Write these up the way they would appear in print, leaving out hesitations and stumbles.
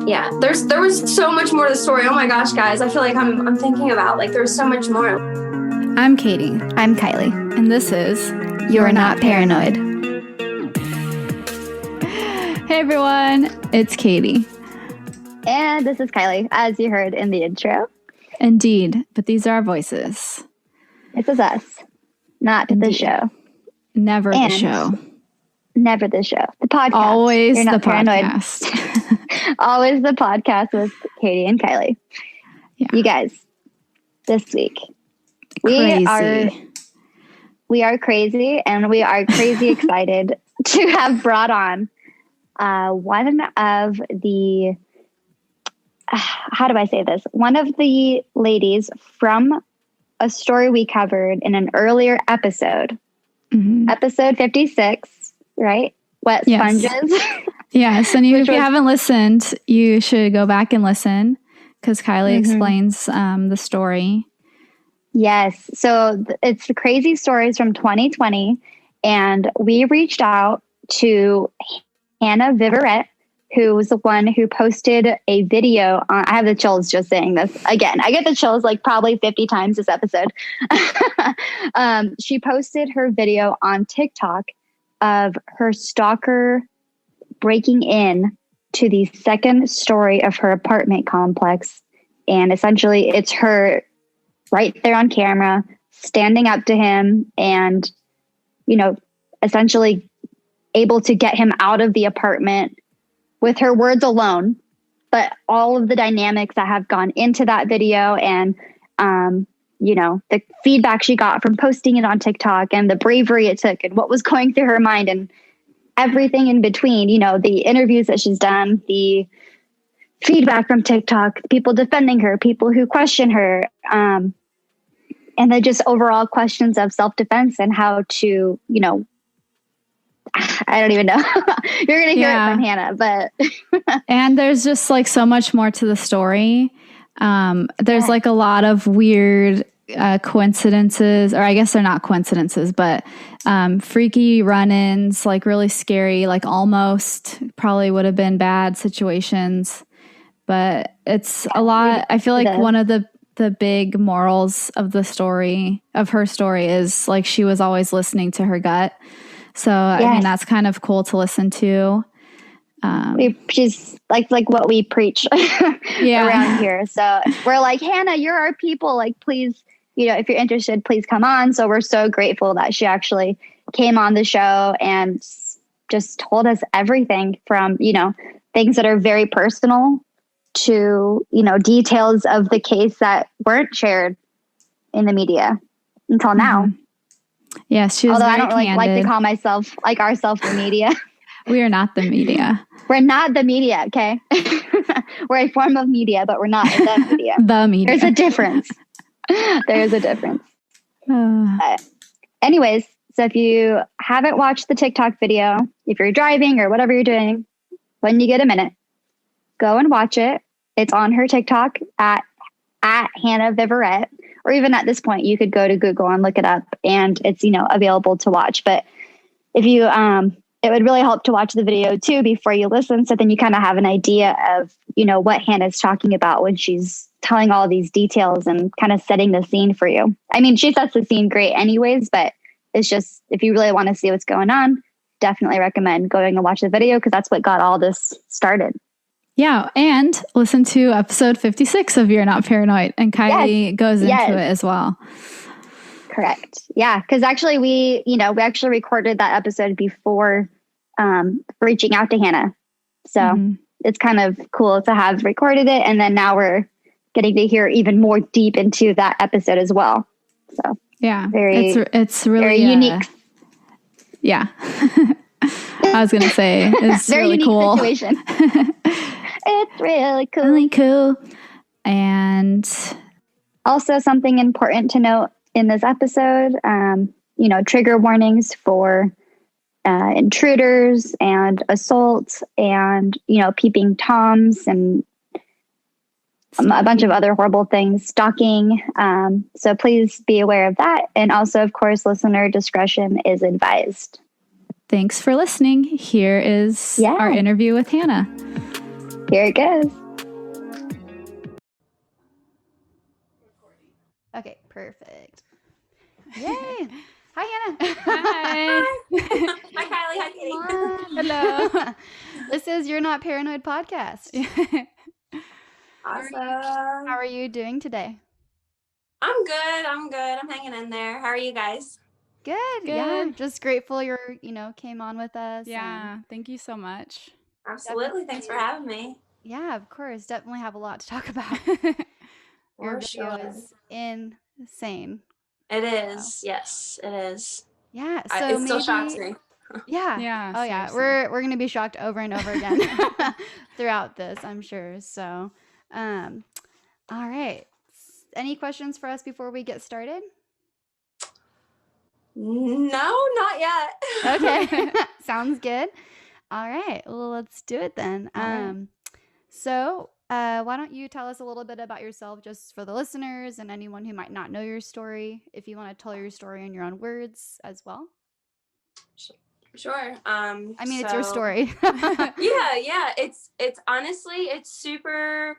Yeah, there was so much more to the story. Oh my gosh, guys, I feel like I'm thinking about, like, there's so much more. I'm Katie. I'm Kylie. And this is You're Not Paranoid. Hey everyone, it's Katie. And this is Kylie, as you heard in the intro. Indeed, but these are our voices. This is us, not Indeed. the show. Never and the show. Never the show. The podcast. Always You're the Not Paranoid. podcast. Always the podcast with Katie and Kylie. Yeah. You guys, this week, we are crazy, and we are crazy excited to have brought on one of the, how do I say this? One of the ladies from a story we covered in an earlier episode, episode 56, right? Wet sponges. Yes, and if you haven't listened, you should go back and listen because Kylie explains the story. Yes, so it's the crazy stories from 2020, and we reached out to Hannah Viverette, who was the one who posted a video on, I have the chills just saying this. Again, I get the chills like probably 50 times this episode. She posted her video on TikTok of her stalker breaking in to the second story of her apartment complex. And essentially it's her right there on camera, standing up to him and, you know, essentially able to get him out of the apartment with her words alone, but all of the dynamics that have gone into that video and, you know, the feedback she got from posting it on TikTok and the bravery it took and what was going through her mind and everything in between, you know, the interviews that she's done, the feedback from TikTok, people defending her, people who question her, and then just overall questions of self-defense and how to, you know, I don't even know. You're going to hear it from Hannah, but. And there's just like so much more to the story. There's like a lot of weird coincidences, or I guess they're not coincidences, but freaky run-ins, like really scary, like almost probably would have been bad situations. But it's a lot. I feel like one of the big morals of the story, of her story, is like she was always listening to her gut. So, I mean, that's kind of cool to listen to. She's like what we preach around here. So we're like, Hannah, you're our people. Like, please, you know, if you're interested, please come on. So we're so grateful that she actually came on the show and just told us everything from, you know, things that are very personal to, you know, details of the case that weren't shared in the media until now. Yes, she was. Although very I don't candid. like to call myself like ourselves the media. We are not the media. We're not the media, okay? We're a form of media, but we're not the media. The media. There's a difference. There is a difference. Anyways, so if you haven't watched the TikTok video, if you're driving or whatever you're doing, when you get a minute, go and watch it. It's on her TikTok at Hannah Viverette. Or even at this point, you could go to Google and look it up and it's, you know, available to watch. But if you, it would really help to watch the video too before you listen. So then you kind of have an idea of, you know, what Hannah's talking about when she's telling all these details and kind of setting the scene for you. I mean, she sets the scene great anyways, but it's just, if you really want to see what's going on, definitely recommend going and watch the video because that's what got all this started. Yeah, and listen to episode 56 of You're Not Paranoid, and Kylie goes into it as well. Correct. Yeah, because actually we actually recorded that episode before reaching out to Hannah. So it's kind of cool to have recorded it, and then now we're getting to hear even more deep into that episode as well. So yeah, it's really very unique. Yeah. I was going to say, it's very really unique cool. Situation. It's really cool. Really cool. And also something important to note in this episode, you know, trigger warnings for intruders and assault and, you know, peeping Toms and a bunch of other horrible things, stalking. So please be aware of that. And also, of course, listener discretion is advised. Thanks for listening. Here is our interview with Hannah. Here it goes. Okay, perfect. Yay! Hi, Hannah. Hi. Hi, Kylie. Hi, Katie. Hello. This is You're Not Paranoid podcast. Awesome. How are you doing today? I'm good. I'm hanging in there. How are you guys? Good. Yeah, just grateful came on with us. Yeah, thank you so much. Absolutely. Thanks for having me. Yeah, of course. Definitely have a lot to talk about. Your For video sure. is insane. It is. Yes, it is. Yeah, so It still shocks me. Yeah. Yeah, Oh yeah, seriously. we're gonna be shocked over and over again throughout this, I'm sure. So, all right. Any questions for us before we get started? No, not yet. Okay, sounds good. All right, well, let's do it then. All right. So, why don't you tell us a little bit about yourself, just for the listeners and anyone who might not know your story, if you want to tell your story in your own words as well. Sure. I mean, it's your story. Yeah. It's honestly, it's super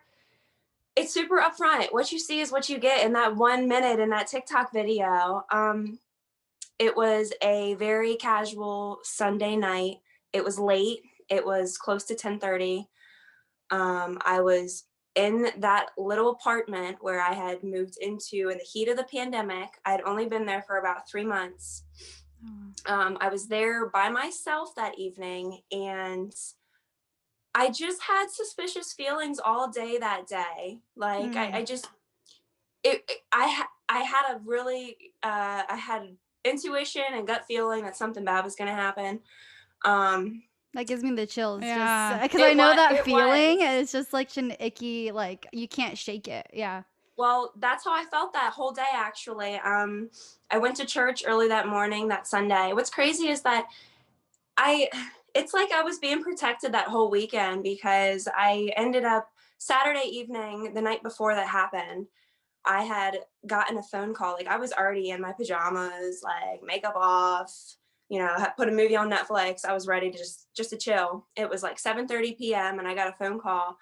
upfront. What you see is what you get in that 1 minute in that TikTok video. It was a very casual Sunday night. It was late. It was close to 10:30. I was in that little apartment where I had moved into in the heat of the pandemic. I had only been there for about 3 months. I was there by myself that evening, and I just had suspicious feelings all day that day. Like I had a really I had intuition and gut feeling that something bad was going to happen. That gives me the chills, Yeah. just because I know that It feeling. was. It's just like an icky, like you can't shake it. Yeah. Well, that's how I felt that whole day, actually. I went to church early that morning, that Sunday. What's crazy is that it's like I was being protected that whole weekend, because I ended up Saturday evening, the night before that happened, I had gotten a phone call. Like, I was already in my pajamas, like makeup off, put a movie on Netflix. I was ready to just to chill. It was like 7:30 p.m. and I got a phone call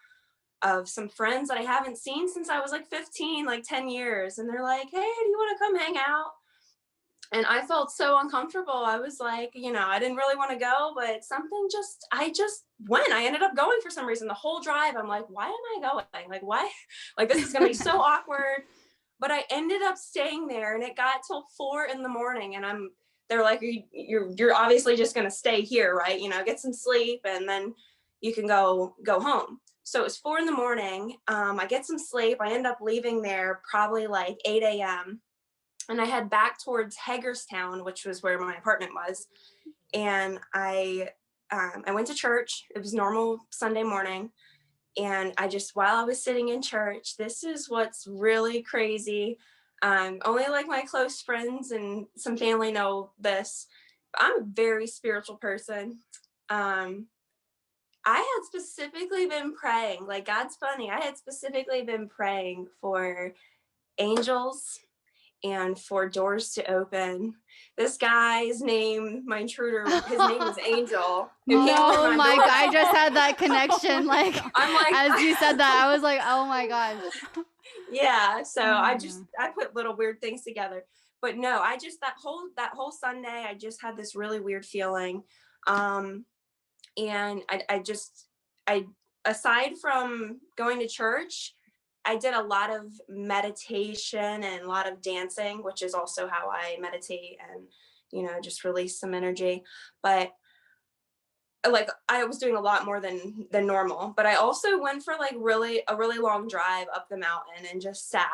of some friends that I haven't seen since I was like 15, like 10 years. And they're like, "Hey, do you want to come hang out?" And I felt so uncomfortable. I was like, I didn't really want to go, but I just went. I ended up going for some reason. The whole drive, I'm like, why am I going? Like, why? Like, this is going to be so awkward. But I ended up staying there, and it got till 4 a.m. And they're like, you're obviously just going to stay here, right? Get some sleep, and then you can go home. So it was 4 a.m. I get some sleep. I end up leaving there probably like 8 a.m. And I head back towards Hagerstown, which was where my apartment was. And I went to church. It was normal Sunday morning. And while I was sitting in church, this is what's really crazy. Only like my close friends and some family know this. I'm a very spiritual person. I had specifically been praying, like, God's funny. I had specifically been praying for angels and for doors to open. This guy's name, my intruder, his name was Angel. Oh my God, I just had that connection. Like, I'm like, as you said that, I was like, oh my gosh. Yeah. So I put little weird things together. But no, that whole Sunday, I just had this really weird feeling. And I aside from going to church, I did a lot of meditation and a lot of dancing, which is also how I meditate and, just release some energy. But like, I was doing a lot more than normal. But I also went for like a really long drive up the mountain and just sat.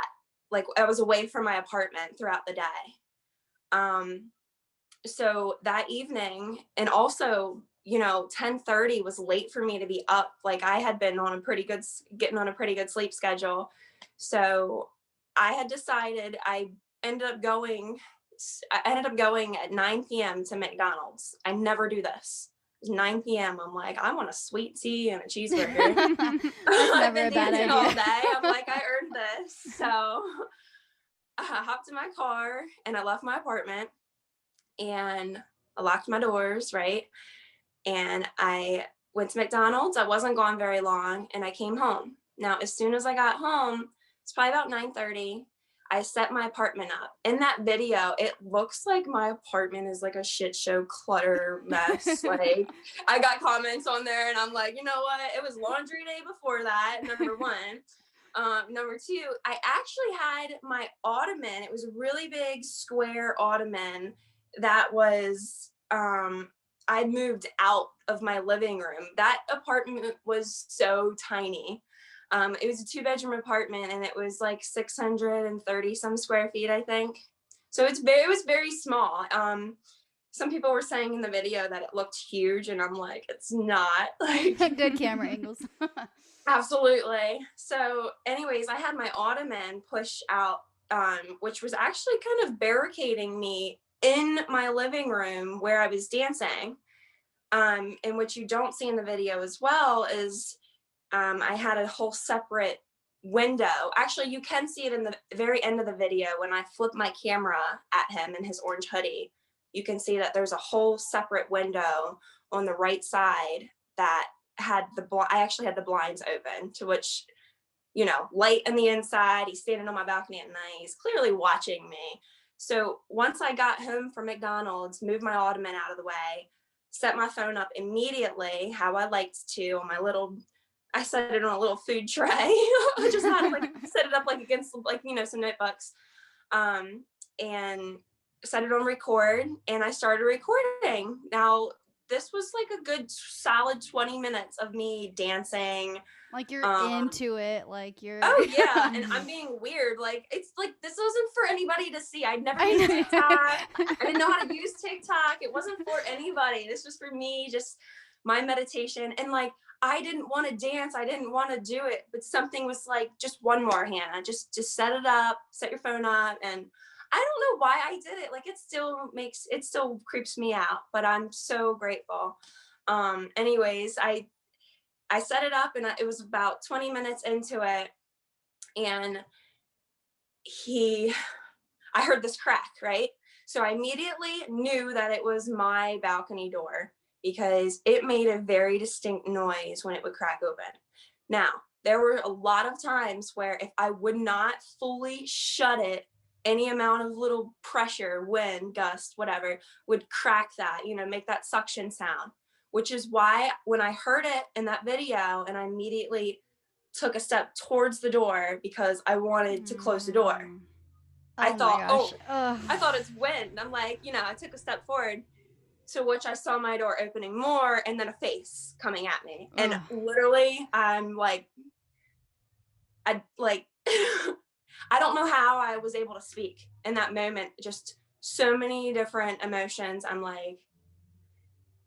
Like, I was away from my apartment throughout the day. So that evening, and also, 10:30 was late for me to be up. Like, I had been getting on a pretty good sleep schedule. So I had decided I ended up going at 9 p.m. to McDonald's. I never do this. It was 9 p.m. I'm like, I want a sweet tea and a cheeseburger. I've been dancing all day. I'm like, I earned this. So I hopped in my car and I left my apartment. And I locked my doors, right? And I went to McDonald's. I wasn't gone very long, and I came home. Now, as soon as I got home, it's probably about 9:30. I set my apartment up. In that video, it looks like my apartment is like a shit show, clutter mess. Like, I got comments on there, and I'm like, you know what? It was laundry day before that, number one. Number two, I actually had my ottoman. It was a really big square ottoman that was, I'd moved out of my living room. That apartment was so tiny. It was a 2-bedroom apartment, and it was like 630 some square feet, I think. So it was very small. Some people were saying in the video that it looked huge, and I'm like, it's not. Like, Good camera angles. absolutely. So anyways, I had my ottoman push out, which was actually kind of barricading me in my living room where I was dancing. And what you don't see in the video as well is I had a whole separate window. Actually, you can see it in the very end of the video when I flip my camera at him in his orange hoodie. You can see that there's a whole separate window on the right side that had I actually had the blinds open, to which, you know, light on the inside. He's standing on my balcony at night. He's clearly watching me. So once I got home from McDonald's, moved my ottoman out of the way, set my phone up immediately, how I liked to, on my little, I set it on a little food tray. I just had to like set it up like against, like, you know, some notebooks, and set it on record, and I started recording. Now, this was like a good solid 20 minutes of me dancing. Like you're into it, like you're. Oh yeah, and I'm being weird. Like, it's like, this wasn't for anybody to see. I'd never used TikTok. I didn't know how to use TikTok. It wasn't for anybody. This was for me, just my meditation. And like, I didn't want to dance. I didn't want to do it, but something was like, just one more, Hannah. Just set it up, set your phone up, and I don't know why I did it. Like, it still creeps me out, but I'm so grateful. Anyways, I set it up, and it was about 20 minutes into it, and I heard this crack, right? So I immediately knew that it was my balcony door, because it made a very distinct noise when it would crack open. Now, there were a lot of times where if I would not fully shut it, any amount of little pressure, wind, gust, whatever, would crack that, you know, make that suction sound, which is why when I heard it in that video, and I immediately took a step towards the door because I wanted to close the door. I thought, I thought it's wind. I'm like, you know, I took a step forward, to which I saw my door opening more, and then a face coming at me. And literally, I'm like, I don't know how I was able to speak in that moment. Just so many different emotions. I'm like,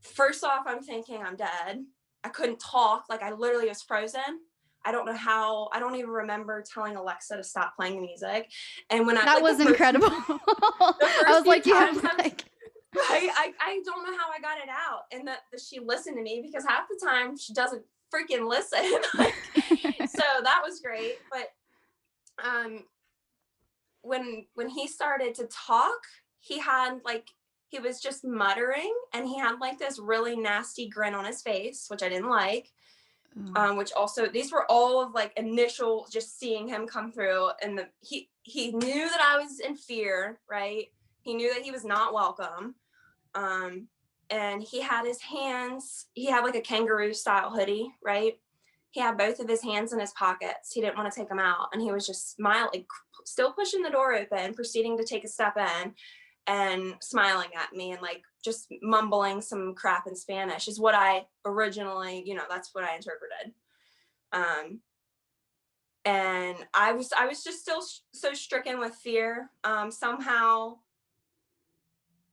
first off, I'm thinking I'm dead. I couldn't talk. Like, I literally was frozen. I don't know how. I don't even remember telling Alexa to stop playing music. And when that was incredible. I was like, yeah, I don't know how I got it out, and that she listened to me, because half the time she doesn't freaking listen. So that was great. But when he started to talk, he was just muttering, and he had like this really nasty grin on his face, which I didn't like. Which also, these were all of like initial, just seeing him come through, and he knew that I was in fear, right? He knew that he was not welcome. And he had his hands, he had like a kangaroo style hoodie, right? He had both of his hands in his pockets. He didn't want to take them out. And he was just smiling, still pushing the door open, proceeding to take a step in, and smiling at me, and like just mumbling some crap in Spanish is what I originally, you know, that's what I interpreted. And I was just still so stricken with fear. Somehow,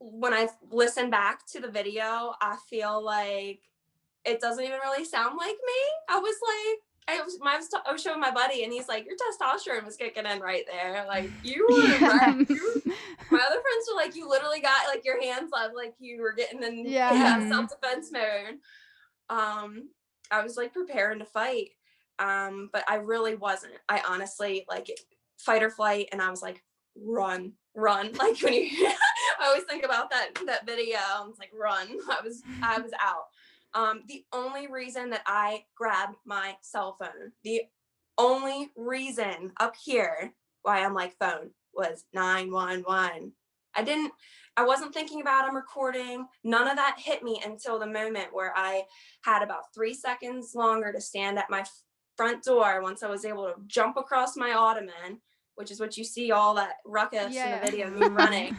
when I listen back to the video, I feel like it doesn't even really sound like me. I was like, I was showing my buddy, and he's like, your testosterone was kicking in right there. Like, you were right. My other friends were like, you literally got like your hands up, like you were getting in self-defense mode. I was like preparing to fight. But I really wasn't. I honestly, like, fight or flight, and I was like, run. Like, when I always think about that video, I was like, run. I was out. The only reason that I grabbed my cell phone, the only reason up here why I'm like phone was 911. I wasn't thinking about him recording. None of that hit me until the moment where I had about 3 seconds longer to stand at my front door once I was able to jump across my ottoman, which is what you see all that ruckus in the video of me running.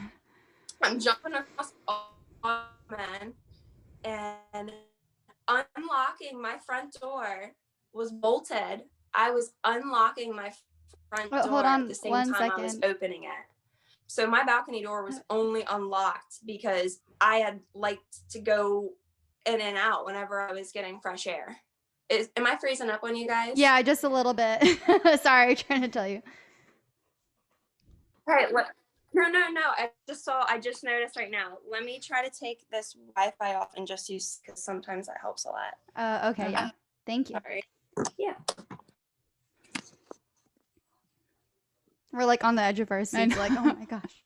I'm jumping across the ottoman and unlocking my front door was bolted. I was unlocking my front Wait, door hold at on the same 1 time I was second. opening it. So my balcony door was only unlocked because I had liked to go in and out whenever I was getting fresh air. Am I freezing up on you guys? Yeah, just a little bit. Sorry, trying to tell you. All right. What? No. I just noticed right now. Let me try to take this Wi-Fi off and just use, because sometimes that helps a lot. Okay, yeah. Thank you. Sorry. Yeah. We're like on the edge of our seats, like, oh my gosh.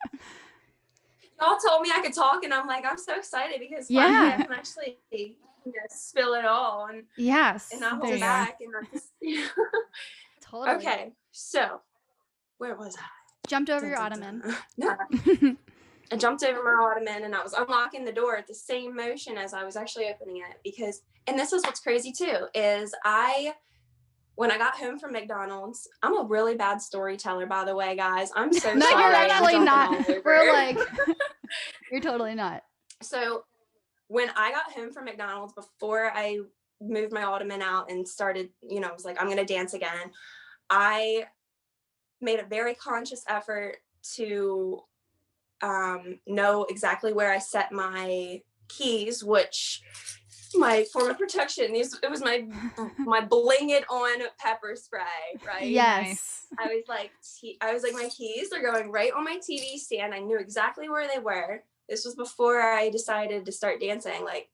Y'all told me I could talk, and I'm like, I'm so excited because Yeah. finally I can actually spill it all and Yes. not There hold you back. And not just, Totally. Okay, so where was I? Jumped over your ottoman. No. I jumped over my ottoman and I was unlocking the door at the same motion as I was actually opening it because, and this is what's crazy too, is when I got home from McDonald's, I'm a really bad storyteller, by the way, guys. I'm so No, sorry. you're actually I'm not. jumping all over. We're like, you're totally not. So when I got home from McDonald's, before I moved my ottoman out and started, I was like, I'm going to dance again. I made a very conscious effort to know exactly where I set my keys, which my form of protection. It was my bling it on pepper spray, right? Yes. I was like, my keys are going right on my TV stand. I knew exactly where they were. This was before I decided to start dancing. Like,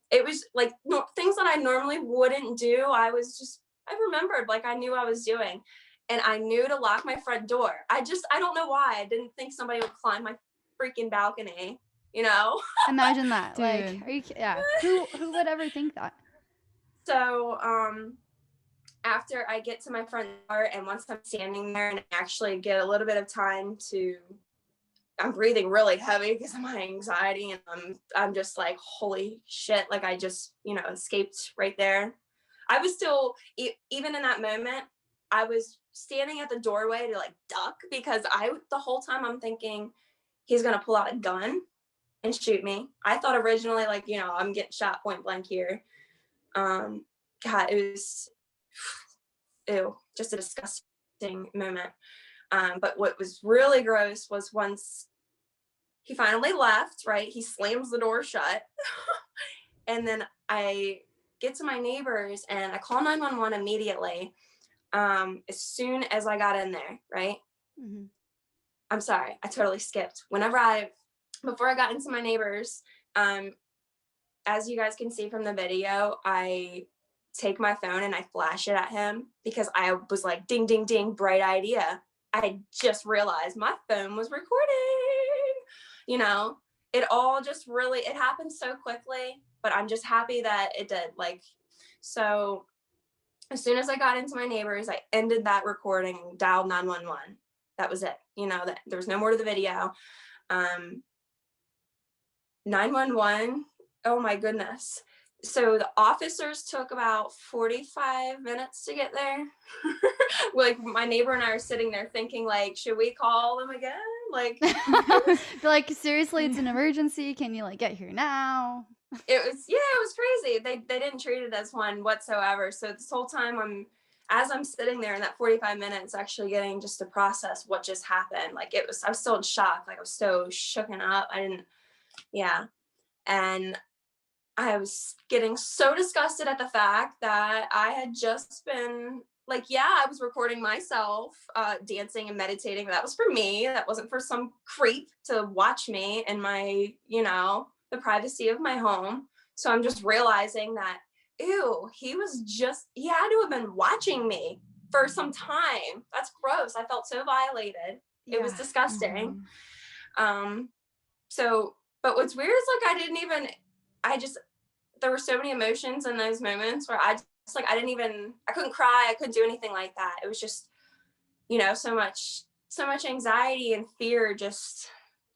it was like things that I normally wouldn't do. I remembered, like, I knew I was doing, and I knew to lock my front door. I don't know why. I didn't think somebody would climb my freaking balcony, Imagine that. Dude. Like, yeah. Who would ever think that? So, after I get to my front door and once I'm standing there and I actually get a little bit of time I'm breathing really heavy because of my anxiety, and I'm just like, holy shit, like I just, escaped right there. I was still, even in that moment, I was standing at the doorway to like duck because the whole time I'm thinking he's going to pull out a gun and shoot me. I thought originally, like, I'm getting shot point blank here. God, it was, just a disgusting moment. But what was really gross was once he finally left, right? He slams the door shut. And then I get to my neighbors and I call 911 immediately. As soon as I got in there, right? Mm-hmm. I'm sorry, I totally skipped. Before I got into my neighbors, as you guys can see from the video, I take my phone and I flash it at him because I was like, ding, ding, ding, bright idea. I just realized my phone was recording. It all just really, it happened so quickly, but I'm just happy that it did. Like, so as soon as I got into my neighbors, I ended that recording and dialed 911. That was it. That there was no more to the video. 911. Oh my goodness. So the officers took about 45 minutes to get there. Like, my neighbor and I are sitting there thinking, like, should we call them again? Like, like, seriously, it's an emergency. Can you like get here now? it was crazy. They didn't treat it as one whatsoever. So this whole time as I'm sitting there in that 45 minutes, actually getting just to process what just happened. Like, I was still in shock. Like, I was so shooken up. And I was getting so disgusted at the fact that I had just been like, I was recording myself dancing and meditating. That was for me. That wasn't for some creep to watch me in my, the privacy of my home. So I'm just realizing that, ew, he had to have been watching me for some time. That's gross. I felt so violated. Yeah. It was disgusting. Mm-hmm. But what's weird is, like, there were so many emotions in those moments where I just like, I couldn't cry. I couldn't do anything like that. It was just, so much anxiety and fear, just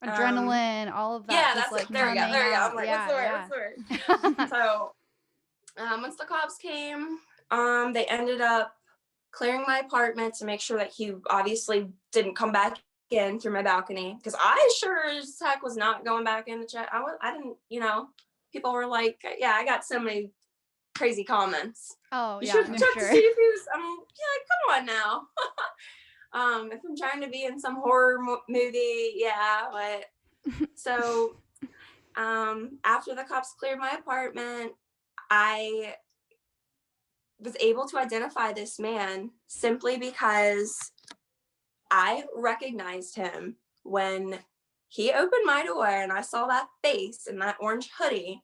adrenaline, all of that. yeah, just that's like it. There we go. coming There we go. out. I'm like, Yeah, what's the word? So once the cops came, they ended up clearing my apartment to make sure that he obviously didn't come back in through my balcony, because I sure as heck was not going back in to check. I didn't, people were like, yeah, I got so many crazy comments. Oh, You yeah, should I'm check to sure. see if he was. I'm yeah, come on now. If I'm trying to be in some horror movie, yeah, but so after the cops cleared my apartment, I was able to identify this man simply because I recognized him when he opened my door and I saw that face in that orange hoodie.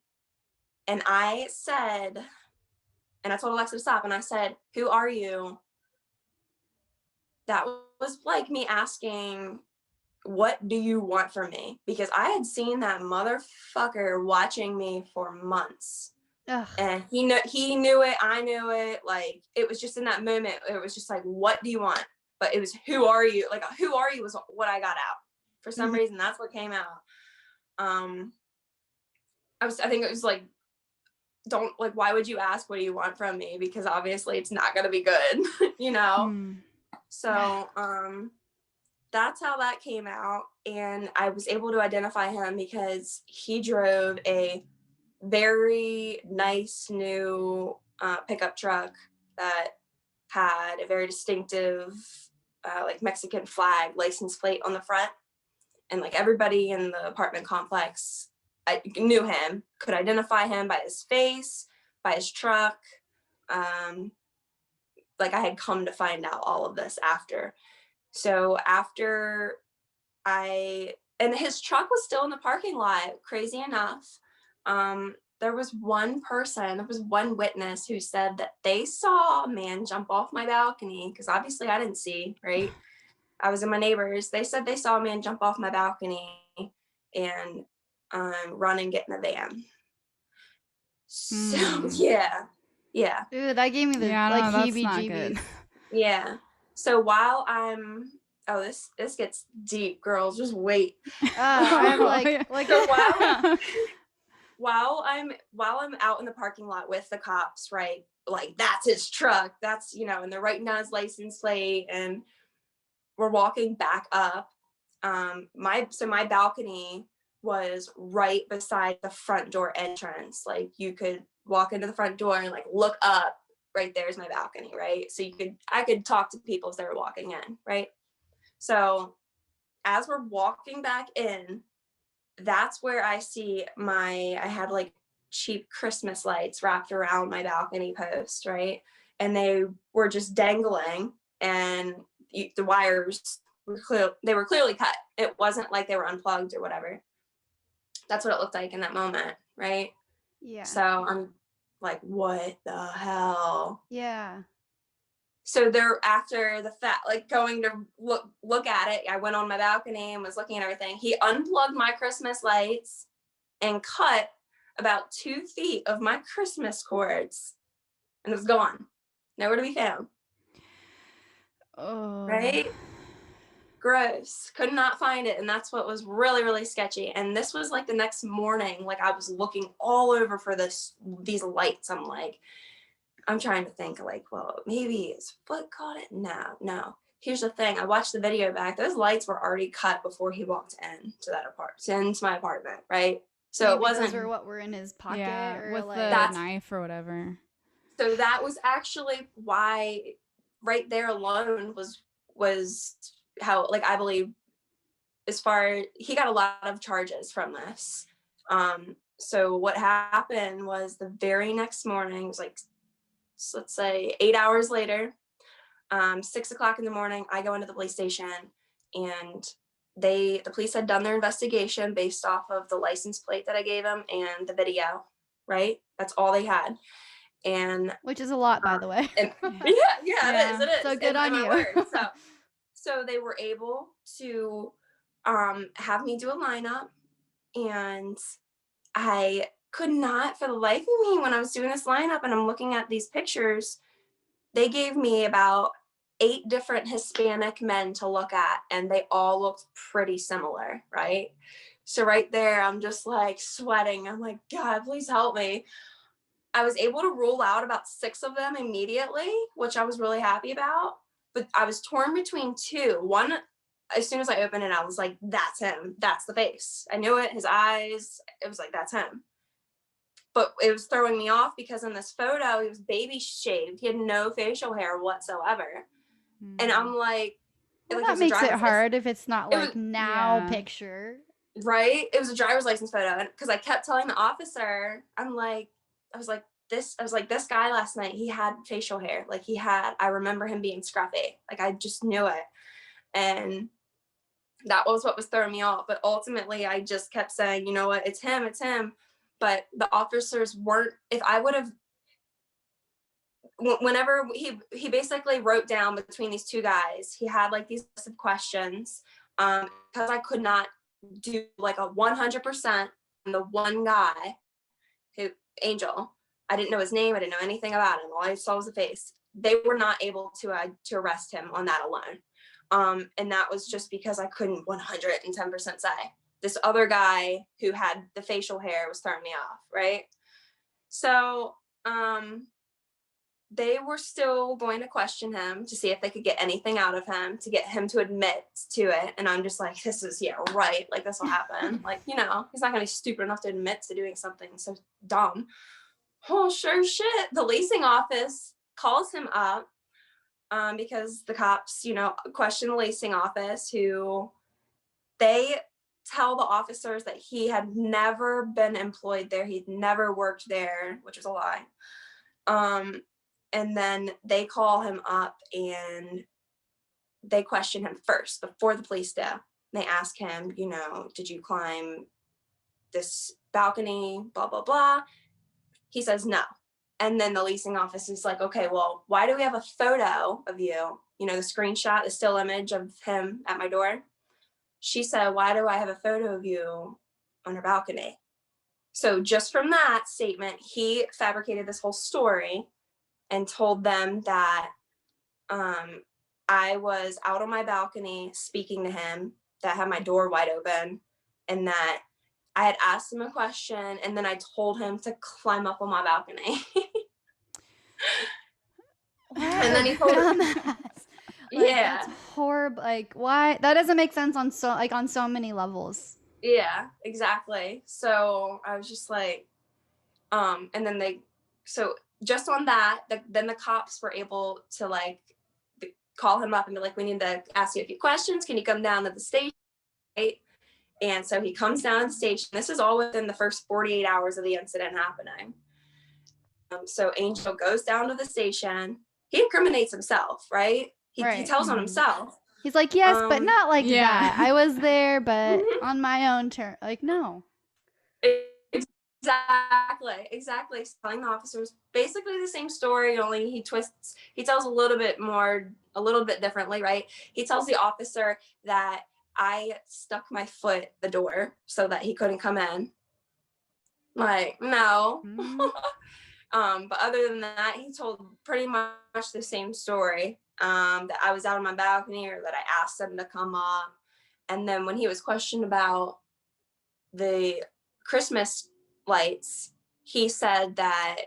And I said, and I told Alexa to stop, and I said, "Who are you?" That was like me asking, "What do you want from me?" Because I had seen that motherfucker watching me for months. Ugh. And he knew it, I knew it. Like, it was just in that moment, it was just like, "What do you want?" But it was, "Who are you?" Like, "Who are you?" was what I got out. For some reason, that's what came out. I think it was like, don't, like, why would you ask, "What do you want from me?" Because obviously it's not going to be good, So, that's how that came out. And I was able to identify him because he drove a very nice new pickup truck that had a very distinctive, like Mexican flag license plate on the front. And like everybody in the apartment complex, I knew him, could identify him by his face, by his truck. Like, I had come to find out all of this after. So after and his truck was still in the parking lot, crazy enough. There was one witness who said that they saw a man jump off my balcony, because obviously I didn't see, right? I was in my neighbors. They said they saw a man jump off my balcony and run and get in a van. So yeah. Dude, that gave me the no, that's not heebie-jeebies. good. Yeah. So while this gets deep, girls. Just wait. I'm So while I'm out in the parking lot with the cops, right? Like, that's his truck. That's, and they're writing down his license plate, and we're walking back up. My balcony was right beside the front door entrance. Like, you could walk into the front door and like look up. Right there's my balcony, right? So I could talk to people as they were walking in, right? So as we're walking back in, that's where I see I had like cheap Christmas lights wrapped around my balcony post, right? And they were just dangling, and the wires they were clearly cut. It wasn't like they were unplugged or whatever. That's what it looked like in that moment, right? Yeah. So I'm like, what the hell? Yeah. So they're, after the fact, like, going to look at it, I went on my balcony and was looking at everything. He unplugged my Christmas lights and cut about 2 feet of my Christmas cords, and it was gone. Nowhere to be found. Oh. Right? Gross. Could not find it. And that's what was really, really sketchy. And this was like the next morning, like, I was looking all over for these lights. I'm trying to think, like, well, maybe his foot caught it. No. Here's the thing. I watched the video back. Those lights were already cut before he walked into my apartment, right? So maybe it wasn't. those were in his pocket, Yeah, or with like the knife or whatever. So that was actually why, right there alone was how, like, I believe, he got a lot of charges from this. So what happened was, the very next morning, it was like, let's say 8 hours later, 6 o'clock in the morning, I go into the police station, and the police had done their investigation based off of the license plate that I gave them and the video, right? That's all they had. And which is a lot, by the way. yeah, it is. So good on my you. word. So they were able to have me do a lineup, and I could not for the life of me, when I was doing this lineup and I'm looking at these pictures, they gave me about 8 different Hispanic men to look at, and they all looked pretty similar, right? So right there, I'm just like sweating. I'm like, God, please help me. I was able to rule out about 6 of them immediately, which I was really happy about. But I was torn between 2. One, as soon as I opened it, I was like, that's him. That's the face. I knew it. His eyes. It was like, that's him. But it was throwing me off because in this photo, he was baby shaved. He had no facial hair whatsoever. And I'm like, well, like, that makes it hard if it's not like was, now picture. Right? It was a driver's license photo. Because I kept telling the officer, I was like, this guy last night, he had facial hair. Like I remember him being scruffy. Like I just knew it. And that was what was throwing me off. But ultimately I just kept saying, you know what, it's him. But the officers weren't, if I would have, whenever he basically wrote down between these 2 guys, he had like these list of questions, because I could not do like a 100% on the one guy Angel. I didn't know his name. I didn't know anything about him. All I saw was the face. They were not able to arrest him on that alone. And that was just because I couldn't 110% say. This other guy who had the facial hair was throwing me off, right? So they were still going to question him to see if they could get anything out of him, to get him to admit to it. And I'm just like, this is, right. Like, this will happen. Like, he's not going to be stupid enough to admit to doing something so dumb. Oh, sure shit. The leasing office calls him up because the cops, question the leasing office, who they tell the officers that he had never been employed there. He'd never worked there, which is a lie. And then they call him up and they question him first before the police do. They ask him, did you climb this balcony, blah, blah, blah. He says no. And then the leasing office is like, okay, well, why do we have a photo of you? The screenshot, the still image of him at my door. She said, why do I have a photo of you on her balcony? So just from that statement, he fabricated this whole story and told them that I was out on my balcony speaking to him, that had my door wide open, and that I had asked him a question, and then I told him to climb up on my balcony. What? And then he told that's horrible. Like, why? That doesn't make sense on so many levels. Yeah, exactly. So I was just like, and then so just on that, then the cops were able to call him up and be like, we need to ask you a few questions. Can you come down to the station? Right? And so he comes down to the station. This is all within the first 48 hours of the incident happening. So Angel goes down to the station. He incriminates himself, right? He tells on himself. He's like, yes, but not like that. I was there, but on my own term. Like, no. Exactly. Telling the officers basically the same story, only he tells a little bit differently, right? He tells the officer that I stuck my foot the door so that he couldn't come in. Like, no. But other than that, he told pretty much the same story, that I was out on my balcony, or that I asked him to come up. And then when he was questioned about the Christmas lights, he said that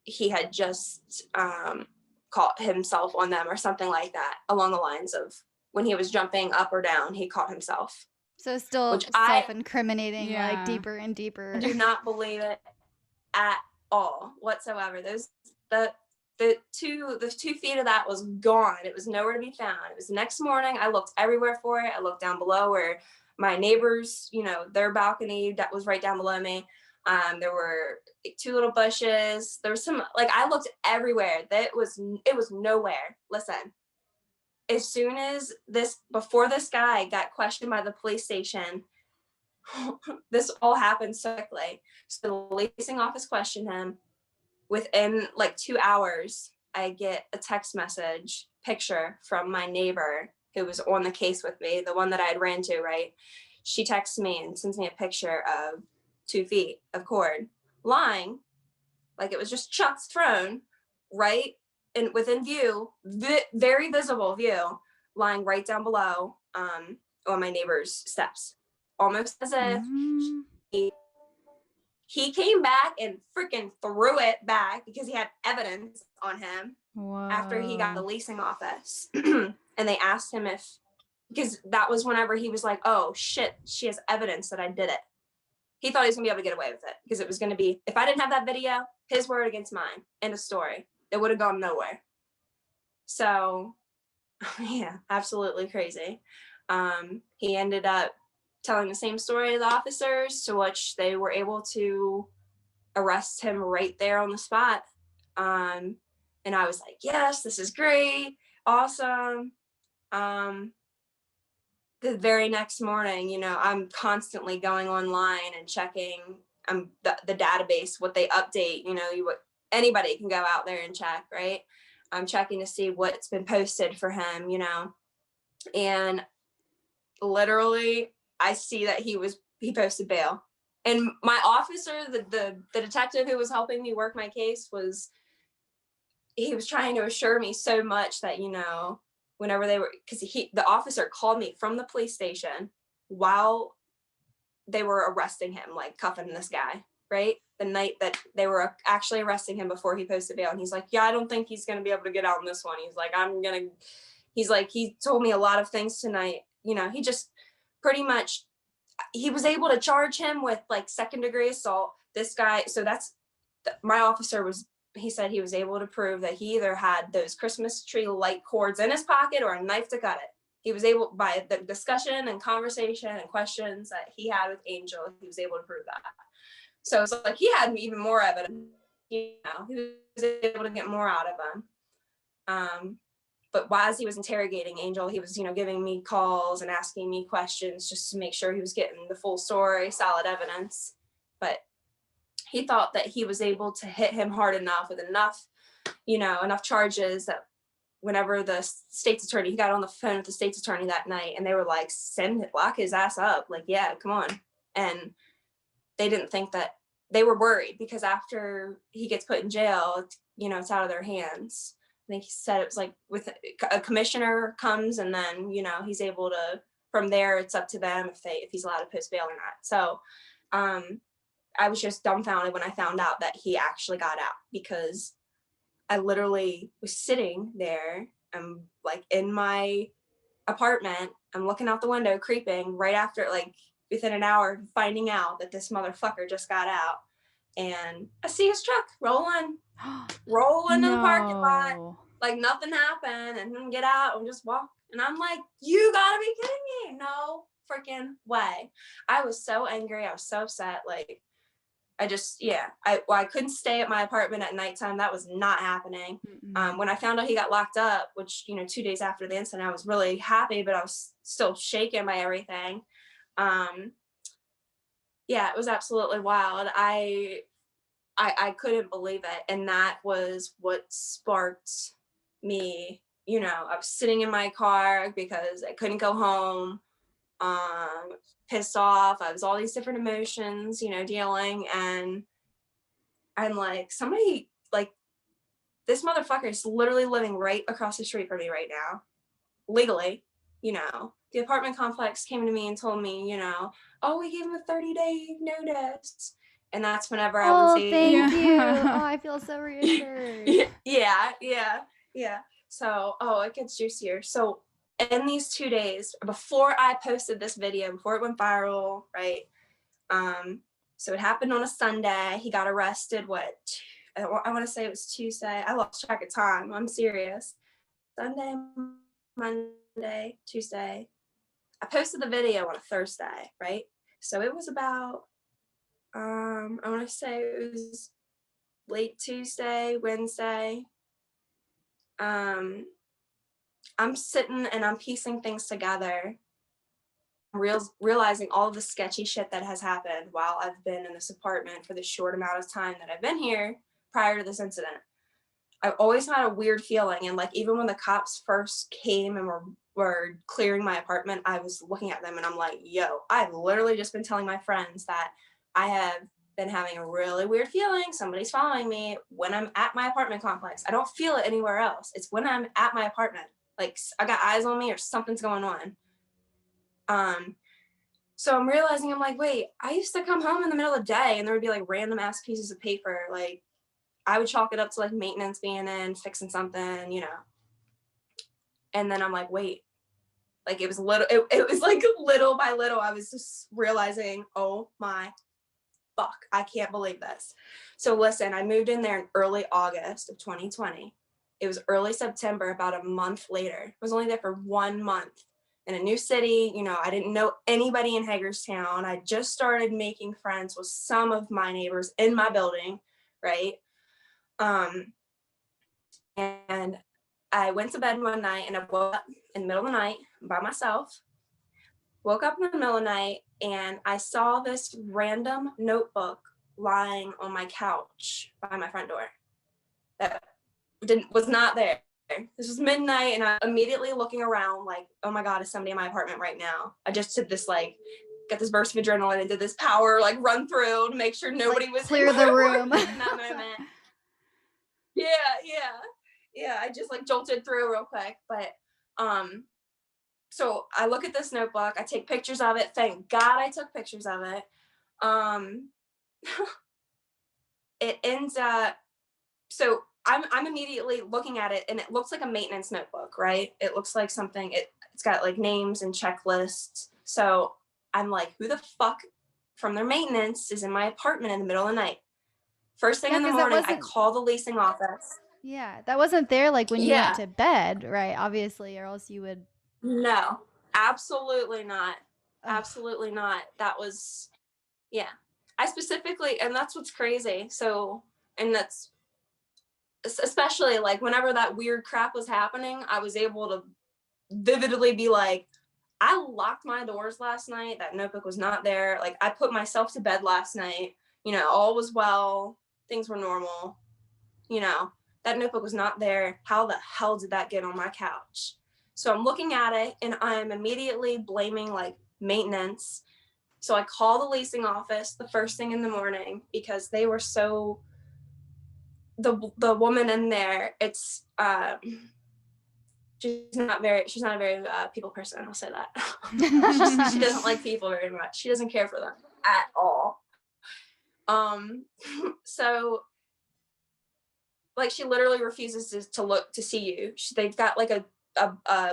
he had just caught himself on them or something like that, along the lines of when he was jumping up or down, he caught himself. So still self-incriminating, like deeper and deeper. I do not believe it at all whatsoever. The 2 feet of that was gone. It was nowhere to be found. It was the next morning. I looked everywhere for it. I looked down below where my neighbors, their balcony that was right down below me. There were 2 little bushes. There was some, I looked everywhere. It was nowhere. Listen, as soon as before this guy got questioned by the police station, this all happened so quickly. So the leasing office questioned him. Within 2 hours, I get a text message picture from my neighbor who was on the case with me, the one that I had ran to, right? She texts me and sends me a picture of 2 feet of cord. lying, like it was just Chuck's throne, right in within view, very visible view, lying right down below on my neighbor's steps, almost as if he came back and freaking threw it back because he had evidence on him. Whoa. After he got the leasing office. And they asked him if, because that was whenever he was like, oh shit, she has evidence that I did it. He thought he was gonna be able to get away with it because it was gonna be, if I didn't have that video, his word against mine. End of story. It would have gone nowhere. So yeah, absolutely crazy. He ended up telling the same story to the officers, to which they were able to arrest him right there on the spot. And I was like, yes, this is great, awesome. The very next morning, you know, I'm constantly going online and checking the database, what they update, you know, anybody can go out there and check, right? I'm checking to see what's been posted for him, you know, and literally I see that he posted bail. And my officer, the detective who was helping me work my case, he was trying to assure me so much that, you know, whenever because the officer called me from the police station while they were arresting him, like cuffing this guy, right? The night that they were actually arresting him before he posted bail. And he's like, yeah, I don't think he's going to be able to get out in this one. He's like, he told me a lot of things tonight. You know, he just pretty much, he was able to charge him with like 2nd-degree assault. This guy, so my officer he said he was able to prove that he either had those Christmas tree light cords in his pocket or a knife to cut it. He was able, by the discussion and conversation and questions that he had with Angel, he was able to prove that. So it's like he had even more evidence, you know, he was able to get more out of him. But as he was interrogating Angel, he was, you know, giving me calls and asking me questions just to make sure he was getting the full story, solid evidence. But he thought that he was able to hit him hard enough with enough charges that whenever the state's attorney, he got on the phone with the state's attorney that night and they were like, lock his ass up. Like, yeah, come on. And they didn't think that, they were worried because after he gets put in jail, you know, it's out of their hands. I think he said it was like with a commissioner comes and then, you know, he's able to, from there, it's up to them if he's allowed to post bail or not. So, I was just dumbfounded when I found out that he actually got out because I literally was sitting there. I'm like in my apartment. I'm looking out the window, creeping right after, like within an hour, finding out that this motherfucker just got out. And I see his truck roll into the parking lot, like nothing happened, and then get out and just walk. And I'm like, you gotta be kidding me. No freaking way. I was so angry. I was so upset. Like, I couldn't stay at my apartment at nighttime. That was not happening. When I found out he got locked up, which, you know, 2 days after the incident, I was really happy, but I was still shaken by everything. Yeah, it was absolutely wild. I couldn't believe it. And that was what sparked me. You know, I was sitting in my car because I couldn't go home. Pissed off. I was all these different emotions, you know, dealing. And I'm like, somebody, like, this motherfucker is literally living right across the street from me right now, legally. You know, the apartment complex came to me and told me, you know, oh, we gave him a 30-day notice. And that's whenever I was able. Thank you. Oh, I feel so reassured. Yeah. So, it gets juicier. So in these 2 days, before I posted this video, before it went viral, right? So it happened on a Sunday. He got arrested, I want to say it was Tuesday. I lost track of time. I'm serious. Sunday, Monday, Tuesday. I posted the video on a Thursday, right? So it was about, I want to say it was late Tuesday, Wednesday. I'm sitting and I'm piecing things together, realizing all of the sketchy shit that has happened while I've been in this apartment for the short amount of time that I've been here prior to this incident. I've always had a weird feeling. And like, even when the cops first came and were clearing my apartment, I was looking at them and I'm like, yo, I've literally just been telling my friends that I have been having a really weird feeling. Somebody's following me when I'm at my apartment complex. I don't feel it anywhere else. It's when I'm at my apartment. Like I got eyes on me or something's going on. So I'm realizing, I'm like, wait, I used to come home in the middle of the day and there would be like random ass pieces of paper. Like I would chalk it up to like maintenance being in, fixing something, you know. And then I'm like, wait, like it was like little by little, I was just realizing, oh my fuck, I can't believe this. So listen, I moved in there in early August of 2020. It was early September, about a month later. I was only there for 1 month in a new city. You know, I didn't know anybody in Hagerstown. I just started making friends with some of my neighbors in my building, right? And I went to bed one night and I woke up in the middle of the night by myself. Woke up in the middle of the night and I saw this random notebook lying on my couch by my front door that was not there. This was midnight and I immediately looking around like, oh my God, is somebody in my apartment right now? I just did this like, got this burst of adrenaline and did this power like run through to make sure nobody was clear the room in that moment. Yeah, I just like jolted through real quick. But so I look at this notebook, I take pictures of it. Thank God I took pictures of it. It ends up, so I'm immediately looking at it and it looks like a maintenance notebook, right? It looks like something, it's got like names and checklists. So I'm like, who the fuck from their maintenance is in my apartment in the middle of the night? First thing in the morning, I call the leasing office. Yeah, that wasn't there like when you Yeah. went to bed, right? Obviously, or else you would. No, absolutely not. Ugh. Absolutely not. That was, yeah. I specifically, and that's what's crazy. So, and that's especially like whenever that weird crap was happening, I was able to vividly be like, I locked my doors last night. That notebook was not there. Like I put myself to bed last night. You know, all was well. Things were normal. You know, that notebook was not there. How the hell did that get on my couch? So I'm looking at it and I'm immediately blaming like maintenance. So I call the leasing office the first thing in the morning because they were so, the woman in there, it's, she's not a very people person. I'll say that. She doesn't like people very much. She doesn't care for them at all. So like she literally refuses to look to see you. They've got like a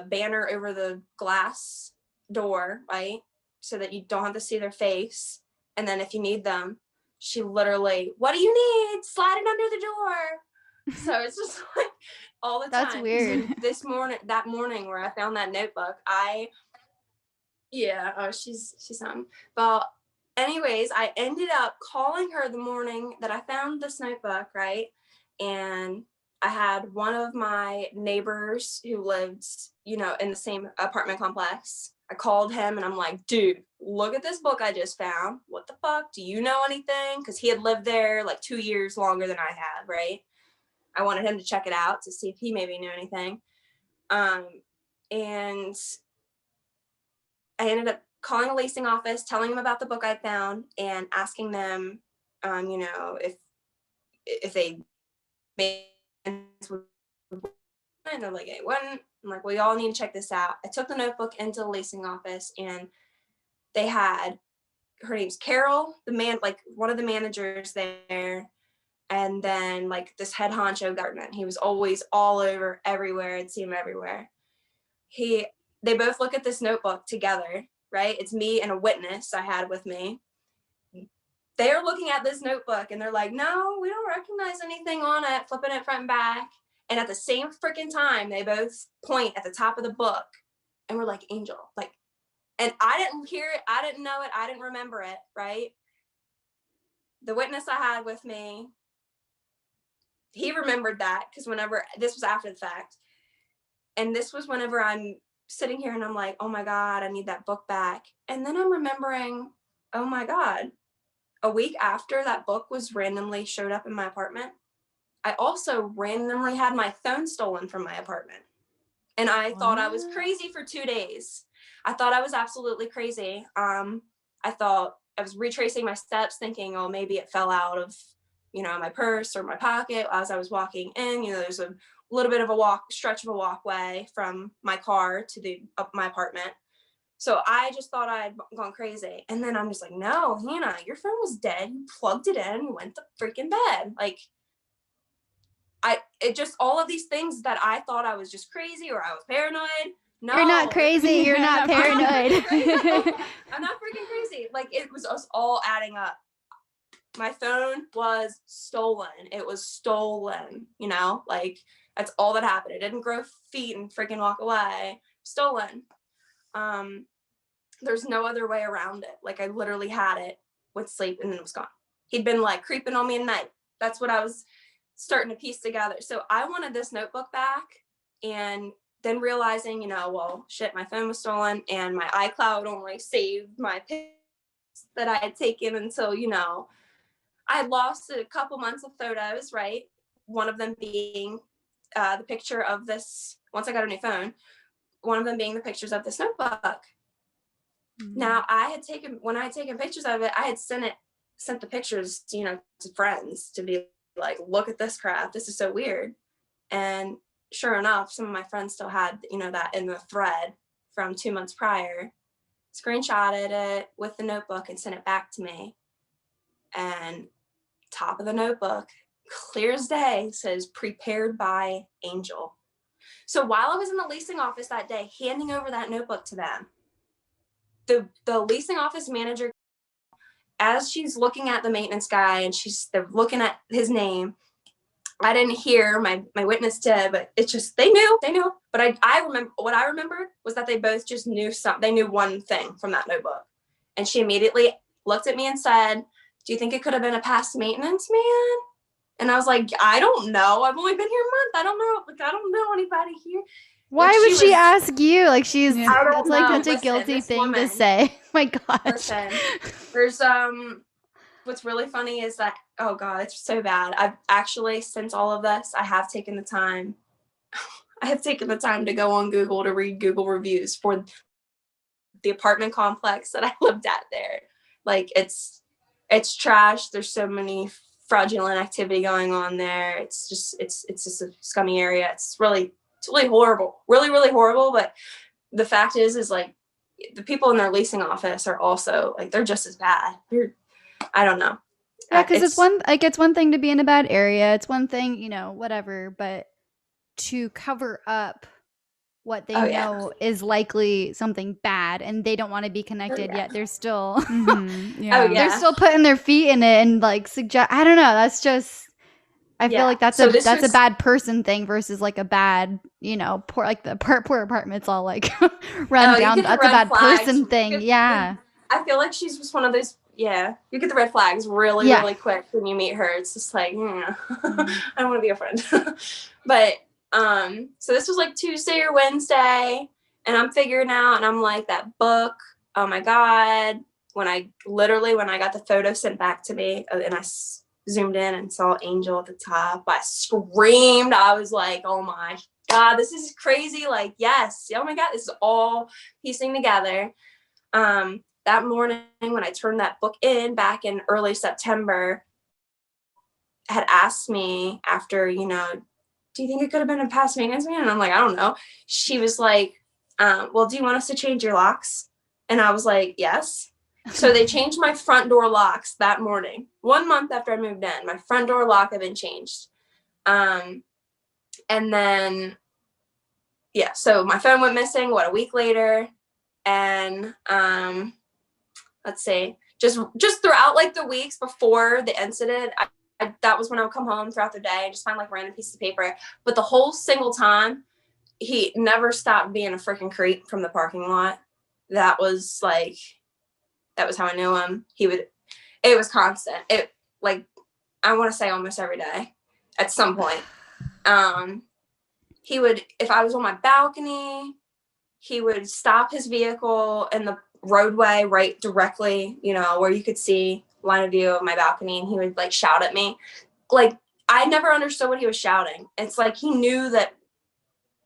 banner over the glass door, right? So that you don't have to see their face. And then if you need them, she literally, what do you need? Slide it under the door. So it's just like all the time. That's weird. That morning where I found that notebook, she's something. But anyways, I ended up calling her the morning that I found this notebook, right? And I had one of my neighbors who lived, you know, in the same apartment complex. I called him and I'm like, dude, look at this book I just found. What the fuck? Do you know anything? Because he had lived there like 2 years longer than I had, right? I wanted him to check it out to see if he maybe knew anything. And I ended up calling a leasing office, telling them about the book I found and asking them, you know, if they made and they're like, it wasn't. I'm like, well, y'all need to check this out. I took the notebook into the leasing office and they had, her name's Carol, one of the managers there. And then like this head honcho Gardner. He was always all over everywhere. I'd see him everywhere. They both look at this notebook together, right? It's me and a witness I had with me. They're looking at this notebook and they're like, no, we don't recognize anything on it, flipping it front and back. And at the same freaking time, they both point at the top of the book and we're like, Angel, like, and I didn't hear it. I didn't know it. I didn't remember it, right? The witness I had with me, he remembered that because this was after the fact. And this was whenever I'm sitting here and I'm like, oh my God, I need that book back. And then I'm remembering, oh my God, a week after that book was randomly showed up in my apartment, I also randomly had my phone stolen from my apartment. And I thought I was crazy for 2 days. I thought I was absolutely crazy. I thought was retracing my steps thinking, oh, maybe it fell out of, you know, my purse or my pocket as I was walking in. You know, there's a little bit of a stretch of a walkway from my car to my apartment. So I just thought I had gone crazy. And then I'm just like, no, Hannah, your phone was dead. You plugged it in, you went to freaking bed. Like, it just, all of these things that I thought I was just crazy or I was paranoid. No. You're not crazy. You're not paranoid. I'm not freaking crazy. Like, it was us all adding up. My phone was stolen. It was stolen, you know? Like, that's all that happened. It didn't grow feet and freaking walk away. Stolen. There's no other way around it. Like, I literally had it, went to sleep, and then it was gone. He'd been like creeping on me at night. That's what I was starting to piece together. So I wanted this notebook back, and then realizing, you know, well, shit, my phone was stolen and my iCloud only saved my pictures that I had taken until, you know, I had lost a couple months of photos, right? One of them being the picture of this, once I got a new phone, one of them being the pictures of this notebook. Now, when I had taken pictures of it, I had sent the pictures, you know, to friends to be like, look at this crap. This is so weird. And sure enough, some of my friends still had, you know, that in the thread from 2 months prior, screenshotted it with the notebook and sent it back to me. And top of the notebook, clear as day, says prepared by Angel. So while I was in the leasing office that day, handing over that notebook to them, the leasing office manager, as she's looking at the maintenance guy and they're looking at his name, I didn't hear, my witness did, but it's just, they knew. But I remember, what I remembered was that they both just knew they knew one thing from that notebook. And she immediately looked at me and said, do you think it could have been a past maintenance man? And I was like, I don't know. I've only been here a month. I don't know. Like, I don't know anybody here. Why Like, would she ask you? Like, she's, I don't that's like know. such a guilty This thing woman, to say. My gosh. Listen, there's, what's really funny is that, oh God, it's so bad. I've actually, since all of this, I have taken the time to go on Google to read Google reviews for the apartment complex that I lived at there. Like, it's trash. There's so many fraudulent activity going on there. It's just a scummy area. It's really horrible. Really, really horrible. But the fact is like, the people in their leasing office are also like, they're just as bad. I don't know. Yeah, because it's one thing to be in a bad area. It's one thing, you know, whatever. But to cover up what they know is likely something bad, and they don't want to be connected yet, they're still, they're still putting their feet in it and like suggest. I don't know. That's just. I feel like that's a bad person thing versus like a bad, you know, poor, like the poor apartment's all like run down. That's a bad person thing. I feel like she's just one of those. Yeah, you get the red flags really quick when you meet her. It's just like, I don't want to be a friend. But so this was like Tuesday or Wednesday, and I'm figuring out, and I'm like, that book. Oh my God! When I got the photo sent back to me, and I zoomed in and saw Angel at the top, I screamed. I was like, oh my God, this is crazy. Like, yes. Oh my God, this is all piecing together. That morning when I turned that book in back in early September, had asked me after, you know, do you think it could have been a past maintenance man? And I'm like, I don't know. She was like, well, do you want us to change your locks? And I was like, yes. So they changed my front door locks that morning. 1 month after I moved in, my front door lock had been changed. And then, so my phone went missing, a week later. And let's see, just throughout like the weeks before the incident, that was when I would come home throughout the day and just find like random pieces of paper. But the whole single time, he never stopped being a freaking creep from the parking lot. That was how I knew him. It was constant. It, like, I want to say almost every day at some point. He would, if I was on my balcony, he would stop his vehicle in the roadway right directly, you know, where you could see line of view of my balcony, and he would like shout at me. Like, I never understood what he was shouting. It's like he knew that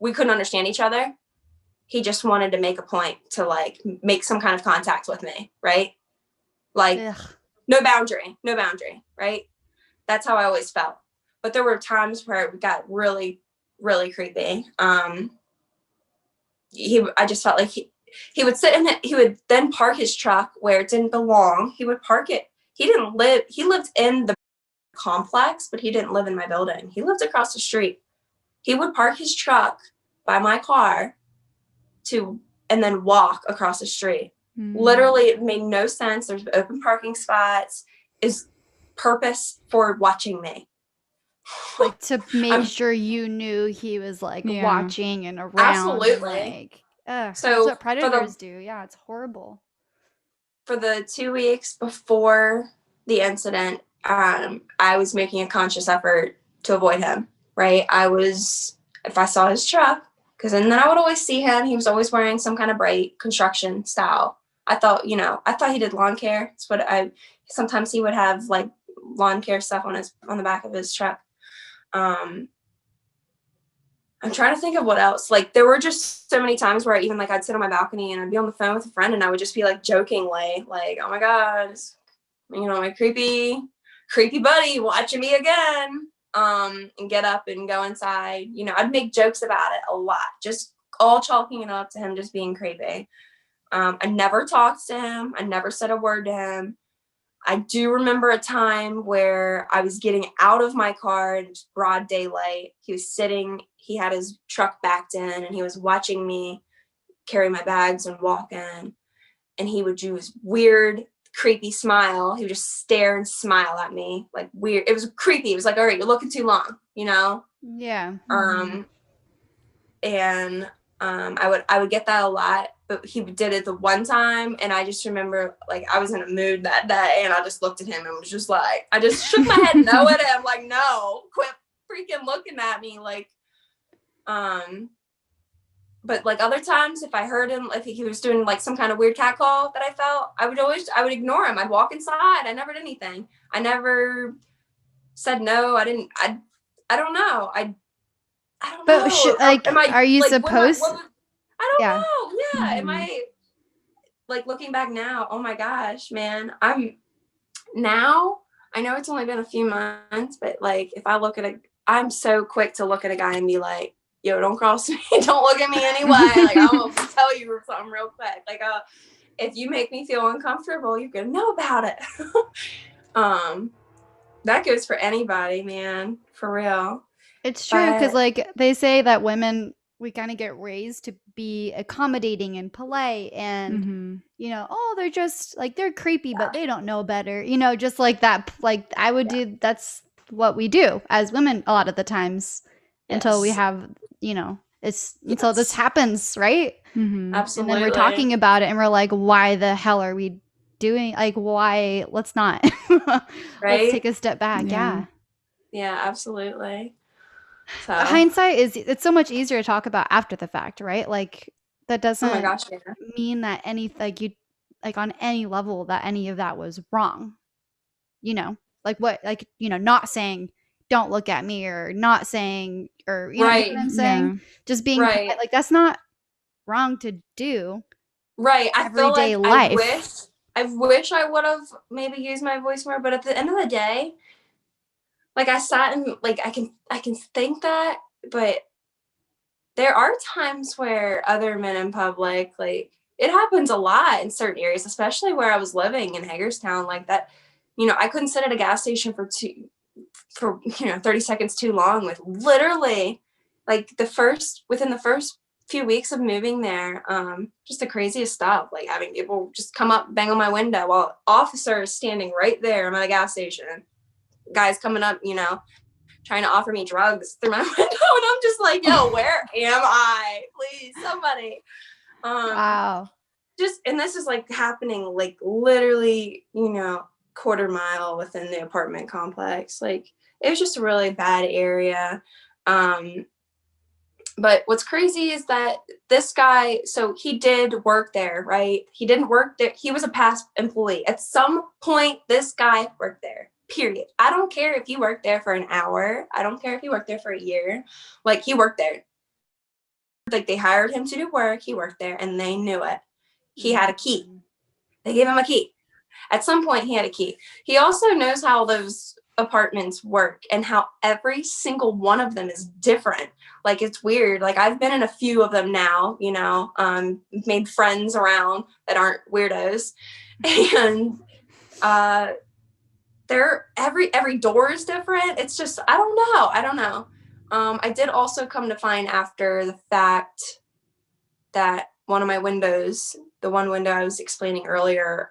we couldn't understand each other. He just wanted to make a point to like make some kind of contact with me, right? Like, Ugh. no boundary, right? That's how I always felt. But there were times where it got really, really creepy. I just felt like he would sit in it. He would then park his truck where it didn't belong. He would park it. He lived in the complex, but he didn't live in my building. He lived across the street. He would park his truck by my car and then walk across the street. Literally, it made no sense. There's open parking spots. Is purpose for watching me. Like to make sure you knew he was like watching and around. Absolutely. And, so that's what predators do. Yeah, it's horrible. For the 2 weeks before the incident, I was making a conscious effort to avoid him, right? If I saw his truck, and then I would always see him. He was always wearing some kind of bright construction style. I thought he did lawn care. Sometimes he would have like lawn care stuff on the back of his truck. I'm trying to think of what else. Like, there were just so many times where I'd sit on my balcony and I'd be on the phone with a friend and I would just be like jokingly like, oh my God, my creepy buddy watching me again. And get up and go inside. I'd make jokes about it a lot, just all chalking it up to him just being creepy. I never talked to him. I never said a word to him. I do remember a time where I was getting out of my car in broad daylight. He had his truck backed in and he was watching me carry my bags and walk in. And he would do his weird, creepy smile. He would just stare and smile at me like weird. It was creepy. It was like, all right, you're looking too long, Yeah. And I would get that a lot, but he did it the one time, and I just remember like I was in a mood that day, and I just looked at him and was just like, I just shook my head no at him, like, no, quit freaking looking at me, like, but like other times, if I heard him, if he was doing like some kind of weird cat call that I felt, I would ignore him. I'd walk inside. I never did anything. I never said no. I didn't. I don't know. I don't know. Are you supposed? I don't know. Yeah. Am I like looking back now? Oh my gosh, man. I know it's only been a few months, but like if I look at I'm so quick to look at a guy and be like, yo, don't cross me. Don't look at me anyway. Like, I'm going to tell you something real quick. Like, if you make me feel uncomfortable, you're going to know about it. That goes for anybody, man. For real. It's true. Because like they say that women, we kind of get raised to be accommodating and polite and, they're just like, they're creepy, but they don't know better. Just like that. Like I would do, that's what we do as women a lot of the times. Yes. Until we have, until this happens, right? Mm-hmm. Absolutely. And then we're talking about it and we're like, why the hell are we doing, like, why, let's not. Right? Let's take a step back. Yeah. Yeah, absolutely. So. Hindsight it's so much easier to talk about after the fact, right? Like that doesn't mean that on any level that any of that was wrong. Like what, like, not saying, don't look at me, or not saying, or you know what I'm saying? Yeah. Just being polite, like that's not wrong to do. Right. I everyday feel like life. I wish I would have maybe used my voice more, but at the end of the day, like I sat and like I can think that, but there are times where other men in public, like it happens a lot in certain areas, especially where I was living in Hagerstown, like that, I couldn't sit at a gas station for 30 seconds too long with literally like within the first few weeks of moving there, just the craziest stuff, like having people just come up, bang on my window while officers standing right there. I'm at a gas station, guys coming up, trying to offer me drugs through my window, and I'm just like, yo, where am I? Please, somebody. Wow. And this is like happening like literally, quarter mile within the apartment complex. Like it was just a really bad area. But what's crazy is that this guy, so he did work there, right? He didn't work there. He was a past employee. At some point, this guy worked there, period. I don't care if he worked there for an hour. I don't care if he worked there for a year. Like he worked there. Like they hired him to do work. He worked there and they knew it. He had a key. They gave him a key. At some point he had a key. He also knows how those apartments work and how every single one of them is different. Like, it's weird. Like, I've been in a few of them now, you know, made friends around that aren't weirdos. And they're every door is different. It's just, I don't know. I did also come to find after the fact that one of my windows, the one window I was explaining earlier,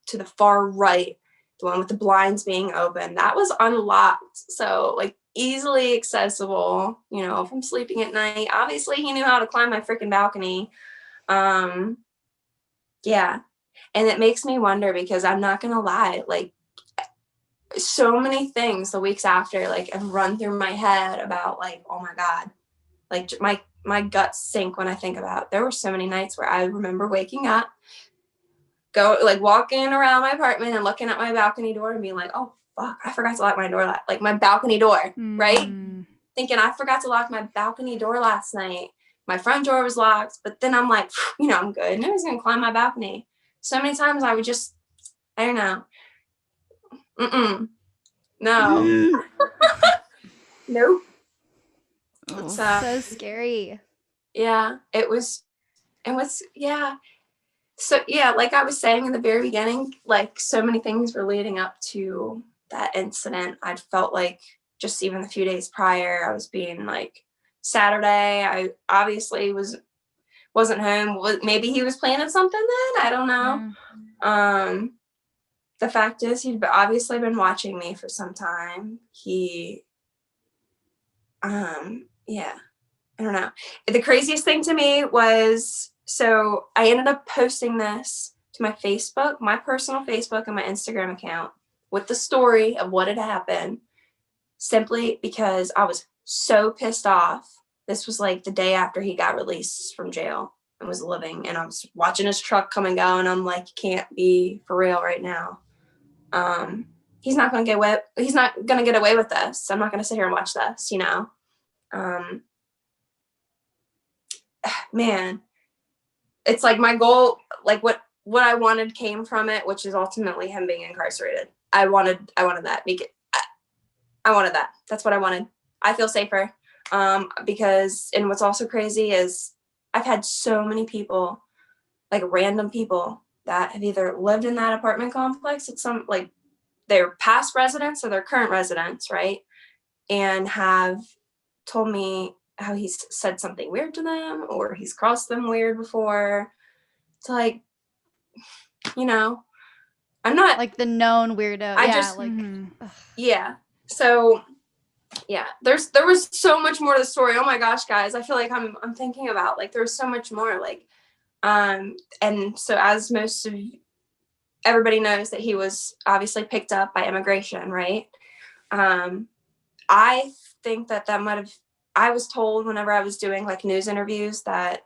to the far right, the one with the blinds being open, that was unlocked. So, like, easily accessible, you know, if I'm sleeping at night. Obviously, he knew how to climb my freaking balcony. Yeah. And it makes me wonder, because I'm not going to lie, like, so many things the weeks after, like, have run through my head about, like, oh my God, like, my guts sink when I think about, there were so many nights where I remember waking up, walking around my apartment and looking at my balcony door and being like, oh fuck, I forgot to lock my door, like my balcony door, right? Thinking I forgot to lock my balcony door last night. My front door was locked, but then I'm like, you know, I'm good. Nobody's gonna climb my balcony. So many times I would just, I don't know. No. Nope. Oh, so scary. Yeah, it was, yeah. So, yeah, like I was saying in the very beginning, like, so many things were leading up to that incident. I felt like just even a few days prior, I was being like, Saturday, I obviously wasn't home. Maybe he was planning something then. I don't know. The fact is, he'd obviously been watching me for some time. Yeah, I don't know. The craziest thing to me was, so I ended up posting this to my Facebook, my personal Facebook, and my Instagram account with the story of what had happened, simply because I was so pissed off. This was like the day after he got released from jail and was living, and I was watching his truck come and go, and I'm like, can't be for real right now. He's not going to get away. He's not going to get away with this. I'm not going to sit here and watch this, you know? Man, it's like my goal, like what I wanted came from it, which is ultimately him being incarcerated. I wanted that. I wanted that. That's what I wanted. I feel safer. Because, and what's also crazy is I've had so many people, like random people, that have either lived in that apartment complex at some, like, they're past residents or they're current residents, right? And have told me how he's said something weird to them, or he's crossed them weird before. It's like, you know, I'm not like the known weirdo. Yeah. So yeah, there was so much more to the story. Oh my gosh, guys, I feel like I'm thinking about, like, there's so much more, like, and so, as most of everybody knows, that he was obviously picked up by immigration, right? I think that might have, I was told whenever I was doing like news interviews that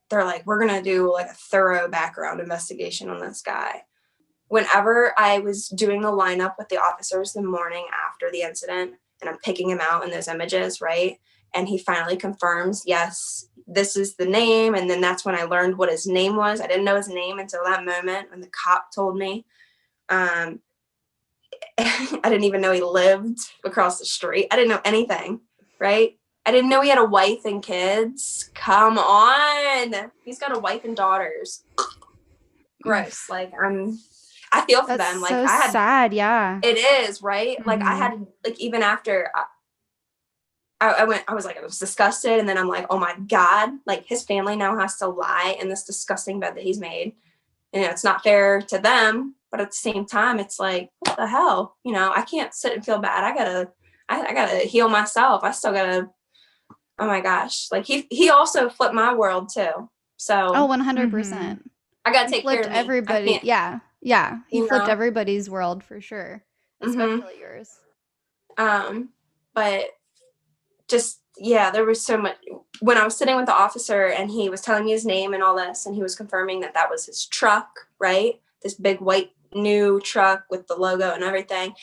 they're like, we're going to do like a thorough background investigation on this guy. Whenever I was doing the lineup with the officers the morning after the incident, and I'm picking him out in those images, right? And he finally confirms, yes, this is the name. And then that's when I learned what his name was. I didn't know his name until that moment when the cop told me. I didn't even know he lived across the street. I didn't know anything, right? I didn't know he had a wife and kids. Come on. He's got a wife and daughters. Gross. Like, I feel for them. Like, so I had, sad. Yeah, it is, right? Mm-hmm. Like, I had, like, even after I was disgusted. And then I'm like, oh my God, like, his family now has to lie in this disgusting bed that he's made. And it's not fair to them, but at the same time, it's like, what the hell? You know, I can't sit and feel bad. I gotta heal myself. I still gotta, oh my gosh. Like, he also flipped my world too. So 100%. I gotta take care of me. Everybody. Yeah. He flipped everybody's world for sure, especially yours. But just, yeah, there was so much. When I was sitting with the officer and he was telling me his name and all this, and he was confirming that was his truck, right? This big white new truck with the logo and everything.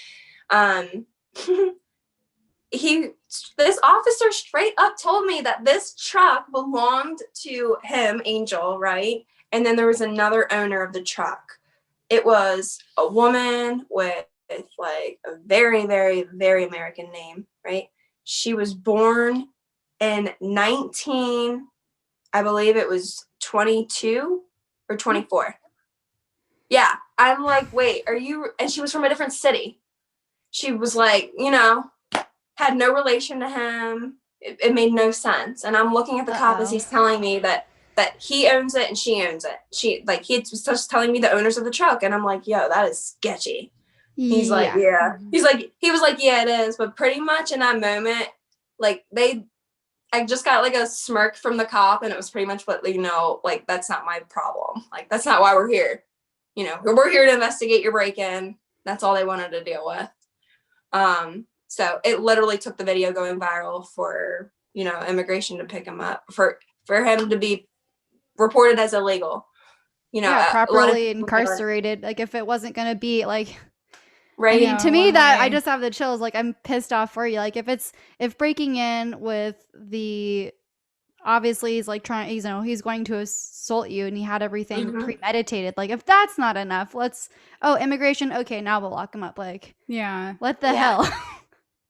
This officer straight up told me that this truck belonged to him, Angel, right? And then there was another owner of the truck. it was a woman with like a very, very, very American name, right? She was born in I believe it was 22 or 24. Yeah. I'm like, wait, are you? And she was from a different city. She was like, had no relation to him. It made no sense. And I'm looking at the cop as he's telling me that he owns it and she owns it. He was just telling me the owners of the truck. And I'm like, yo, that is sketchy. He's like, yeah. He was like, yeah, it is. But pretty much in that moment, like I just got like a smirk from the cop, and it was pretty much what, like, that's not my problem. Like, that's not why we're here. We're here to investigate your break-in. That's all they wanted to deal with. So it literally took the video going viral for, immigration to pick him up, for him to be reported as illegal. Properly incarcerated. Like, if it wasn't going to be like, right. I mean, to me, that I just have the chills. Like, I'm pissed off for you. Like, if breaking in with obviously he's like trying, he's going to assault you and he had everything premeditated. Like, if that's not enough, immigration. Okay, now we'll lock him up. Like, yeah, what the hell?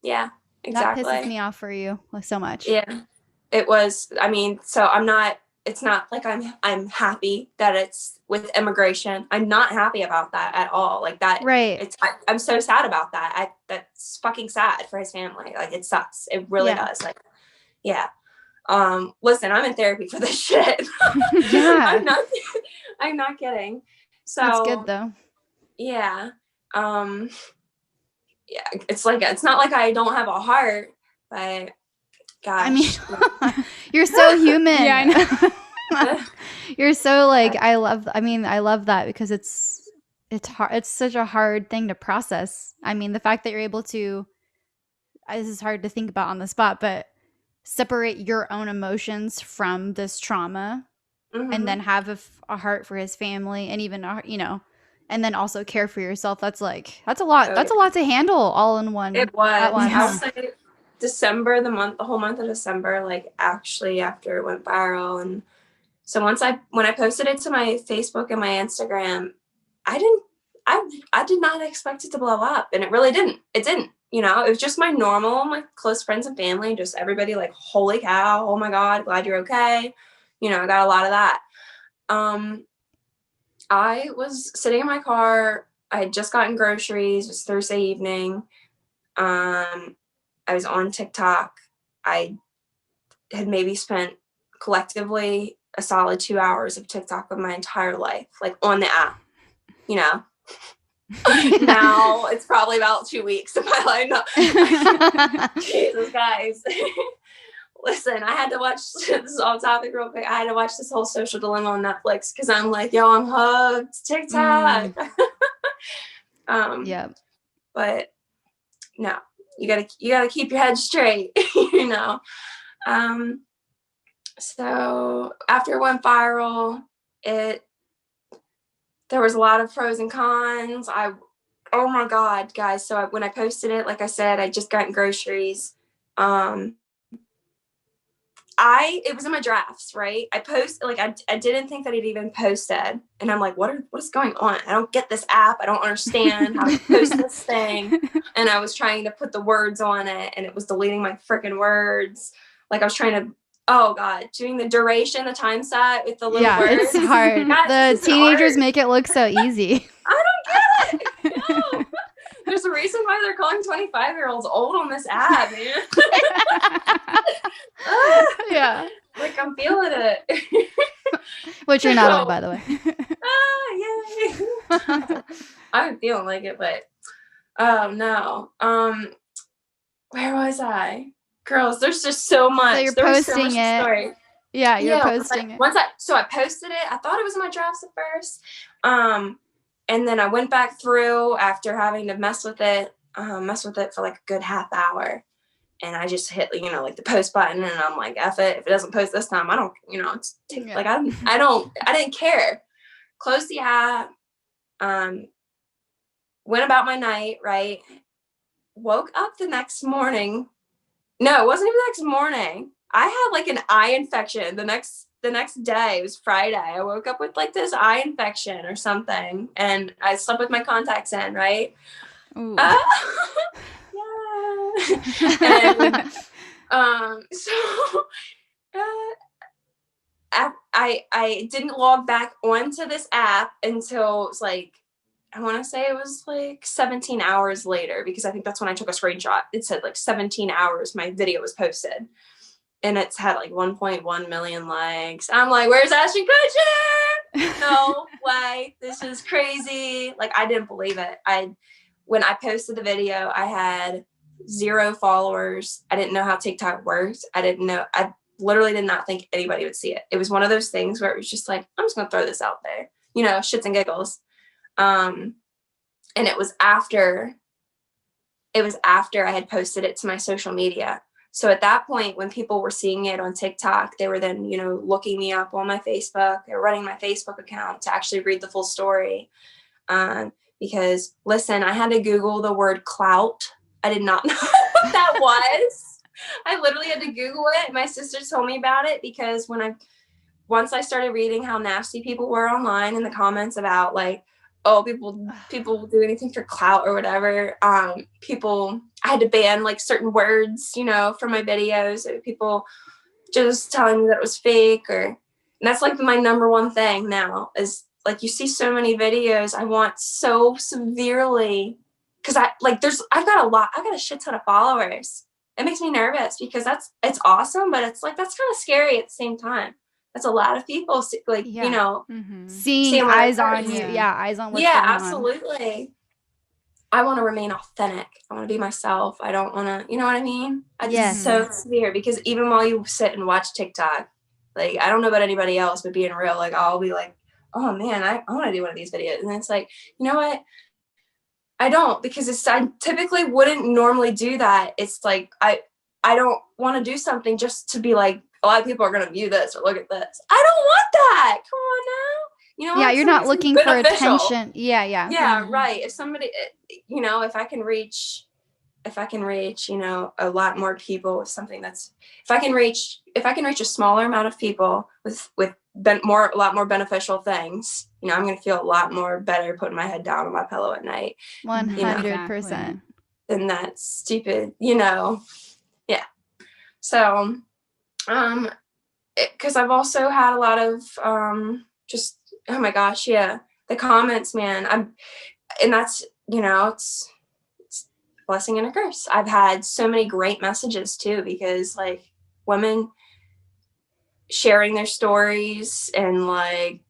Yeah, exactly. That pisses me off for you like so much. Yeah, it was. I mean, so it's not like I'm happy that it's with immigration. I'm not happy about that at all. Like that. Right. I'm so sad about that. That's fucking sad for his family. Like, it sucks. It really does. Like, yeah. Listen, I'm in therapy for this shit. Yeah. I'm not kidding. So that's good though. Yeah. Yeah, it's not like I don't have a heart, but gosh. I mean, you're so human. Yeah, I know. You're so like, I love that because it's hard. It's such a hard thing to process. I mean, the fact that you're able to, this is hard to think about on the spot, but separate your own emotions from this trauma and then have a heart for his family and even, and then also care for yourself. That's a lot. Oh, that's a lot to handle all in one. It was. I was like December, the whole month of December, like actually after it went viral. And so when I posted it to my Facebook and my Instagram, I did not expect it to blow up, and it really didn't. It didn't. It was just my close friends and family, just everybody like, holy cow, oh my God, glad you're okay. I got a lot of that. I was sitting in my car. I had just gotten groceries. It was Thursday evening. I was on TikTok. I had maybe spent collectively a solid 2 hours of TikTok of my entire life, like on the app, Now it's probably about 2 weeks of my life. Jesus, guys. Listen, I had to watch, this is off topic real quick. I had to watch this whole Social Dilemma on Netflix because I'm like, yo, I'm hooked. TikTok. Yeah. But no, you gotta keep your head straight, So after it went viral, there was a lot of pros and cons. Oh my God, guys. So when I posted it, like I said, I just gotten groceries. It was in my drafts, right? I didn't think that it even posted. And I'm like, what is going on? I don't get this app. I don't understand how to post this thing. And I was trying to put the words on it and it was deleting my freaking words. Like I was trying to, oh God, doing the duration, the time set with the little words. It's hard. The teenagers make it look so easy. I don't get it. No. There's a reason why they're calling 25-year-olds old on this app, man. Yeah. Like, I'm feeling it. Which you're not on, by the way. Yay. I'm feeling like it, but oh no. Where was I? Girls, there's just so much. So you're posting it. Story. Yeah, you're posting it. So I posted it. I thought it was in my drafts at first. And then I went back through after having to mess with it for like a good half hour. And I just hit, like the post button and I'm like, F it. If it doesn't post this time, I don't, like, I didn't care. Closed the app, went about my night, right? Woke up the next morning. No, it wasn't even the next morning. I had like an eye infection the next the next day, it was Friday, I woke up with like this eye infection or something, and I slept with my contacts in, right? Ooh. Yeah. And so I didn't log back onto this app until it was like, I want to say it was like 17 hours later, because I think that's when I took a screenshot. It said like 17 hours my video was posted, and it's had like 1.1 million likes. I'm like, where's Ashton Kutcher? No way. This is crazy. Like, I didn't believe it. When I posted the video, I had 0 followers. I didn't know how TikTok worked. I literally did not think anybody would see it. It was one of those things where it was just like, I'm just going to throw this out there, shits and giggles. And it was after I had posted it to my social media. So at that point, when people were seeing it on TikTok, they were then, looking me up on my Facebook. They were running my Facebook account to actually read the full story. Because listen, I had to Google the word clout. I did not know what that was. I literally had to Google it. My sister told me about it, because once I started reading how nasty people were online in the comments about like, oh, people will do anything for clout or whatever. I had to ban like certain words, from my videos. People just telling me that it was fake, and that's like my number one thing now is like, you see so many videos I want so severely, because I've got a shit ton of followers. It makes me nervous because it's awesome, but it's like, that's kind of scary at the same time. That's a lot of people like, seeing eyes on you. Yeah. Eyes on what's going on. Absolutely. I want to remain authentic. I want to be myself. I don't want to, you know what I mean? It's so severe, because even while you sit and watch TikTok, like, I don't know about anybody else, but being real, like, I'll be like, oh man, I want to do one of these videos. And it's like, you know what? I don't, because I typically wouldn't normally do that. It's like, I don't want to do something just to be like, a lot of people are going to view this or look at this. I don't want that. Come on now. Yeah, you're not looking for attention. Yeah. Yeah, right. If somebody, if I can reach, a lot more people with something if I can reach a smaller amount of people with a lot more beneficial things, I'm going to feel a lot more better putting my head down on my pillow at night. 100%. Than that stupid, yeah. So, because I've also had a lot of, just, oh my gosh, yeah, the comments, man. And that's, it's a blessing and a curse. I've had so many great messages too, because like, women sharing their stories, and like,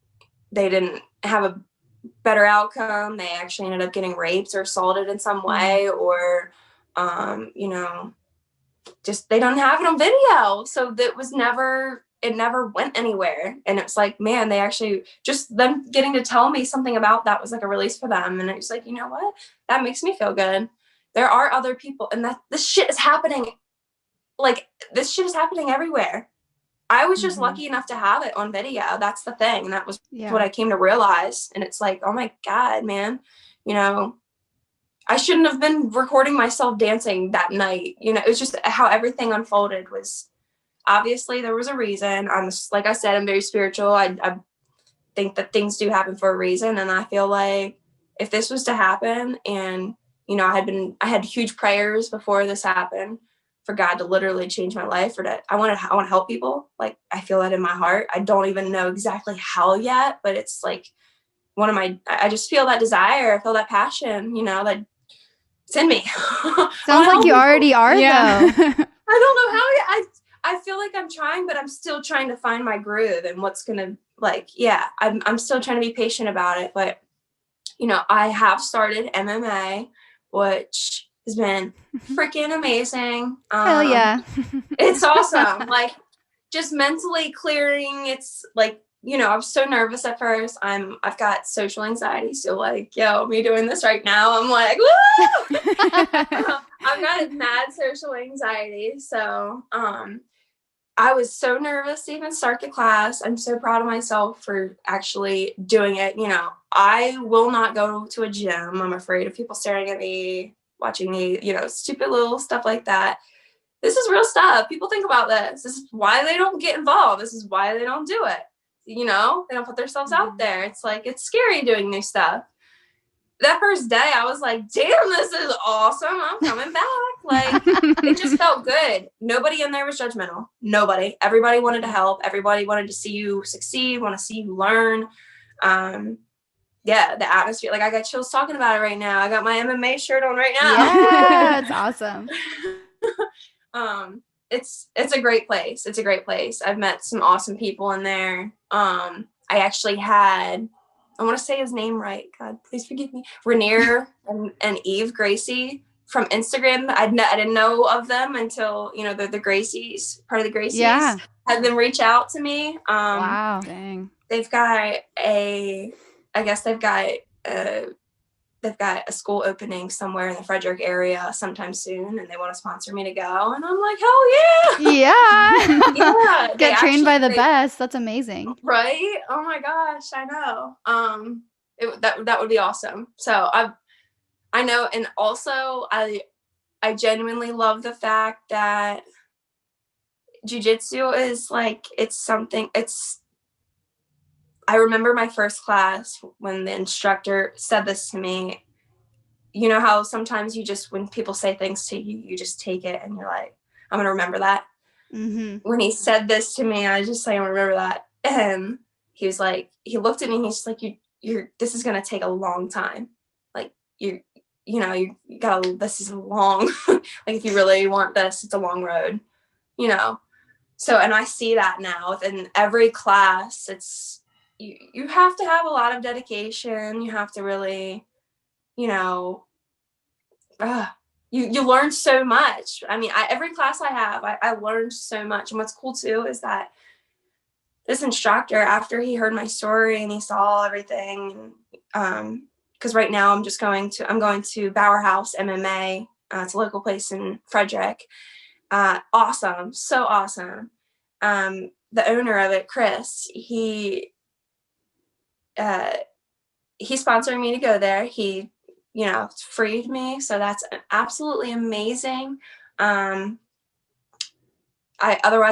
they didn't have a better outcome. They actually ended up getting raped or assaulted in some way, or, just, they don't have it on video. So it never went anywhere. And it's like, man, they actually, just them getting to tell me something about that was like a release for them. And it's like, you know what? That makes me feel good. There are other people, and that this shit is happening. Like, this shit is happening everywhere. I was just lucky enough to have it on video. That's the thing. And that was what I came to realize. And it's like, oh my God, man, I shouldn't have been recording myself dancing that night. It was just how everything unfolded. Was obviously there was a reason. Like I said, I'm very spiritual. I think that things do happen for a reason. And I feel like if this was to happen, and, I had huge prayers before this happened for God to literally change my life, I want to help people. Like, I feel that in my heart. I don't even know exactly how yet, but it's like I just feel that desire. I feel that passion, that it's in me. Sounds like you already are, though. I don't know how. I feel like I'm trying, but I'm still trying to find my groove and what's gonna, like, I'm still trying to be patient about it. But I have started MMA, which has been freaking amazing. Hell yeah. It's awesome. Like, just mentally clearing. It's like, I was so nervous at first. I've got social anxiety. So like, me doing this right now, I'm like, woo! I've got mad social anxiety. So, I was so nervous to even start the class. I'm so proud of myself for actually doing it. I will not go to a gym. I'm afraid of people staring at me, watching me, stupid little stuff like that. this is real stuff. People think about this. This is why they don't get involved. This is why they don't do it. You know, they don't put themselves out there. It's like, it's scary doing new stuff. That first day, I was like, damn, this is awesome. I'm coming back. Like, it just felt good. Nobody in there was judgmental. Nobody. Everybody wanted to help. Everybody wanted to see you succeed, want to see you learn. Yeah, the atmosphere. Like, I got chills talking about it right now. I got my MMA shirt on right now. Yeah, it's awesome. It's a great place. It's a great place. I've met some awesome people in there. I actually had, I want to say his name right. God, please forgive me. Rainier and Eve Gracie from Instagram. I didn't know of them until, you know, the Gracies, part of the Gracies. Yeah. Had them reach out to me. Wow. Dang. They've got they've got a school opening somewhere in the Frederick area sometime soon, and they want to sponsor me to go. And I'm like, hell yeah. Yeah. Yeah. Get trained by the best. That's amazing. Right? Oh my gosh, I know. That would be awesome. So I know, and also I genuinely love the fact that jiu-jitsu is like, I remember my first class when the instructor said this to me. You know how sometimes when people say things to you, you just take it and you're like, I'm going to remember that. Mm-hmm. When he said this to me, I just like, I'm going to remember that. And he was like, he looked at me and he's like, this is going to take a long time. Like you gotta, this is long, like if you really want this, it's a long road, you know? So, and I see that now within every class. It's, you have to have a lot of dedication. You have to really, you know, you learn so much. I mean, every class I have, I learned so much. And what's cool too is that this instructor, after he heard my story and he saw everything, because right now I'm going to Bauer House MMA. It's a local place in Frederick. Awesome, so awesome. The owner of it, Chris, he's sponsoring me to go there. He, you know, freed me. So that's absolutely amazing. Otherwise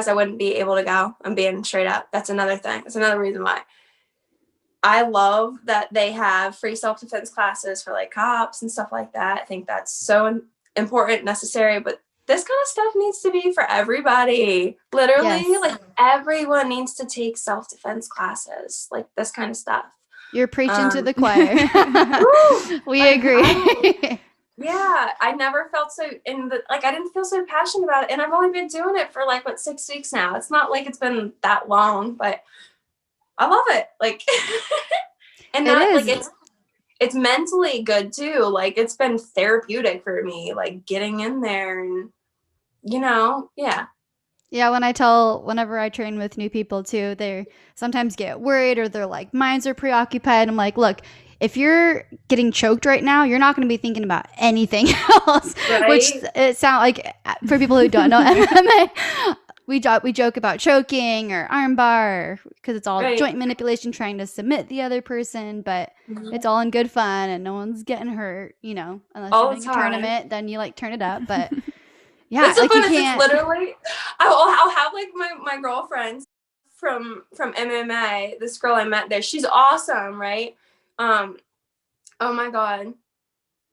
I wouldn't be able to go. I'm being straight up. That's another thing. That's another reason why I love that they have free self-defense classes for like cops and stuff like that. I think that's so important, necessary, but this kind of stuff needs to be for everybody. Literally, Yes. like everyone needs to take self-defense classes, like this kind of stuff. You're preaching to the choir. We agree. I never felt so I didn't feel so passionate about it. And I've only been doing it for 6 weeks now. It's not like it's been that long, but I love it. Like, and that, like, it's mentally good too. Like, it's been therapeutic for me, like getting in there and, you know, yeah. Yeah, whenever I train with new people too, they sometimes get worried or their like minds are preoccupied. I'm like, look, if you're getting choked right now, you're not going to be thinking about anything else. Right? Which it sounds like, for people who don't know MMA, we joke about choking or armbar because it's all joint manipulation, trying to submit the other person, but it's all in good fun and no one's getting hurt, you know, unless you're in a tournament, then you like turn it up, but. Yeah, it's so like fun. you can't. It's literally, I'll have like my girlfriends from MMA. This girl I met there, she's awesome, right? Oh my god,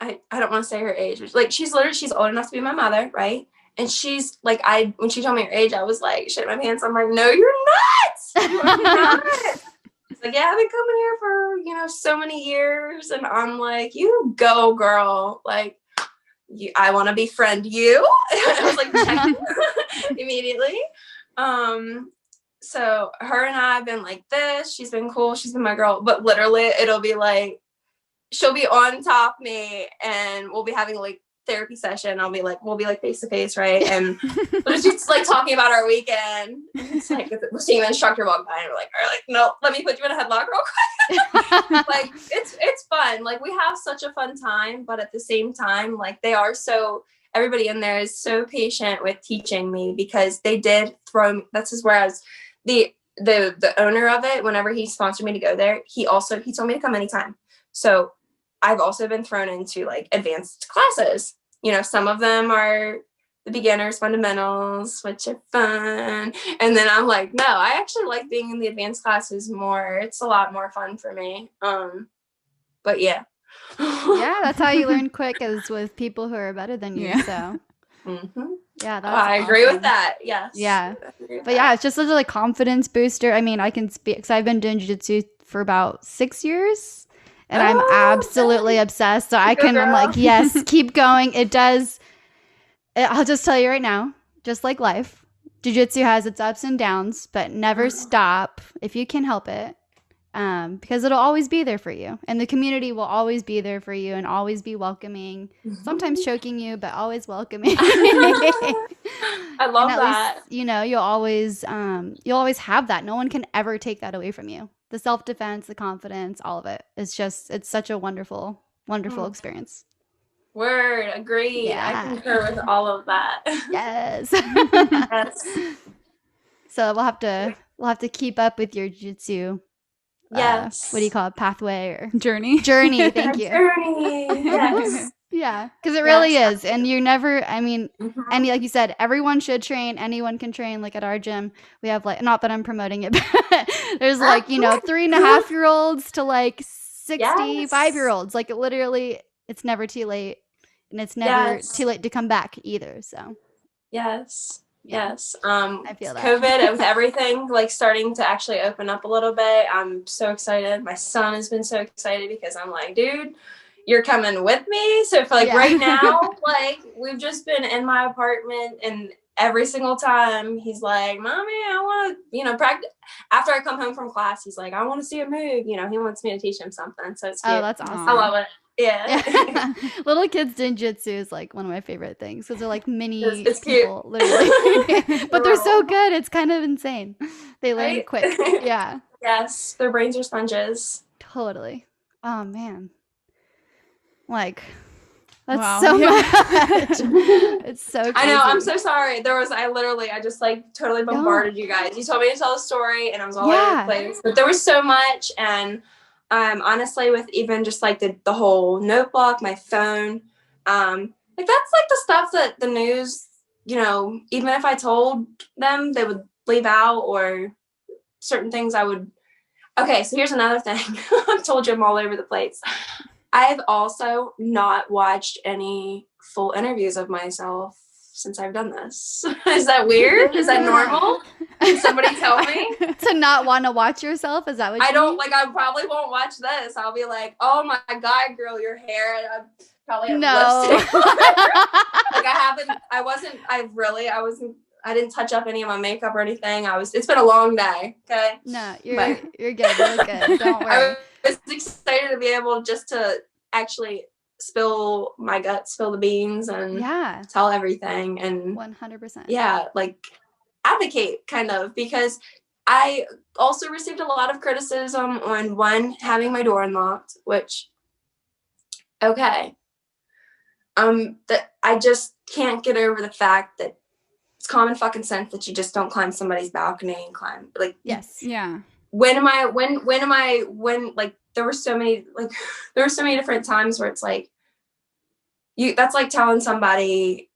I don't want to say her age. Like she's old enough to be my mother, right? And she's like, when she told me her age, I was like, shit my pants. I'm like, no, you're not. You are not. It's like, yeah, I've been coming here for so many years, and I'm like, you go, girl, like. I want to befriend you. I was like, check immediately. So her and I have been like this. She's been cool. She's been my girl. But literally, it'll be like, she'll be on top of me, and we'll be having like therapy session. We'll be like face to face, right? And we're just like talking about our weekend. It's like we're seeing the instructor walk by, and we're like, no, let me put you in a headlock real quick. Like it's fun. Like we have such a fun time, but at the same time, like everybody in there is so patient with teaching me, because they did throw me. That's just where I was. The owner of it, whenever he sponsored me to go there, he told me to come anytime. So I've also been thrown into like advanced classes. Some of them are the beginners fundamentals, which are fun. And then I'm like, no, I actually like being in the advanced classes more. It's a lot more fun for me. But yeah. Yeah, that's how you learn quick, is with people who are better than you. Yeah. So yeah, that's I agree with awesome. that. Yes. Yeah. I agree with But yeah, it's just such a like confidence booster. I mean, I can speak because I've been doing jiu-jitsu for about 6 years, and I'm absolutely nice. obsessed. So I Go can, I'm girl. like, yes, keep going. It does. I'll just tell you right now, just like life, jiu-jitsu has its ups and downs, but never stop if you can help it. Because it'll always be there for you, and the community will always be there for you and always be welcoming, sometimes choking you, but always welcoming. I love and at that. least, you know, you'll always have that. No one can ever take that away from you. The self-defense, the confidence, all of it. It's such a wonderful experience. Word, agreed. Yeah. I concur with all of that. Yes. Yes. So we'll have to keep up with your jiu-jitsu. Yes. What do you call it? Pathway or Journey. Thank you. Journey. Yes. Yeah, because it really Yes. is. And you're never, I mean, Mhm. any, like you said, everyone should train. Anyone can train. Like at our gym, we have like, not that I'm promoting it, but there's like, you know, 3.5-year-olds to like 65-year-olds. Like it literally, it's never too late. And it's never Yes. too late to come back either. So Yes. Yeah. Yes. I feel that. COVID, with everything like starting to actually open up a little bit, I'm so excited. My son has been so excited because I'm like, dude, you're coming with me. So for like Yeah. right now, like we've just been in my apartment, and every single time he's like, mommy, I want to, you know, practice. After I come home from class, he's like, I want to see a move. You know, he wants me to teach him something. So it's cute. Oh, that's awesome. I love it. Yeah. Yeah. Little kids doing jitsu is like one of my favorite things because they're like mini It's people, cute. literally. But they're so good. It's kind of insane. They learn Right? quick. Yeah, Yes. Their brains are sponges. totally. Oh man, like that's Wow. so Yeah. much. It's so crazy. I know. I'm so sorry. I just like totally bombarded you guys. You told me to tell a story, and I was all over the place. But there was so much, and honestly, with even just like the whole notebook, my phone, like that's like the stuff that the news, you know, even if I told them, they would leave out, or certain things I would. Okay, so here's another thing. I've told you I'm all over the place. I've also not watched any full interviews of myself since I've done this. Is that weird? Is that normal? Can somebody tell me? To not want to watch yourself? Is that what I you don't mean? like. I probably won't watch this. I'll be like, "Oh my god, girl, your hair." And I probably have No. lipstick. Like I haven't. I wasn't. I wasn't. I didn't touch up any of my makeup or anything. It's been a long day. Okay. No, you're But- you're good. You look good. Don't worry. I was excited to be able just to actually spill my guts, spill the beans, and Yeah, tell everything, and 100%. yeah, like advocate kind of, because I also received a lot of criticism on one, having my door unlocked, which that I just can't get over the fact that it's common fucking sense that you just don't climb somebody's balcony and climb like Yes. Yeah. when like there were so many different times where it's like that's like telling somebody,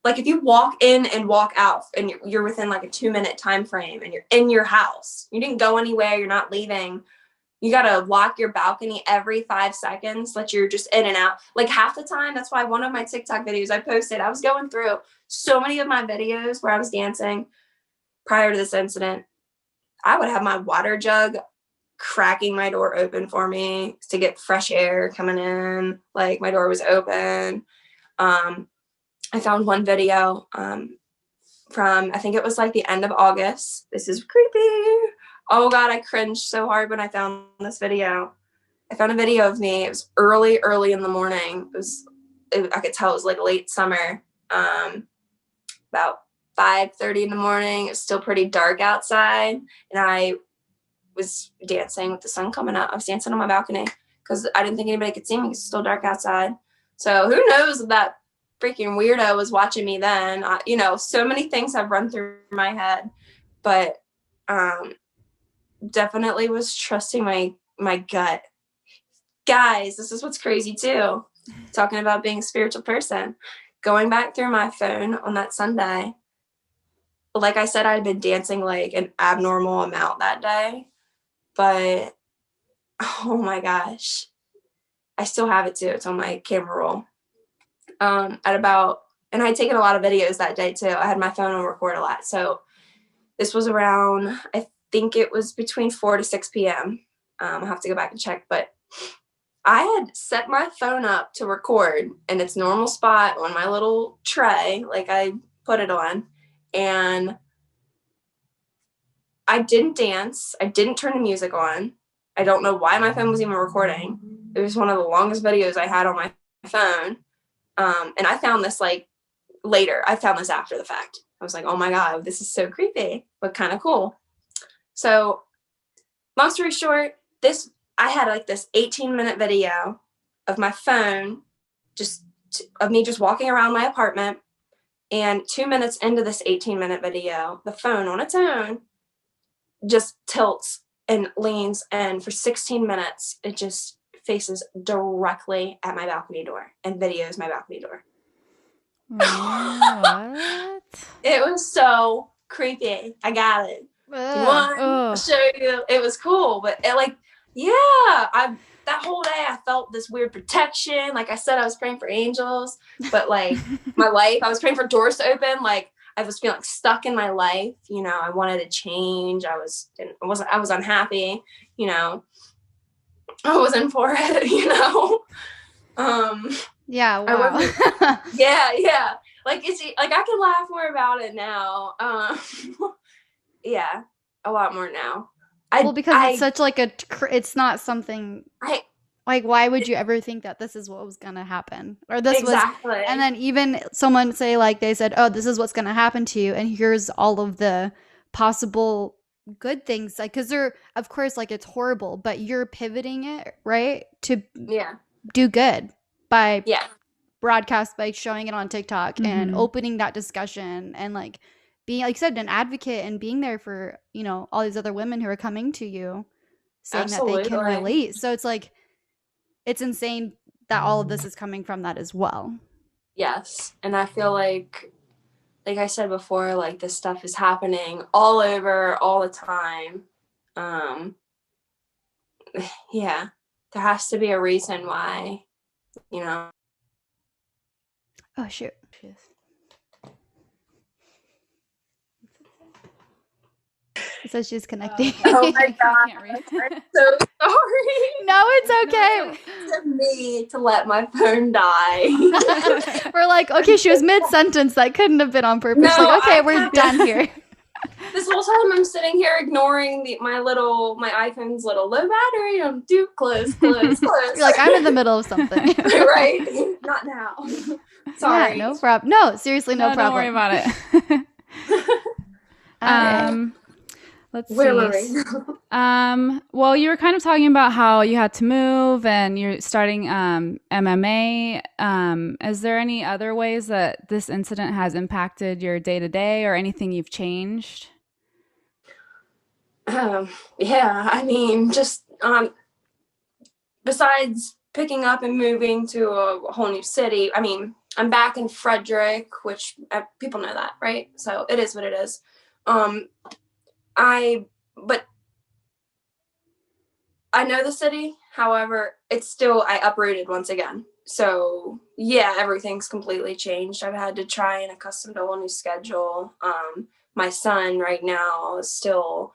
like if you walk in and walk out and you're within like a 2-minute time frame and you're in your house, you didn't go anywhere, you're not leaving, you gotta lock your balcony every 5 seconds, that you're just in and out. Like half the time, that's why one of my TikTok videos I posted, I was going through so many of my videos where I was dancing prior to this incident. I would have my water jug cracking my door open for me to get fresh air coming in. Like my door was open. I found one video from, I think it was like the end of August. This is creepy. Oh God, I cringed so hard when I found this video. I found a video of me. It was early in the morning. I could tell it was like late summer. About 5:30 in the morning. It was still pretty dark outside, and I was dancing with the sun coming up. I was dancing on my balcony because I didn't think anybody could see me because it's still dark outside. So who knows if that freaking weirdo was watching me then. So many things have run through my head, but definitely was trusting my gut. Guys, this is what's crazy too. Talking about being a spiritual person. going back through my phone on that Sunday, like I said, I'd been dancing like an abnormal amount that day, but oh my gosh, I still have it too. It's on my camera roll. And I'd taken a lot of videos that day too. I had my phone on record a lot. So this was around, I think it was between 4 to 6 p.m. I'll have to go back and check, but I had set my phone up to record in its normal spot on my little tray, like I put it on, and I didn't dance. I didn't turn the music on. I don't know why my phone was even recording. It was one of the longest videos I had on my phone. And I found this like later. I found this after the fact. I was like, oh my God, this is so creepy, but kind of cool. So long story short, I had like this 18-minute video of my phone, of me just walking around my apartment. And 2 minutes into this 18-minute video, the phone on its own just tilts and leans, and for 16 minutes, it just faces directly at my balcony door and videos my balcony door. What? It was so creepy. I got it. Do you want? I'll show you. It was cool, but that whole day I felt this weird protection. Like I said, I was praying for angels, but like I was praying for doors to open. Like I was feeling stuck in my life. You know, I wanted to change. I was unhappy. You know, I wasn't for it. You know. Yeah. Wow. Yeah. Like I can laugh more about it now. Yeah, a lot more now. Because it's such like it's not something like, why would you ever think that this is what was going to happen? Or this exactly. was, and then even someone say like, they said, oh, this is what's going to happen to you. And here's all of the possible good things. Like, cause they're, of course, like it's horrible, but you're pivoting it, right? To do good by broadcast, by showing it on TikTok and opening that discussion and like being, like you said, an advocate and being there for, you know, all these other women who are coming to you saying Absolutely. that they can relate. So it's like, it's insane that all of this is coming from that as well. Yes. And I feel like I said before, like this stuff is happening all over all the time. Yeah, there has to be a reason why, you know. Oh, shoot. It says she's connecting. Oh my God. I'm so sorry. No, it's okay. It's up to me to let my phone die. We're like, okay, she was mid-sentence. That couldn't have been on purpose. No, like, okay, we're done here. This whole time I'm sitting here ignoring my iPhone's little low battery. I'm too close. You're like, I'm in the middle of something. Right? Not now. Sorry. Yeah, no problem. No, seriously, no problem. Don't worry about it. Let's see. Where were we? Well, you were kind of talking about how you had to move and you're starting MMA. Is there any other ways that this incident has impacted your day-to-day or anything you've changed? Yeah, I mean, just besides picking up and moving to a whole new city, I mean, I'm back in Frederick, which people know that, right? So it is what it is. But I know the city. However, it's still, I uprooted once again. So yeah, everything's completely changed. I've had to try and accustom to a whole new schedule. My son right now is still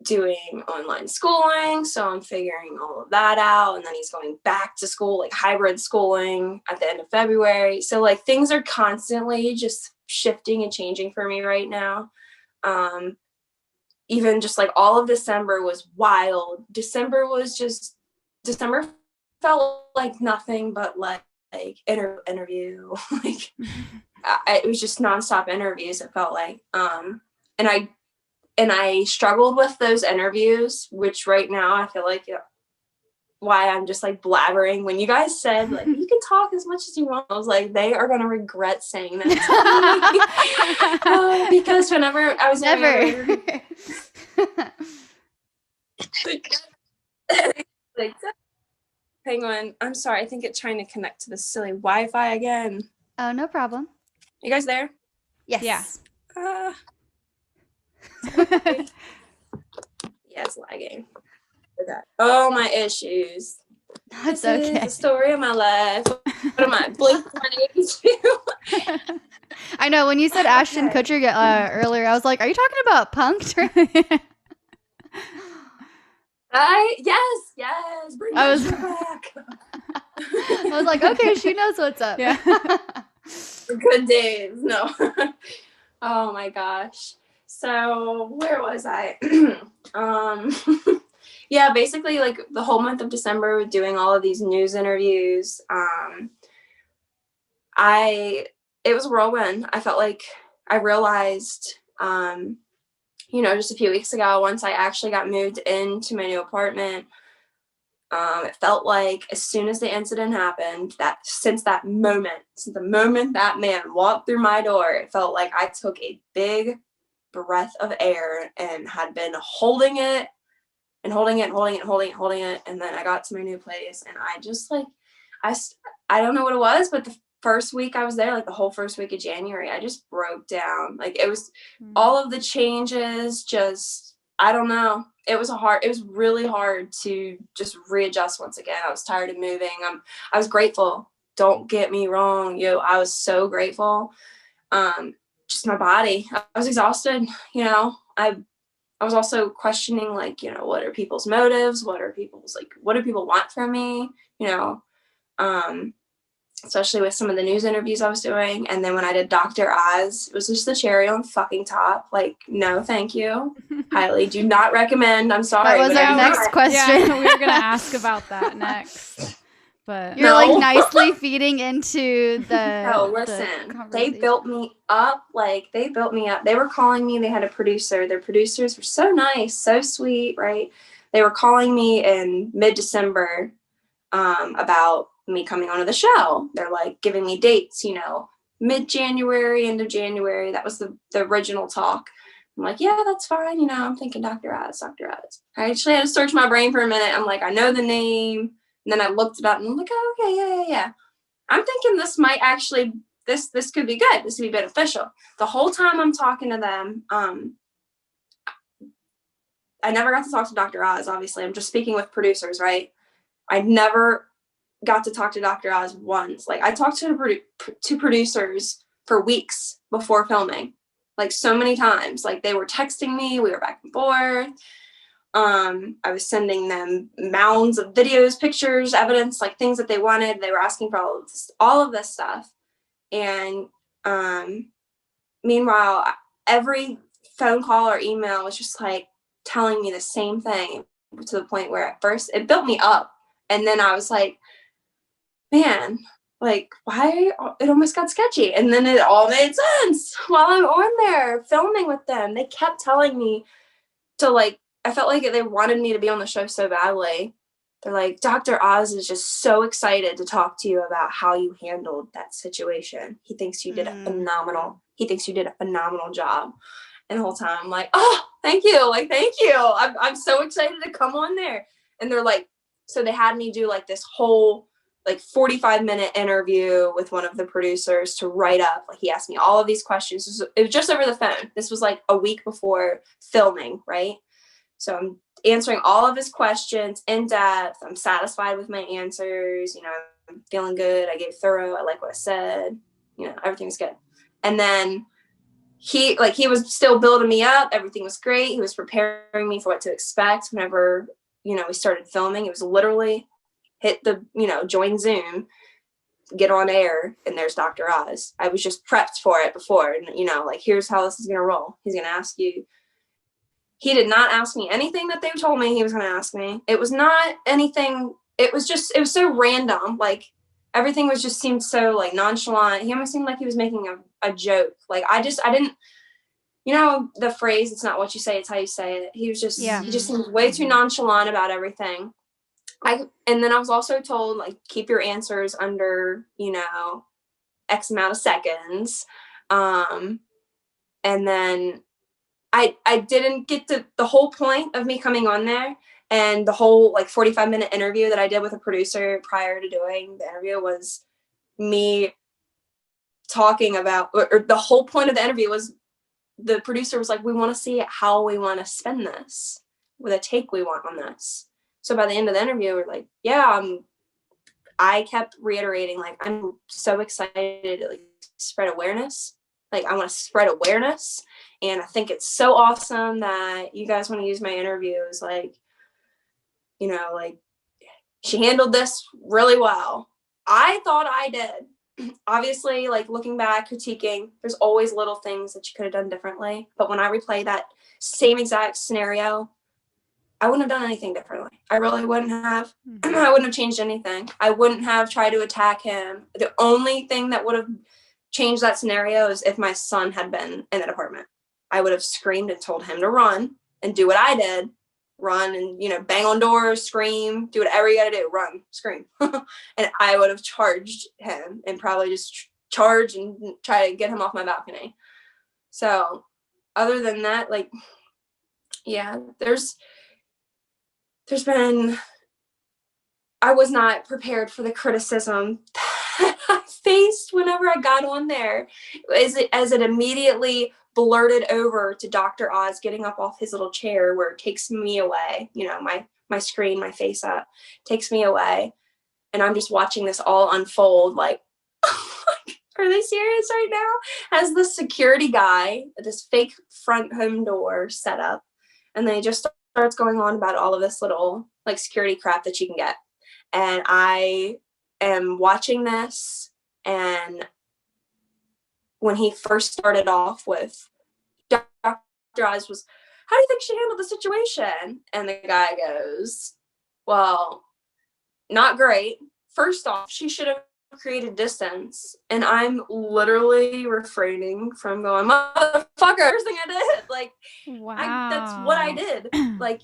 doing online schooling, so I'm figuring all of that out. And then he's going back to school, like hybrid schooling at the end of February. So like things are constantly just shifting and changing for me right now. Even just like all of December was wild. December felt like nothing but like interview. Like it was just nonstop interviews. It felt like, and I struggled with those interviews, which right now I feel like why I'm just like blabbering. When you guys said like you can talk as much as you want, I was like, they are gonna regret saying that to me. Because whenever I was never. Like, hang on, I'm sorry. I think it's trying to connect to the silly Wi-Fi again. Oh, no problem. You guys there? Yes. Yeah. Yeah, it's lagging. Okay. Oh, my issues. That's This is okay. the story of my life. What am I? Blink 182. I know when you said Ashton Okay. Kutcher earlier, I was like, "Are you talking about Punk'd?" Yes. Bring I that was- shit back. I was like, "Okay, she knows what's up." Yeah. Good days. No. Oh my gosh. So where was I? Yeah, basically like the whole month of December doing all of these news interviews. It was a whirlwind. I felt like I realized, just a few weeks ago, once I actually got moved into my new apartment, it felt like as soon as the incident happened, since the moment that man walked through my door, it felt like I took a big breath of air and had been holding it and holding it. And then I got to my new place and I just like, I don't know what it was, but the first week I was there, like the whole first week of January, I just broke down. Like it was all of the changes, just, I don't know. It was really hard to just readjust once again. I was tired of moving. I was grateful. Don't get me wrong. I was so grateful. Just my body. I was exhausted. I was also questioning, like, what are people's motives? What do people want from me? Especially with some of the news interviews I was doing. And then when I did Dr. Oz, it was just the cherry on fucking top. Like, no, thank you. Highly do not recommend. I'm sorry. That was but our I'm next not. question. Yeah, we were gonna ask about that next, but You're No. like nicely feeding into the. Oh, the listen, they conversation. built me up. They were calling me. They had a producer. Their producers were so nice, so sweet, right? They were calling me in mid-December about me coming onto the show. They're like giving me dates, mid-January, end of January. That was the original talk. I'm like, yeah, that's fine. I'm thinking Dr. Oz. I actually had to search my brain for a minute. I'm like, I know the name. And then I looked it up and I'm like, oh, okay, yeah. I'm thinking this might actually, this could be good. This could be beneficial. The whole time I'm talking to them, I never got to talk to Dr. Oz, obviously. I'm just speaking with producers, right? I never got to talk to Dr. Oz once. Like, I talked to producers for weeks before filming, like so many times. Like, they were texting me, we were back and forth. I was sending them mounds of videos, pictures, evidence, like things that they wanted. They were asking for all of this stuff. And meanwhile, every phone call or email was just like telling me the same thing, to the point where at first it built me up. And then I was like, man, like, why? It almost got sketchy. And then it all made sense while I'm on there filming with them. They kept telling me to, like, I felt like they wanted me to be on the show so badly. They're like, Dr. Oz is just so excited to talk to you about how you handled that situation. He thinks you did a phenomenal job. And the whole time I'm like, oh, thank you. Like, thank you. I'm so excited to come on there. And they're like, so they had me do like this whole like 45-minute interview with one of the producers to write up. Like, he asked me all of these questions. It was just over the phone. This was like a week before filming, right? So I'm answering all of his questions in depth. I'm satisfied with my answers. I'm feeling good. I gave thorough. I like what I said. Everything's good. And then he was still building me up. Everything was great. He was preparing me for what to expect whenever, we started filming. It was literally hit the, join Zoom, get on air, and there's Dr. Oz. I was just prepped for it before. And, like, here's how this is going to roll. He's going to ask you. He did not ask me anything that they told me he was going to ask me. It was not anything. It was so random. Like, everything seemed so, like, nonchalant. He almost seemed like he was making a joke. Like, I didn't, the phrase, it's not what you say, it's how you say it. He just seemed way too nonchalant about everything. And then I was also told, like, keep your answers under, X amount of seconds. And then I didn't get to the whole point of me coming on there, and the whole, like, 45-minute interview that I did with a producer prior to doing the interview was me talking about, or the whole point of the interview was, the producer was like, we want to see how we want to spin this, with a take we want on this. So by the end of the interview, we're like, yeah, I kept reiterating, like, I'm so excited to like spread awareness. Like, I want to spread awareness. And I think it's so awesome that you guys want to use my interviews. Like, you know, like, she handled this really well. I thought I did. Obviously, like, looking back, critiquing, there's always little things that you could have done differently. But when I replay that same exact scenario, I wouldn't have done anything differently. I really wouldn't have. I wouldn't have changed anything. I wouldn't have tried to attack him. The only thing that would have changed that scenario is if my son had been in that apartment. I would have screamed and told him to run and do what I did. Run and, you know, bang on doors, scream, do whatever you got to do. Run, scream. And I would have charged him and probably just charge and try to get him off my balcony. So other than that, like, yeah, there's been, I was not prepared for the criticism that I faced whenever I got on there. As it immediately blurted over to Dr. Oz getting up off his little chair, where it takes me away, you know, my screen, my face up, takes me away. And I'm just watching this all unfold, like, are they serious right now? As the security guy, this fake front home door set up, and then he just starts going on about all of this little like security crap that you can get. And I am watching this, and when he first started off with, Dr. Oz was, how do you think she handled the situation? And the guy goes, well, not great. First off, she should have created distance. And I'm literally refraining from going, motherfucker, first thing I did. Like, Wow. That's what I did. Like,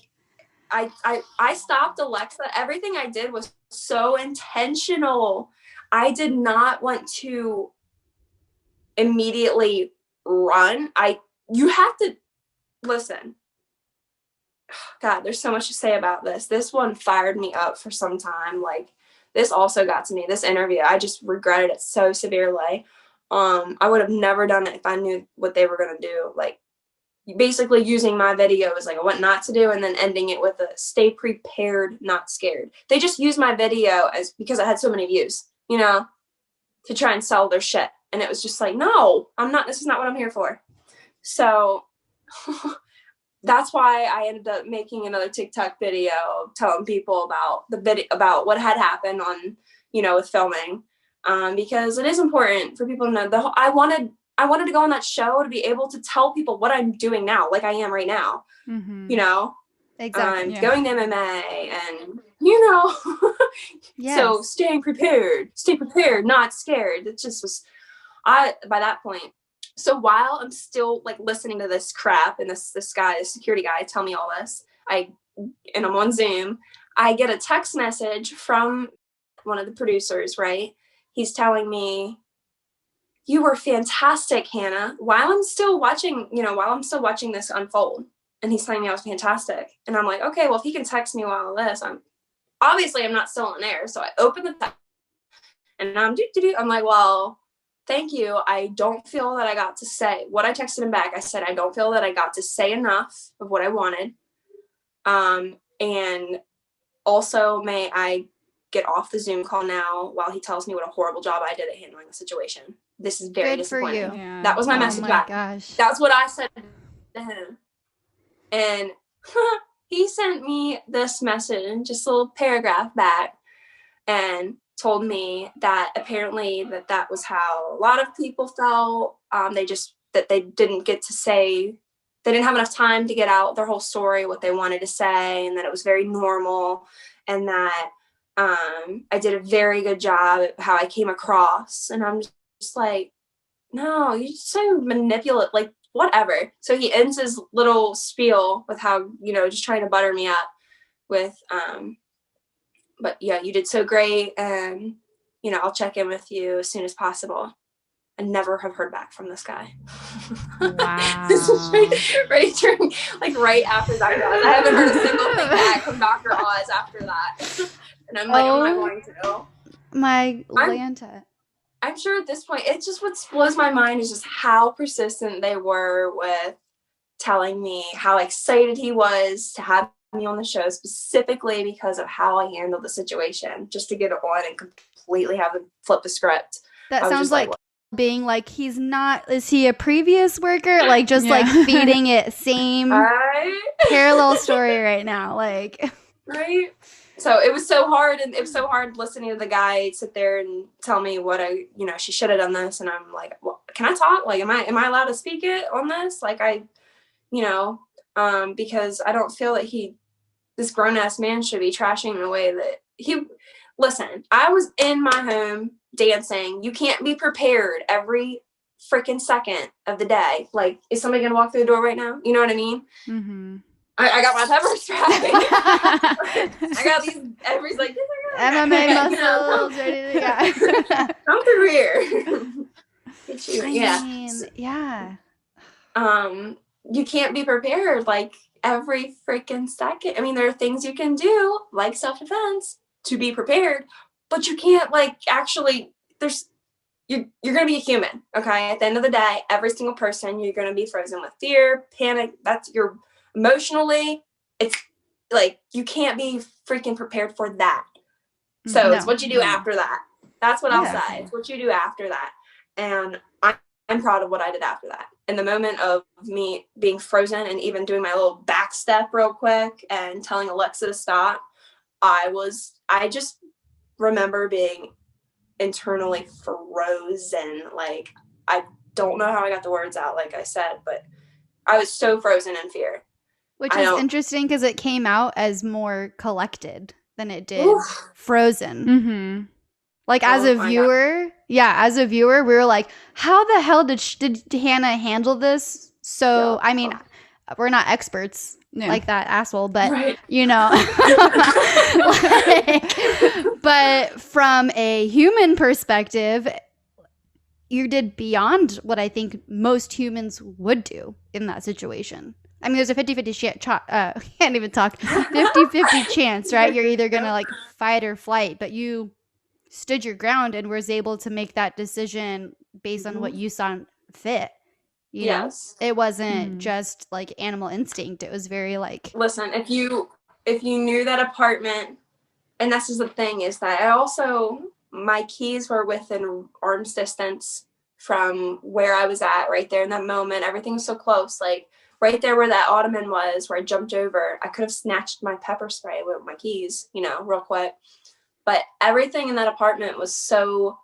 I stopped Alexa. Everything I did was so intentional. I did not want to immediately run. You have to listen. God, there's so much to say about this. This one fired me up for some time. Like, this also got to me. This interview, I just regretted it so severely. I would have never done it if I knew what they were going to do. Like, basically using my video as like what not to do, and then ending it with a stay prepared, not scared. They just used my video as, because I had so many views, you know, to try and sell their shit. And it was just like, no, I'm not, this is not what I'm here for. So that's why I ended up making another TikTok video telling people about the video, about what had happened on, you know, with filming. Because it is important for people to know I wanted to go on that show to be able to tell people what I'm doing now, like I am right now, you know, Exactly. going to MMA and, you know, Yes. So stay prepared, not scared. It just was, by that point. So while I'm still like listening to this crap and this guy, this security guy, tell me all this, and I'm on Zoom, I get a text message from one of the producers, right? He's telling me, you were fantastic, Hannah, while I'm still watching this unfold. And he's telling me I was fantastic. And I'm like, okay, well, if he can text me while this, I'm not still on air. So I open the text and I'm like, well, thank you. I don't feel that I got to say what I texted him back. I said, I don't feel that I got to say enough of what I wanted. And also, may I get off the Zoom call now while he tells me what a horrible job I did at handling the situation. This is very disappointing. For you. Yeah. That was my message back. Gosh. That's what I said to him. And he sent me this message, just a little paragraph back, and told me that apparently that was how a lot of people felt. They didn't get to say, they didn't have enough time to get out their whole story, what they wanted to say, and that it was very normal, and that I did a very good job at how I came across. And I'm just like, no, you just so manipulate, like, whatever. So he ends his little spiel with how, you know, just trying to butter me up with, but yeah, you did so great. And, you know, I'll check in with you as soon as possible. I never have heard back from this guy. Wow. This is right after Dr. Oz. I haven't heard a single thing back from Dr. Oz after that. And I'm like, am I going to? My Lanta. I'm sure at this point, it's just what blows my mind is just how persistent they were with telling me how excited he was to have me on the show, specifically because of how I handled the situation, just to get it on and completely have them flip the script. That I was sounds just like being like, he's not, is he a previous worker? Like, just like feeding it same parallel story right now. Like, right. So it was so hard, and it was so hard listening to the guy sit there and tell me what she should have done this, and I'm like, well, can I talk? Like, am I allowed to speak it on this? Like, because I don't feel that this grown ass man should be trashing in a way that listen, I was in my home dancing. You can't be prepared every freaking second of the day. Like, is somebody going to walk through the door right now? You know what I mean? Mm-hmm. I got my pepper spray. I got these, everybody's like, MMA muscles ready to come through here. Get you. I mean, yeah. You can't be prepared like every freaking second. I mean, there are things you can do like self-defense to be prepared, but you can't actually, you're going to be a human. Okay. At the end of the day, every single person, you're going to be frozen with fear, panic. You're emotionally, it's like, you can't be freaking prepared for that. So it's what you do after that. That's what I'll say. It's what you do after that. And I'm proud of what I did after that. In the moment of me being frozen and even doing my little back step real quick and telling Alexa to stop, I just remember being internally frozen. Like, I don't know how I got the words out, like I said, but I was so frozen in fear. Which is interesting because it came out as more collected than it did frozen. Mm-hmm. Like, as a viewer, we were like, how the hell did Hannah handle this? So, I mean, we're not experts like that asshole, but, but from a human perspective, you did beyond what I think most humans would do in that situation. I mean, there's a 50-50 can't even talk, 50-50 chance, right? You're either going to like fight or flight, but you stood your ground and was able to make that decision based on what you saw fit. You know, it wasn't just like animal instinct. It was very like, listen, if you knew that apartment, and this is the thing, is that my keys were within arm's distance from where I was at right there in that moment. Everything was so close, like right there where that ottoman was, where I jumped over. I could have snatched my pepper spray with my keys, real quick. But everything in that apartment was so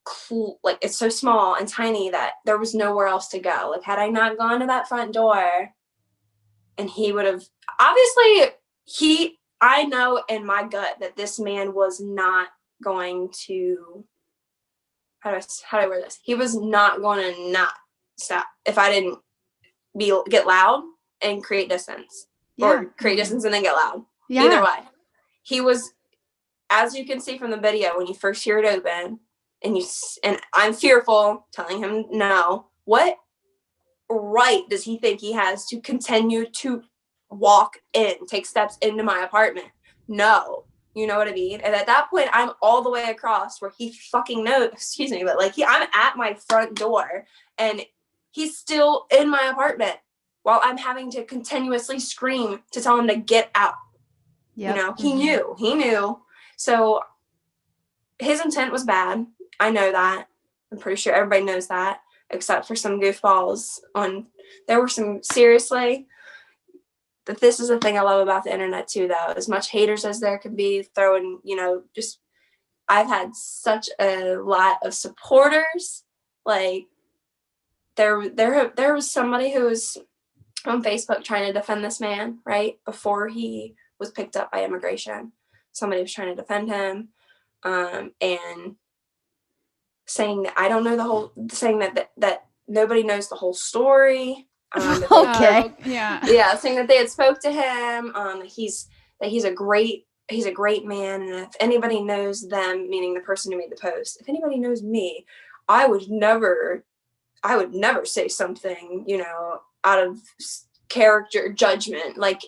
cool, like it's so small and tiny that there was nowhere else to go. Like, had I not gone to that front door, and he would have, obviously, I know in my gut that this man was not going to, how do I word this? He was not going to not stop if I didn't get loud and create distance, or create distance and then get loud. Yeah. Either way, he was, as you can see from the video, when you first hear it open, and I'm fearful, telling him no. What right does he think he has to continue to walk in, take steps into my apartment? No. You know what I mean? And at that point, I'm all the way across where he fucking knows, excuse me, but like I'm at my front door and he's still in my apartment while I'm having to continuously scream to tell him to get out. Yep. He knew. So his intent was bad. I know that. I'm pretty sure everybody knows that, except for some goofballs there were some, seriously, this is the thing I love about the internet too, though. As much haters as there can be, throwing, I've had such a lot of supporters. Like, there was somebody who was on Facebook trying to defend this man, right? Before he was picked up by immigration. Somebody was trying to defend him, and saying that I don't know saying that nobody knows the whole story. Okay. Yeah, saying that they had spoke to him. He's a great man, and if anybody knows them, meaning the person who made the post, if anybody knows me, I would never say something, out of character judgment, like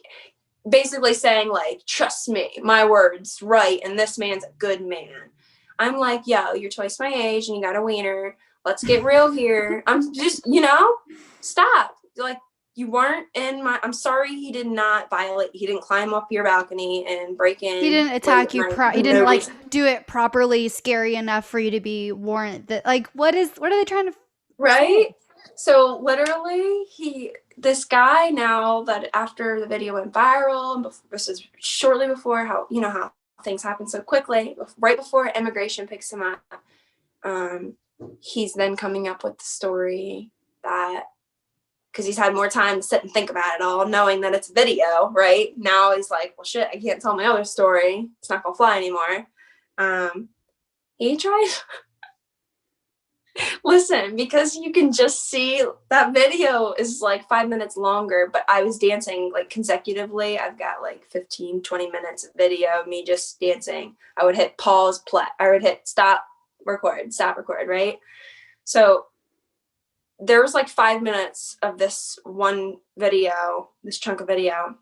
basically saying like, trust me, my words, right, and this man's a good man. I'm like, yo, you're twice my age and you got a wiener. Let's get real here. I'm just, stop. Like, you weren't in my, I'm sorry he did not violate, he didn't climb up your balcony and break in. He didn't attack you. He didn't reason. do it properly, scary enough for you to be warrant that. Like, what are they trying to? Right? So literally this guy, now that after the video went viral, this is shortly before how things happen so quickly, right before immigration picks him up, he's then coming up with the story that, because he's had more time to sit and think about it all, knowing that it's video, right? Now he's like, well, shit, I can't tell my other story. It's not going to fly anymore. He tried... Listen, because you can just see that video is like 5 minutes longer, but I was dancing like consecutively. I've got like 15, 20 minutes of video of me just dancing. I would hit pause, play. I would hit stop record, right? So there was like 5 minutes of this one video, this chunk of video,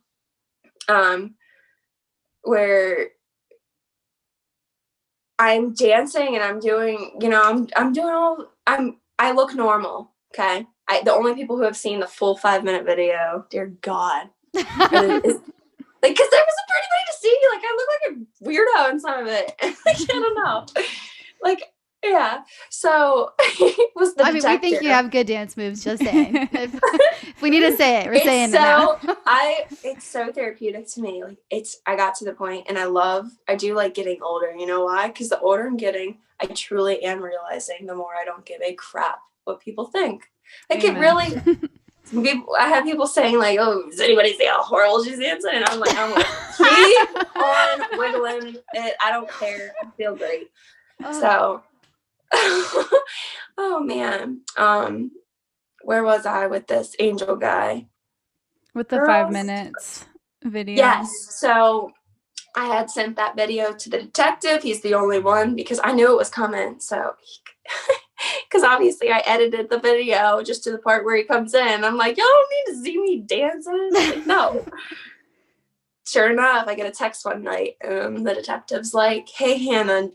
where I'm dancing and I'm doing, I look normal. Okay. The only people who have seen the full 5-minute video, dear God, cause there was a pretty way to see, like, I look like a weirdo in some of it. Like, I don't know. Like, yeah. So was the detective. We think you have good dance moves, just saying. if we need to say it, we're saying it now. It's so therapeutic to me. Like, I got to the point, and I do like getting older. You know why? Because the older I'm getting, I truly am realizing the more I don't give a crap what people think. Like, Amen. It really, I have people saying like, oh, does anybody see how horrible she's dancing? And I'm like, keep on wiggling it. I don't care. I feel great. So, oh man. Where was I with this angel guy? With the 5 minutes video. Yes. So I had sent that video to the detective. He's the only one because I knew it was coming. So, because obviously I edited the video just to the part where he comes in. I'm like, y'all don't need to see me dancing. Like, no. Sure enough, I get a text one night. The detective's like, hey, Hannah,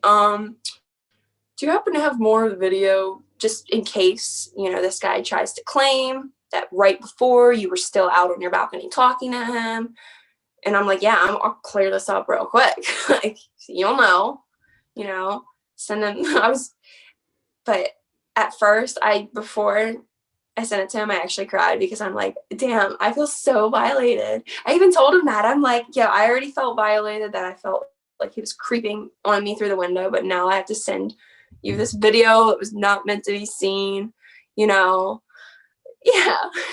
do you happen to have more of the video just in case, this guy tries to claim that right before you were still out on your balcony talking to him? And I'm like, yeah, I'll clear this up real quick. Like, you'll know, send him. But at first, before I sent it to him, I actually cried because I'm like, damn, I feel so violated. I even told him that. I'm like, yeah, I already felt violated, that I felt like he was creeping on me through the window, but now I have to send you this video that was not meant to be seen, Yeah.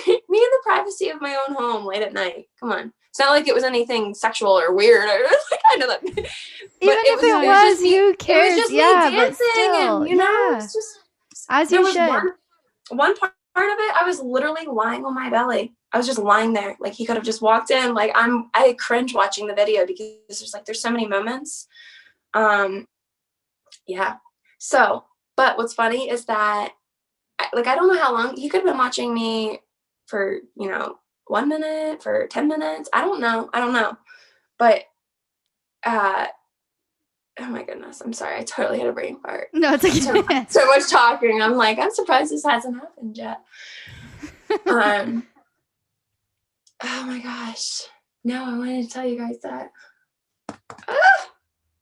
Me in the privacy of my own home late at night. Come on. It's not like it was anything sexual or weird. I know that. Even if it was, who cares? It was just me dancing, and it was just as you should. One part of it, I was literally lying on my belly. I was just lying there. Like, he could have just walked in. Like, I cringe watching the video because there's so many moments. Yeah. So, but what's funny is that, I don't know how long. He could have been watching me for, 1 minute, for 10 minutes. I don't know. But, oh my goodness. I'm sorry. I totally had a brain fart. No, it's okay. So much talking. I'm like, I'm surprised this hasn't happened yet. Oh my gosh. No, I wanted to tell you guys that.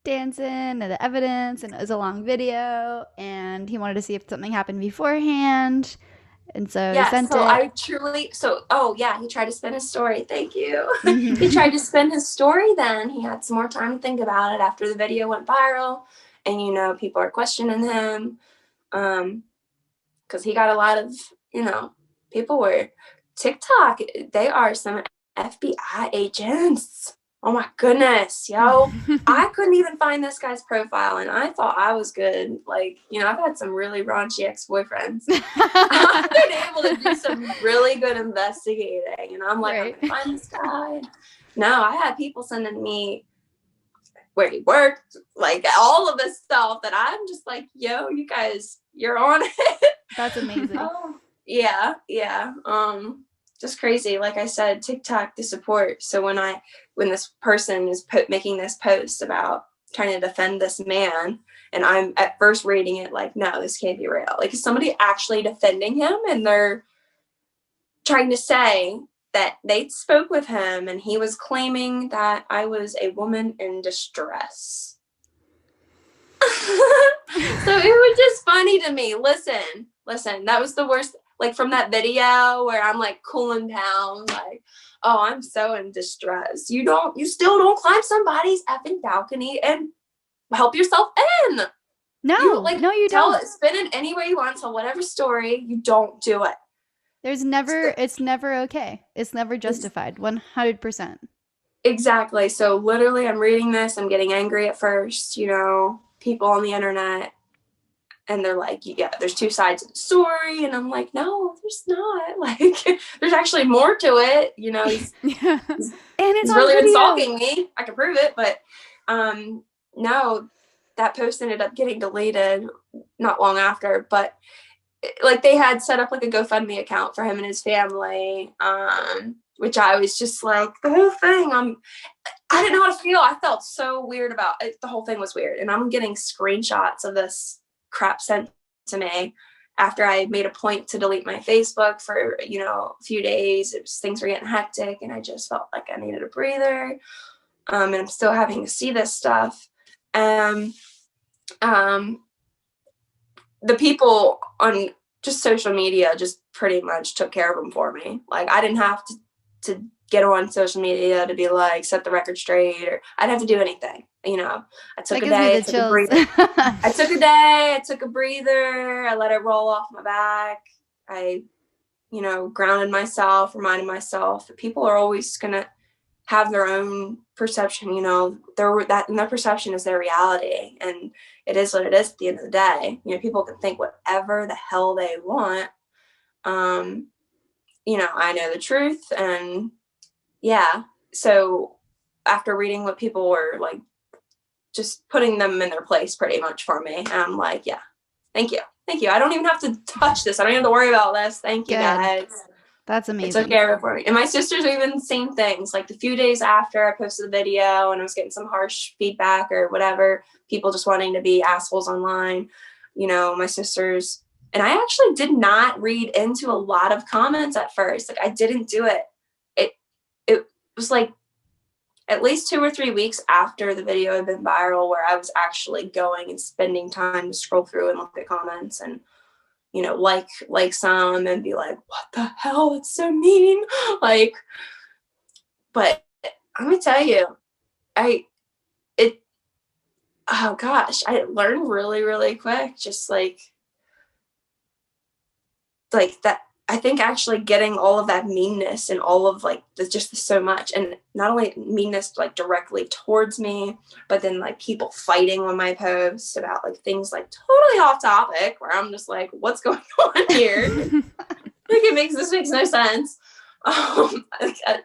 Dancing and the evidence, and it was a long video, and he wanted to see if something happened beforehand, and so he sent it. He tried to spin his story. Thank you. Mm-hmm. He tried to spin his story. Then he had some more time to think about it after the video went viral, and people are questioning him, because he got a lot of people were TikTok. They are some FBI agents. Oh my goodness, yo. I couldn't even find this guy's profile, and I thought I was good. Like, I've had some really raunchy ex-boyfriends. I've been able to do some really good investigating, and I'm like, right. I'm gonna find this guy. No, I had people sending me where he worked, like all of this stuff that I'm just like, yo, you guys, you're on it. That's amazing. Yeah. Just crazy. Like I said, TikTok, the support. So when this person is making this post about trying to defend this man, and I'm at first reading it like, no, this can't be real. Like, is somebody actually defending him, and they're trying to say that they spoke with him and he was claiming that I was a woman in distress. So it was just funny to me. Listen, that was the worst. Like, from that video where I'm like cooling down, like, oh, I'm so in distress. You still don't climb somebody's effing balcony and help yourself in. No, you don't. Spin it any way you want, tell whatever story. You don't do it. It's never okay. It's never justified. 100%. Exactly. So literally, I'm reading this. I'm getting angry at first, people on the internet, and they're like, yeah, there's two sides of the story. And I'm like, no, there's not. Like, there's actually more to it. He's, Yeah. And it's he's really video. insulting me. I can prove it. But no, that post ended up getting deleted not long after. But like, they had set up like a GoFundMe account for him and his family, which I was just like, the whole thing, I didn't know how to feel. I felt so weird about it. The whole thing was weird. And I'm getting screenshots of this crap sent to me after I made a point to delete my Facebook for, a few days. Things were getting hectic, and I just felt like I needed a breather. And I'm still having to see this stuff. The people on just social media just pretty much took care of them for me. Like, I didn't have to get on social media to be like, set the record straight, or I didn't have to do anything. I took a day, I took a breather. I took a breather. I let it roll off my back. I, grounded myself, reminded myself that people are always going to have their own perception, their perception is their reality, and it is what it is at the end of the day. People can think whatever the hell they want. I know the truth, and yeah. So after reading what people were like, just putting them in their place pretty much for me, I'm like, yeah, thank you. I don't even have to touch this. I don't even have to worry about this. Thank you, guys. That's amazing. It took care of it for me. And my sisters are even the same things. Like, the few days after I posted the video and I was getting some harsh feedback or whatever, people just wanting to be assholes online, my sisters. And I actually did not read into a lot of comments at first. Like, I didn't do it. It was like at least 2 or 3 weeks after the video had been viral where I was actually going and spending time to scroll through and look at comments and, like some and be like, what the hell? It's so mean. Like, but I'm gonna tell you, I learned really, really quick. Just like that. I think actually getting all of that meanness and all of like just so much, and not only meanness like directly towards me, but then like people fighting on my posts about like things like totally off topic, where I'm just like, what's going on here? This makes no sense.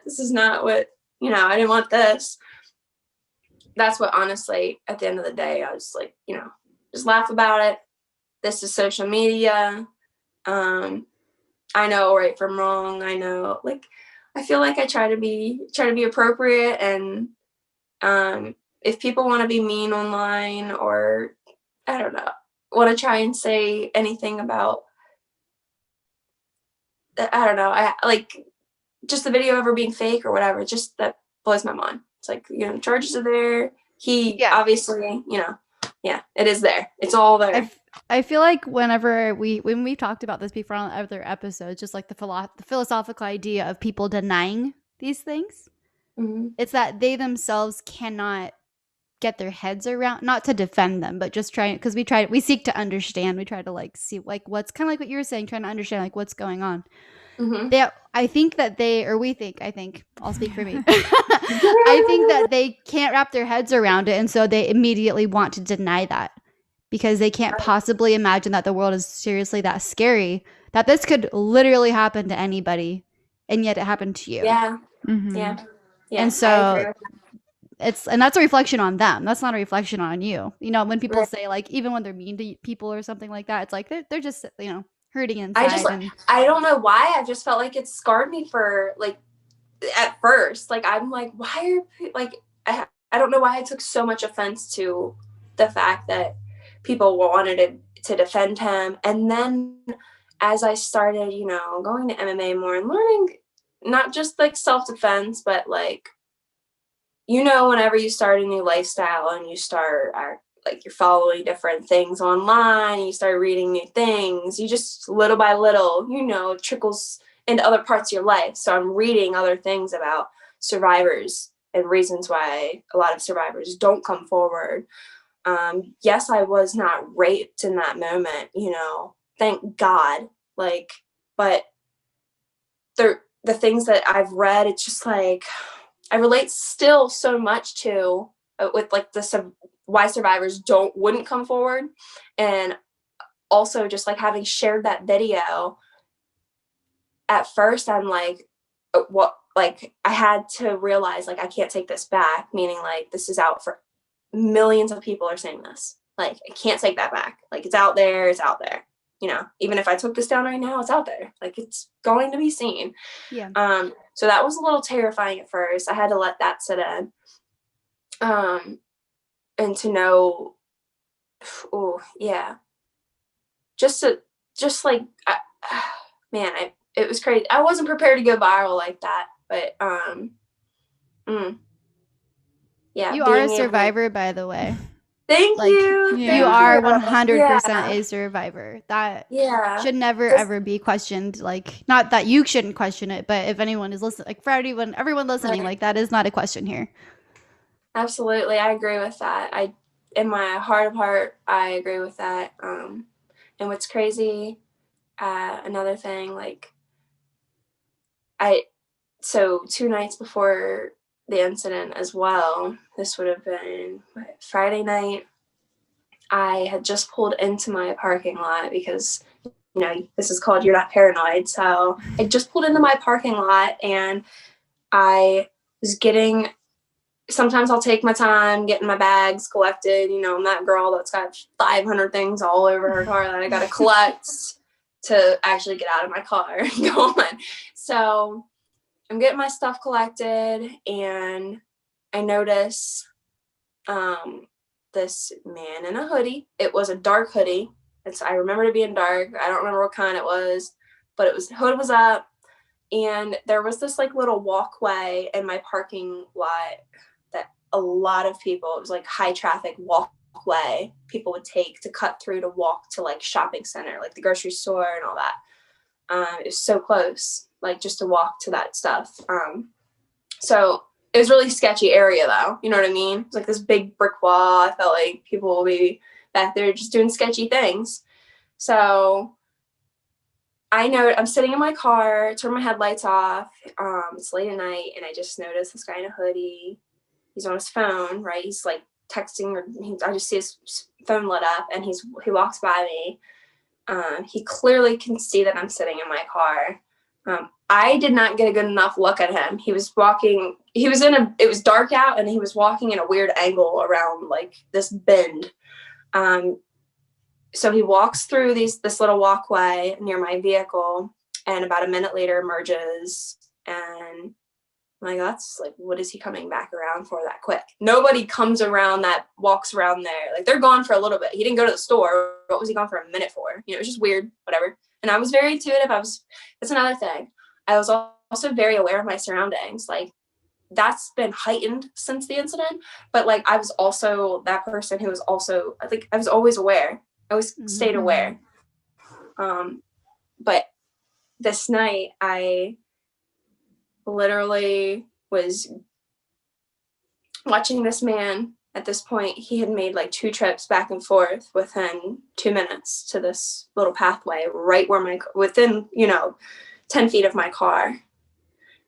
This is not what, I didn't want this. That's what, honestly, at the end of the day, I was like, just laugh about it. This is social media. I know right from wrong. I know, like, I feel like I try to be appropriate, and if people want to be mean online, or I don't know, want to try and say anything about, I don't know, I like just the video ever being fake or whatever. Just that blows my mind. It's like, charges are there. He obviously, yeah, it is there. It's all there. I feel like when we've talked about this before on other episodes, just like the philosophical idea of people denying these things, it's that they themselves cannot get their heads around, not to defend them, but just trying, because we seek to understand. We try to like see like what's kind of like what you were saying, trying to understand like what's going on. I think I'll speak for me. I think that they can't wrap their heads around it, and so they immediately want to deny that. Because they can't possibly imagine that the world is seriously that scary, that this could literally happen to anybody, and yet it happened to you. Yeah. Mm-hmm. Yeah. And so that's a reflection on them. That's not a reflection on you. When people say like, even when they're mean to people or something like that, it's like they're just hurting inside. I don't know why. I just felt like it scarred me for like at first. Like, I'm like, why are like I don't know why I took so much offense to the fact that people wanted to defend him. And then as I started, going to MMA more and learning not just like self-defense, but like, whenever you start a new lifestyle and you start like you're following different things online, you start reading new things, you just little by little, it trickles into other parts of your life. So I'm reading other things about survivors and reasons why a lot of survivors don't come forward. Yes, I was not raped in that moment, thank God. Like, but the things that I've read, it's just like, I relate still so much to with like why survivors wouldn't come forward. And also just like having shared that video, at first I'm like, what, like I had to realize like I can't take this back, meaning like this is out for millions of people are saying this. Like I can't take that back. Like it's out there, even if I took this down right now, it's out there. Like it's going to be seen. Yeah. So that was a little terrifying at first. I had to let that sit in. And to know, oh yeah, man, it was crazy. I wasn't prepared to go viral like that, but yeah. You are a survivor, by the way. Thank you. Yeah. You are Thank you. 100% a survivor. That should never ever be questioned. Like, not that you shouldn't question it, but if anyone is listening, like for everyone listening, like that is not a question here. Absolutely, I agree with that. In my heart of heart, I agree with that. And what's crazy, another thing, like so 2 nights before the incident as well, this would have been Friday night, I had just pulled into my parking lot because, this is called You're Not Paranoid. So I just pulled into my parking lot and I was sometimes I'll take my time getting my bags collected. I'm that girl that's got 500 things all over her car that I got to collect to actually get out of my car and go on. So I'm getting my stuff collected and I notice this man in a hoodie. It was a dark hoodie. I remember it being dark. I don't remember what kind it was, but hood was up and there was this like little walkway in my parking lot that a lot of people, it was like high traffic walkway people would take to cut through to walk to like shopping center, like the grocery store and all that. It was so close, like just to walk to that stuff. So it was a really sketchy area though. You know what I mean? It's like this big brick wall. I felt like people will be back there just doing sketchy things. So I know I'm sitting in my car, turn my headlights off. It's late at night and I just noticed this guy in a hoodie. He's on his phone, right? He's like texting I just see his phone lit up and he walks by me. He clearly can see that I'm sitting in my car. I did not get a good enough look at him. He was walking, it was dark out and he was walking in a weird angle around like this bend. So he walks through this little walkway near my vehicle and about a minute later emerges and I'm like, that's like, what is he coming back around for that quick? Nobody comes around that walks around there. Like they're gone for a little bit. He didn't go to the store. What was he gone for a minute for? It was just weird, whatever. And I was very intuitive. That's another thing. I was also very aware of my surroundings. Like that's been heightened since the incident. But like, I was also that person who was also, I think I was always aware. I always stayed aware. But this night I literally was watching this man. At this point, he had made like 2 trips back and forth within 2 minutes to this little pathway right where within 10 feet of my car.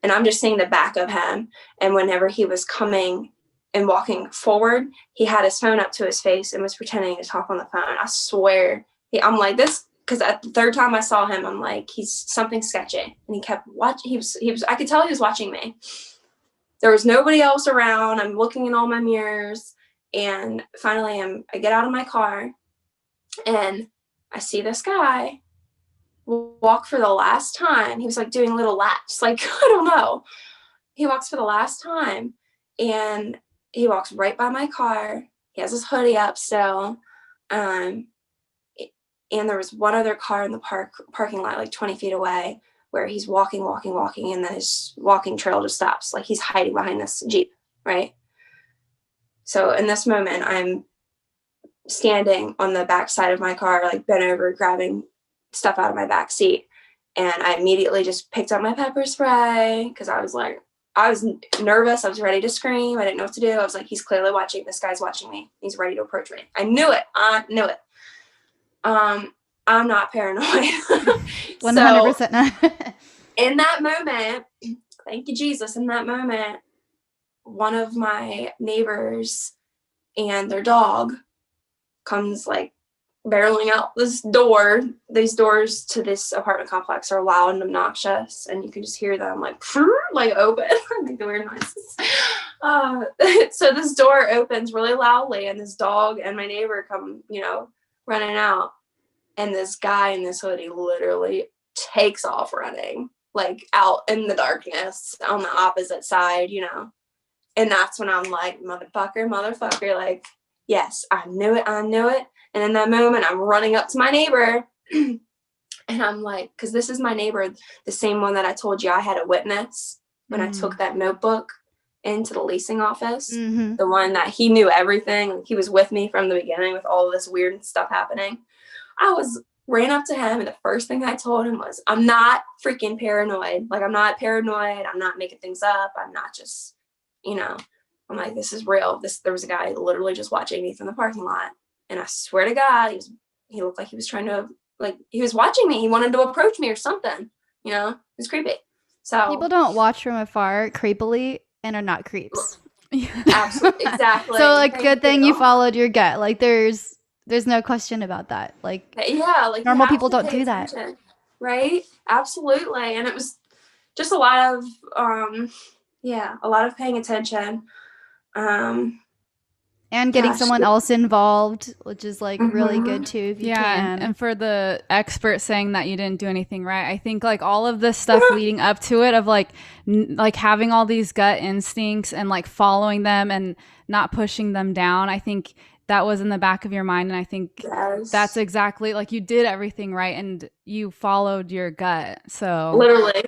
And I'm just seeing the back of him. And whenever he was coming and walking forward, he had his phone up to his face and was pretending to talk on the phone. I swear. I'm like this, because at the 3rd time I saw him, I'm like, he's something sketchy. And he kept watching. He was, I could tell he was watching me. There was nobody else around. I'm looking in all my mirrors. And finally I get out of my car and I see this guy walk for the last time. He was like doing little laps, like, I don't know. He walks for the last time and he walks right by my car. He has his hoodie up still. And there was one other car in the parking lot, like 20 feet away, where he's walking, and then his walking trail just stops. Like he's hiding behind this Jeep, right? So in this moment, I'm standing on the back side of my car, like bent over, grabbing stuff out of my back seat. And I immediately just picked up my pepper spray because I was nervous. I was ready to scream. I didn't know what to do. I was like, he's clearly watching. This guy's watching me. He's ready to approach me. I knew it. I'm not paranoid. 100% not. In that moment, thank you, Jesus. In that moment, one of my neighbors and their dog comes like barreling out this door. These doors to this apartment complex are loud and obnoxious, and you can just hear them like open, like the weird noises. So this door opens really loudly, and this dog and my neighbor come, running out, and this guy in this hoodie literally takes off running, like out in the darkness on the opposite side, and that's when I'm like, motherfucker, like, yes, I knew it. And in that moment, I'm running up to my neighbor, and I'm like, because this is my neighbor, the same one that I told you I had a witness when I took that notebook into the leasing office, the one that he knew everything. He was with me from the beginning with all this weird stuff happening. Ran up to him, and the first thing I told him was, I'm not freaking paranoid. Like, I'm not paranoid. I'm not making things up. I'm not just, I'm like, this is real. There was a guy literally just watching me from the parking lot. And I swear to God, he looked like he was trying to, like, he was watching me. He wanted to approach me or something, it was creepy. So people don't watch from afar creepily and are not creeps. Absolutely. Exactly. So like, good thing you followed your gut. Like there's no question about that. Like, yeah, like normal people don't do that. Right. Absolutely. And it was just a lot of, a lot of paying attention. And getting someone else involved, which is like really good too, if you can. And for the expert saying that you didn't do anything right, I think like all of this stuff leading up to it of like having all these gut instincts and like following them and not pushing them down, I think that was in the back of your mind. And I think that's exactly, like, you did everything right and you followed your gut. So literally,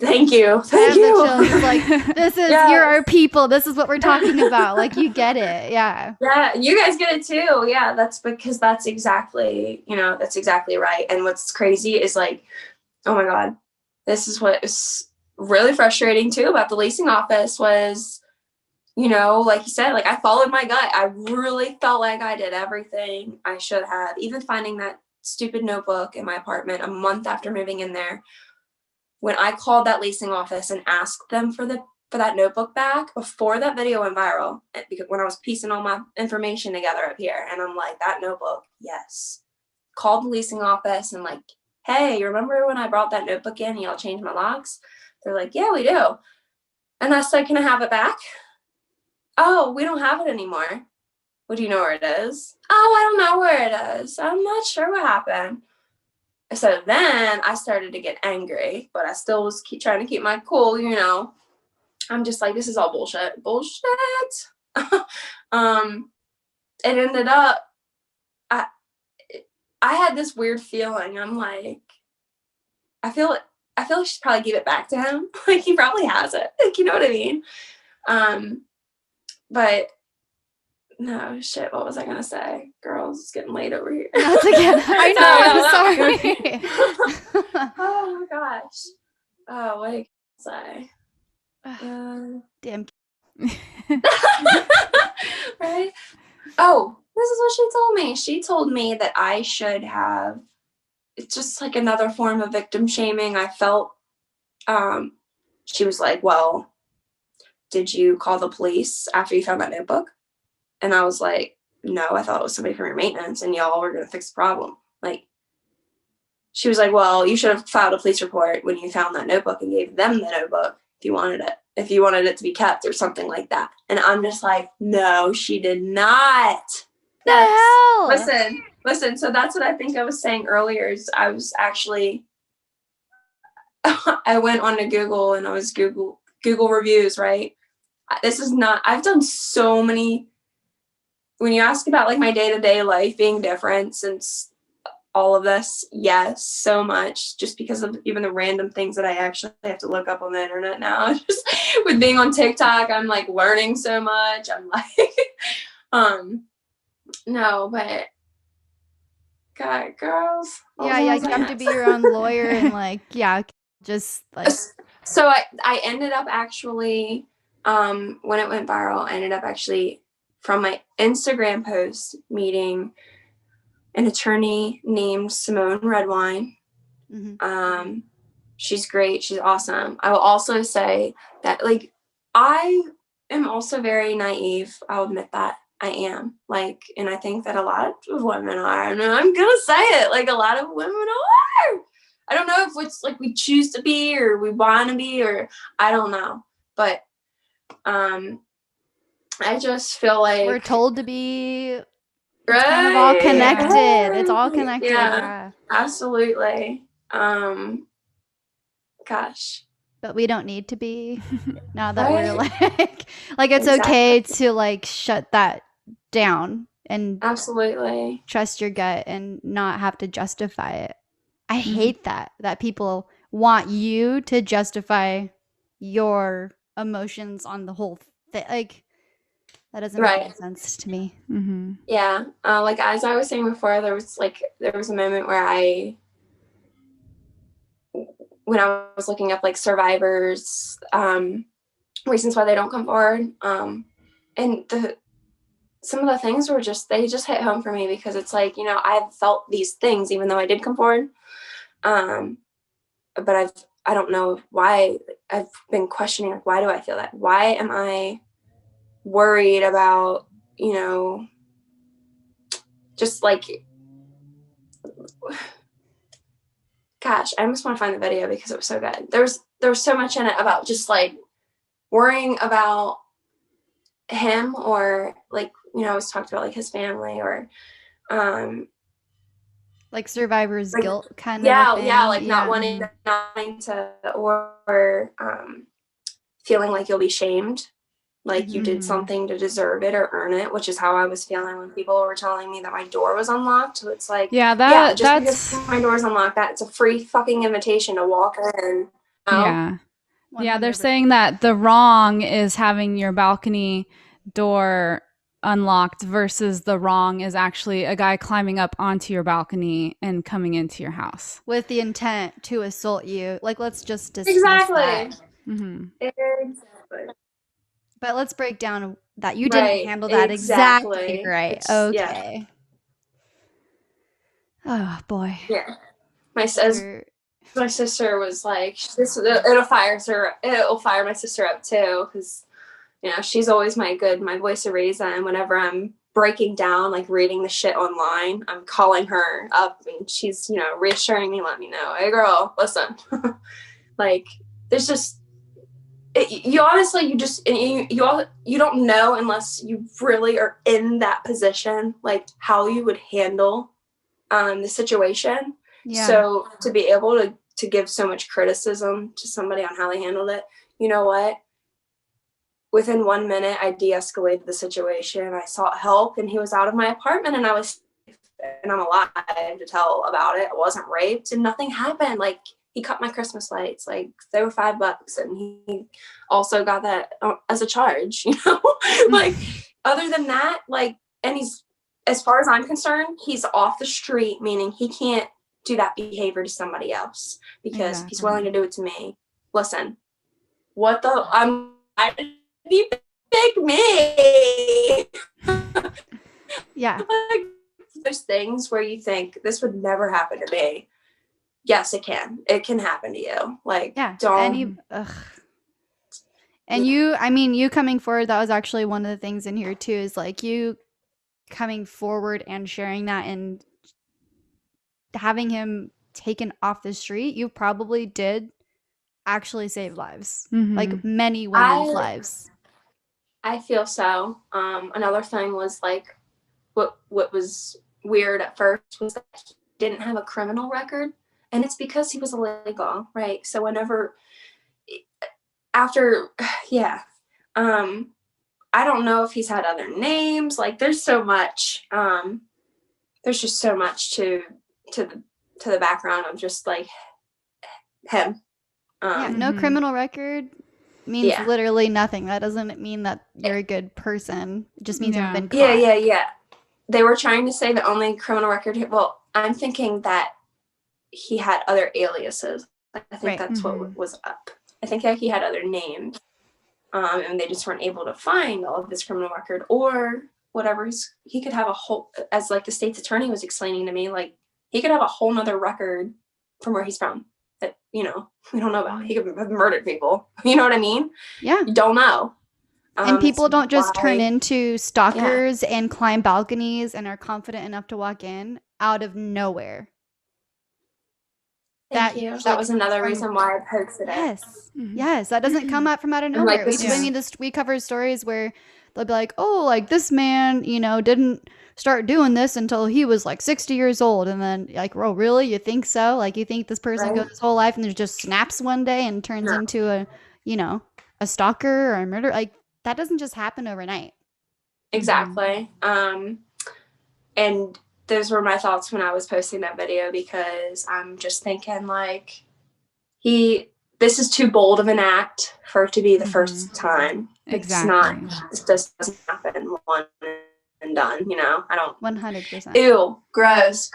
thank you. Thank you. Like, this is, you're our people. This is what we're talking about. Like, you get it. Yeah. Yeah. You guys get it too. Yeah. That's because that's exactly, that's exactly right. And what's crazy is like, oh my God, this is what is really frustrating too about the leasing office was, like you said, like I followed my gut. I really felt like I did everything I should have, even finding that stupid notebook in my apartment a month after moving in there. When I called that leasing office and asked them for that notebook back before that video went viral, because when I was piecing all my information together up here, and I'm like, that notebook, yes. Called the leasing office and like, hey, you remember when I brought that notebook in and y'all changed my locks? They're like, yeah, we do. And I said, can I have it back? Oh, we don't have it anymore. Well, do you know where it is? Oh, I don't know where it is. I'm not sure what happened. So then I started to get angry, but I still was trying to keep my cool, I'm just like, this is all bullshit. It ended up, I had this weird feeling. I'm like, I feel like I should probably give it back to him. Like, he probably has it. Like, you know what I mean? But no, shit, what was I going to say? Girls, it's getting late over here. That's again. I know, I'm sorry. Oh my gosh. Oh, what did I say? Damn. Right? Oh, this is what she told me. She told me that I should have, it's just like another form of victim shaming. I felt, she was like, well, did you call the police after you found that notebook? And I was like, no, I thought it was somebody from your maintenance and y'all were going to fix the problem. Like, she was like, well, you should have filed a police report when you found that notebook and gave them the notebook if you wanted it to be kept or something like that. And I'm just like, no, she did not. The hell? Listen. So that's what I think I was saying earlier is I was actually, I went on to Google and I was Google reviews, right? this is not, I've done so many, when you ask about like my day-to-day life being different since all of this, yes, so much, just because of even the random things that I actually have to look up on the internet now. Just with being on TikTok, I'm like learning so much. I'm like, no, but God, girls. Yeah, you have to be your own lawyer and like, yeah, just like. So I ended up actually, when it went viral, I ended up actually from my Instagram post meeting an attorney named Simone Redwine. Mm-hmm. She's great. She's awesome. I will also say that like I am also very naive. I'll admit that I am. Like, and I think that a lot of women are. And I'm gonna say it. Like a lot of women are. I don't know if it's like we choose to be or we want to be or I don't know. But I just feel like we're told to be. Right? It's kind of all connected. Yeah. It's all connected. Yeah. Absolutely. Gosh. But we don't need to be now that we're like it's okay to like shut that down and absolutely trust your gut and not have to justify it. I hate that people want you to justify your emotions on the whole thing. Like that doesn't make any sense to me. Yeah. Like as I was saying before, there was a moment where when I was looking up like survivors, reasons why they don't come forward. And some of the things were they just hit home for me because it's like, you know, I've felt these things even though I did come forward. But I don't know why. I've been questioning, like, why do I feel that? Why am I worried about, you know, just like, gosh, I almost want to find the video because it was so good. There was so much in it about just like worrying about him or like, you know, I was talked about like his family or like survivor's like, guilt kind of thing. Yeah, like not wanting to or feeling like you'll be shamed. Like you did something to deserve it or earn it, which is how I was feeling when people were telling me that my door was unlocked. So it's like, just because my door's unlocked, that's a free fucking invitation to walk in. You know? Yeah. 100%. Yeah, they're saying that the wrong is having your balcony door unlocked versus the wrong is actually a guy climbing up onto your balcony and coming into your house. With the intent to assault you. Like, let's just discuss that. Exactly. But let's break down that you didn't handle that exactly right. Okay. Oh boy. Yeah. My sister was like, it'll fire my sister up too, because you know she's always my voice of reason. Whenever I'm breaking down, like reading the shit online, I'm calling her up and she's, you know, reassuring me, let me know, hey girl, listen. Like there's just you honestly you don't know unless you really are in that position, like how you would handle the situation. Yeah. So to be able to give so much criticism to somebody on how they handled it, you know what? Within 1 minute, I de-escalated the situation. I sought help, and he was out of my apartment, and I was safe, and I'm alive to tell about it. I wasn't raped, and nothing happened. Like he cut my Christmas lights. Like they were $5, and he also got that as a charge. You know, like other than that, like, and he's. As far as I'm concerned, he's off the street, meaning he can't do that behavior to somebody else because he's willing to do it to me. Listen, I you pick me. Yeah. Like those things where you think this would never happen to me. Yes, it can. It can happen to you. Like, don't. And you coming forward, that was actually one of the things in here too, is like you coming forward and sharing that and having him taken off the street, you probably did actually save lives, like many women's lives. I feel so. Another thing was like what was weird at first was that he didn't have a criminal record, and it's because he was illegal, right? So I don't know if he's had other names. Like, there's so much. There's just so much to the background of just like him. No criminal record means Yeah. literally nothing. That doesn't mean that you're a good person. It just means you haven't been caught. Yeah. They were trying to say the only criminal record. Well, I'm thinking that he had other aliases. I think that's what was up. I think he had other names, and they just weren't able to find all of his criminal record or whatever. He could have a whole, as like the state's attorney was explaining to me, like he could have a whole nother record from where he's from that, you know, we don't know about. He could have murdered people. You know what I mean? Yeah. You don't know. And people don't just turn into stalkers and climb balconies and are confident enough to walk in out of nowhere. Thank you. That was another reason why I posted it. Yes. Yes. That doesn't come out from out of nowhere. We cover stories where they'll be like, oh, like this man, you know, didn't start doing this until he was like 60 years old. And then like, oh, really? You think so? Like you think this person goes his whole life and then just snaps one day and turns into a, you know, a stalker or a murderer? Like that doesn't just happen overnight. Exactly. And those were my thoughts when I was posting that video, because I'm just thinking like this is too bold of an act for it to be the first time. Exactly. This just doesn't happen one and done, you know. I don't 100%. Ew, gross.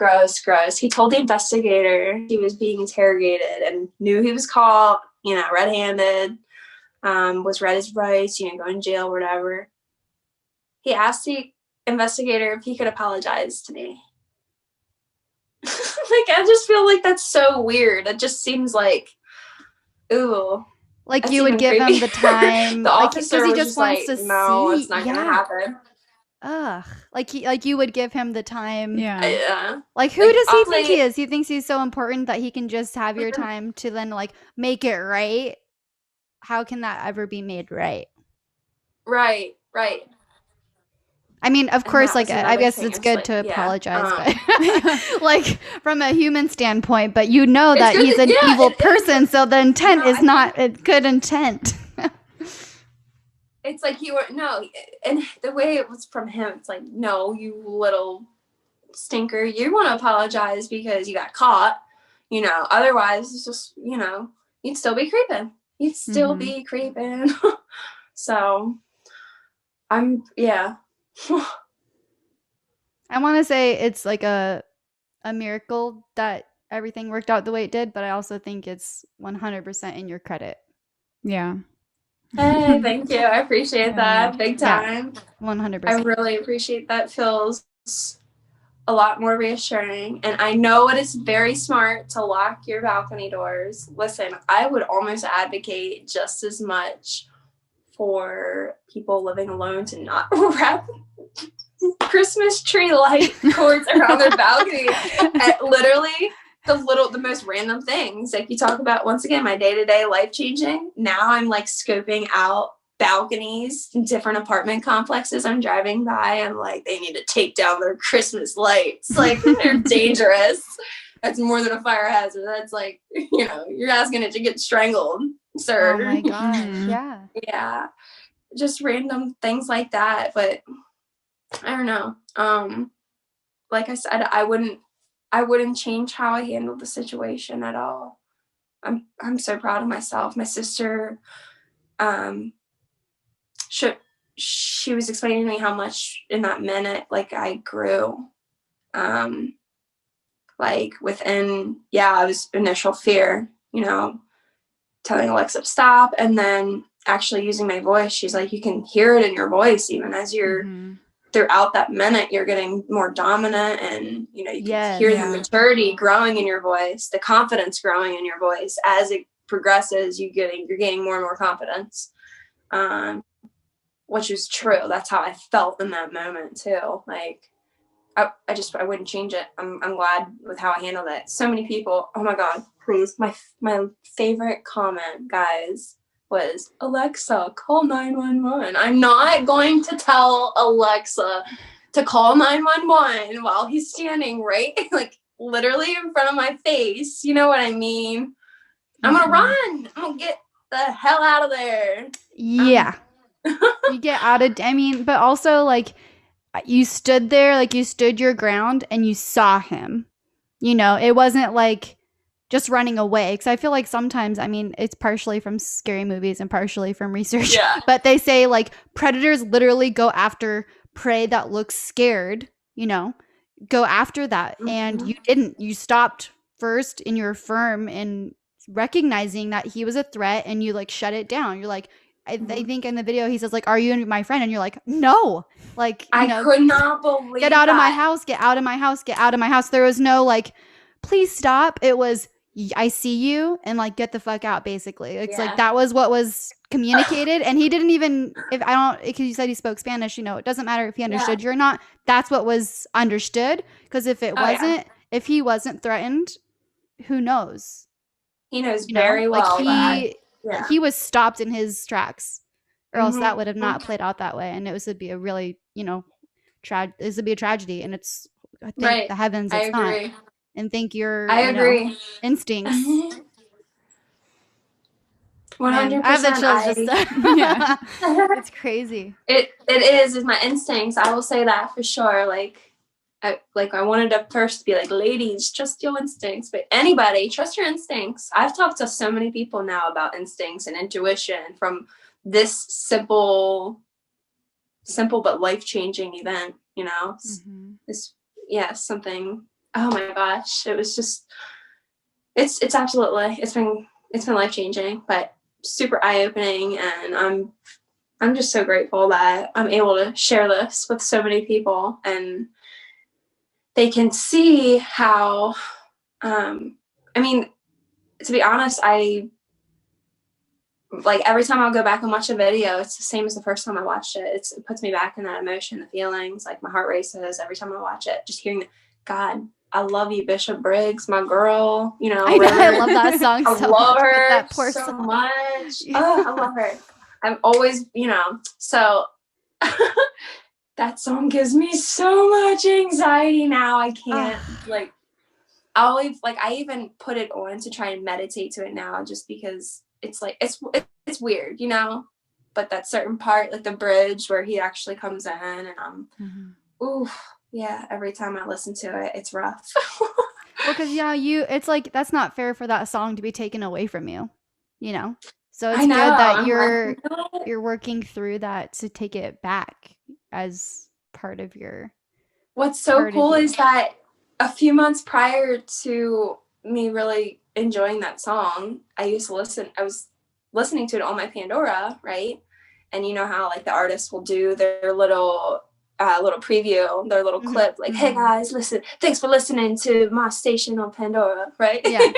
He told the investigator he was being interrogated and knew he was caught, you know, red-handed, was read his rights, you know, going to jail or whatever. He asked the investigator if he could apologize to me. Like, I just feel like that's so weird. It just seems like, ooh. Like you would give him the time. The officer he was just wants to no, see. it's not gonna happen. Ugh. Like you would give him the time. Yeah. Like who does he think he is? He thinks he's so important that he can just have your time to then like make it right. How can that ever be made right? Right. I mean, of course, like I guess it's good to apologize, but like from a human standpoint, but you know that he's an evil person, so the intent is not a good intent. It's like and the way it was from him, it's like, no, you little stinker, you want to apologize because you got caught, you know, otherwise it's just, you know, you'd still be creeping. So I want to say it's like a miracle that everything worked out the way it did, but I also think it's 100% in your credit. Yeah. Hey, thank you. I appreciate that big time. 100%. I really appreciate that. Feels a lot more reassuring. And I know it is very smart to lock your balcony doors. Listen, I would almost advocate just as much for people living alone to not wrap Christmas tree light cords around their balcony. At literally the most random things. Like you talk about, once again, my day-to-day life changing. Now I'm like scoping out balconies in different apartment complexes I'm driving by. I'm like, they need to take down their Christmas lights. Like they're dangerous. That's more than a fire hazard. That's like, you know, you're asking it to get strangled, sir. Oh my gosh. Yeah. Just random things like that. But I don't know. Like I said, I wouldn't change how I handled the situation at all. I'm so proud of myself. My sister, she was explaining to me how much in that minute, like I grew, like within, I was initial fear, you know, telling Alexa to stop, and then actually using my voice. She's like, you can hear it in your voice, even as you're throughout that minute, you're getting more dominant, and you know, you can hear the maturity growing in your voice, the confidence growing in your voice as it progresses. You're gaining more and more confidence, which is true. That's how I felt in that moment too. Like I wouldn't change it. I'm glad with how I handled it. So many people, oh my God, please. My favorite comment, guys, was, Alexa, call 911. I'm not going to tell Alexa to call 911 while he's standing right, like literally in front of my face. You know what I mean? I'm going to run. I'm going to get the hell out of there. Yeah. You get out of, I mean, but also like you stood there, like you stood your ground and you saw him. You know, it wasn't like just running away. Because I feel like sometimes, I mean, it's partially from scary movies and partially from research, Yeah. but they say like predators literally go after prey that looks scared, you know, go after that. And you didn't. You stopped first and you're firm in recognizing that he was a threat and you like shut it down. You're like, I think in the video he says like, "Are you my friend?" And you're like, "No." Like, you I know, could not believe get out of my that. house, get out of my house, get out of my house. There was no like, please stop. It was, I see you and like get the fuck out, basically. It's like that was what was communicated. And he didn't even, if I don't, because you said he spoke Spanish, you know, it doesn't matter if he understood you or not. That's what was understood. Because if it wasn't, if he wasn't threatened, who knows? He knows You know, very like well that. Yeah. he was stopped in his tracks, or else that would have not played out that way. And it would be a really, you know, this would be a tragedy. And it's, I think the heavens it's not. And thank your instincts. 100%. I have the chills just Yeah. It's crazy. It is my instincts. I will say that for sure. I wanted to first be like, ladies, trust your instincts, but anybody, trust your instincts. I've talked to so many people now about instincts and intuition from this simple but life-changing event, you know. Something, oh my gosh, it was just, it's absolutely, it's been life-changing, but super eye-opening, and I'm just so grateful that I'm able to share this with so many people, and they can see how, I mean, to be honest, like every time I'll go back and watch a video, it's the same as the first time I watched it. It puts me back in that emotion, the feelings, like my heart races every time I watch it. Just hearing, God, I love you, Bishop Briggs, my girl, you know. I love that song I so love much. her That poor so song. much. Oh, I love her. I'm always, you know, so that song gives me so much anxiety now. I can't, like, I even put it on to try and meditate to it now, just because it's like, it's weird, you know, but that certain part, like the bridge where he actually comes in, and I'm, ooh, yeah, every time I listen to it, it's rough. Well, because it's like that's not fair for that song to be taken away from you, you know. So it's good that you're working through that to take it back as part of your. What's so cool is that a few months prior to me really enjoying that song, I was listening to it on my Pandora, right? And you know how like the artists will do their little preview, their little clip, like, hey guys, listen, thanks for listening to my station on Pandora, right? Yeah.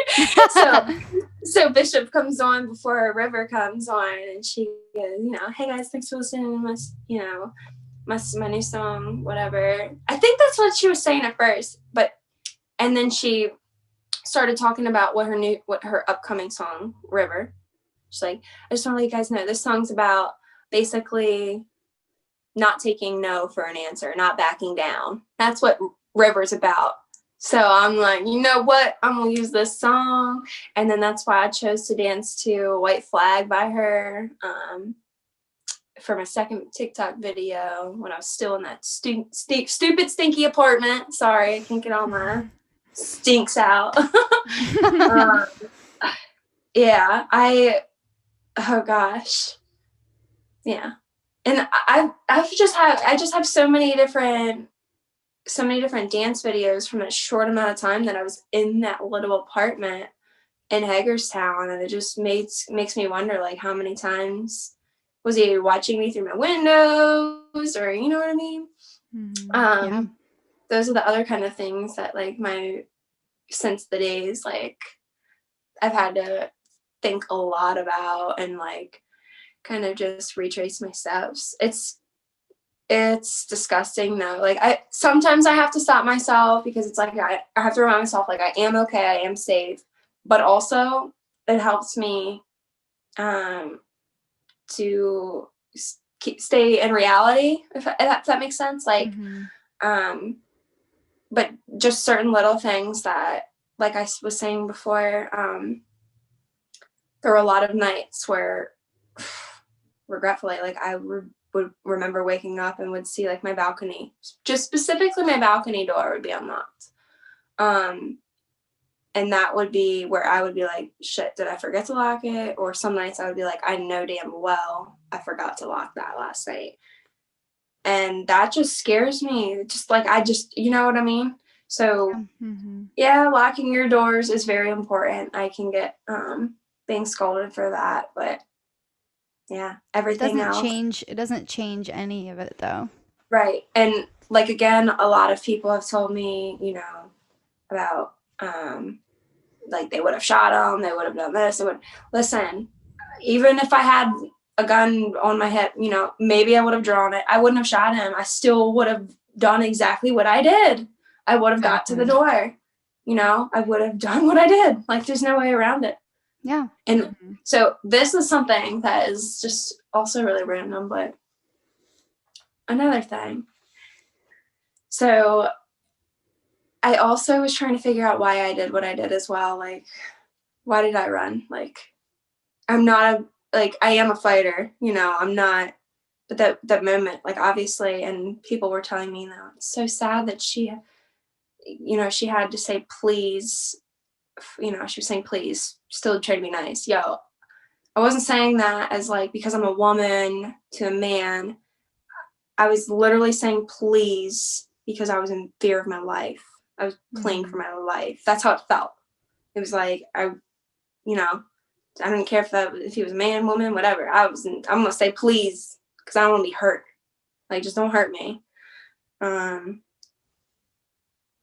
So Bishop comes on before River comes on, and she goes, you know, hey guys, thanks for listening to my, you know, my new song, whatever. I think that's what she was saying at first, and then she started talking about what her upcoming song, River. She's like, I just want to let you guys know this song's about basically not taking no for an answer, not backing down. That's what River's about. So I'm like, you know what? I'm going to use this song. And then that's why I chose to dance to White Flag by her for my second TikTok video when I was still in that stupid, stinky apartment. Sorry, I can't get all my stinks out. Yeah, oh gosh. Yeah. And I just have so many different dance videos from a short amount of time that I was in that little apartment in Hagerstown, and it just makes me wonder, like, how many times was he watching me through my windows, or you know what I mean? Those are the other kind of things that, like, since the days, like, I've had to think a lot about and, like, kind of just retrace my steps. It's disgusting though. Like, sometimes I have to stop myself, because it's like I have to remind myself, like, I am okay, I am safe, but also it helps me to stay in reality, if that makes sense. Like, but just certain little things that, like I was saying before, there were a lot of nights where regretfully, like I would remember waking up and would see like my balcony, just specifically my balcony door would be unlocked. And that would be where I would be like, shit, did I forget to lock it? Or some nights I would be like, I know damn well I forgot to lock that last night. And that just scares me. Just like, you know what I mean? So yeah, locking your doors is very important. I can get being scolded for that, but yeah, everything else. It doesn't change any of it though. Right. And like, again, a lot of people have told me, you know, about like they would have shot him, they would have done this, listen, even if I had a gun on my hip, you know, maybe I would have drawn it, I wouldn't have shot him, I still would have done exactly what I did. I would have got to the door, you know, I would have done what I did. Like, there's no way around it. Yeah. And so this is something that is just also really random, but another thing. So I also was trying to figure out why I did what I did as well. Like, why did I run? Like, I'm not I am a fighter, you know, I'm not, but that moment, like, obviously, and people were telling me that it's so sad that she, you know, she had to say please, you know, she was saying please, still trying to be nice. Yo, I wasn't saying that as like, because I'm a woman to a man. I was literally saying please because I was in fear of my life. I was playing for my life. That's how it felt. It was like, you know, I didn't care if he was a man, woman, whatever. I'm going to say please because I don't want to be hurt. Like, just don't hurt me.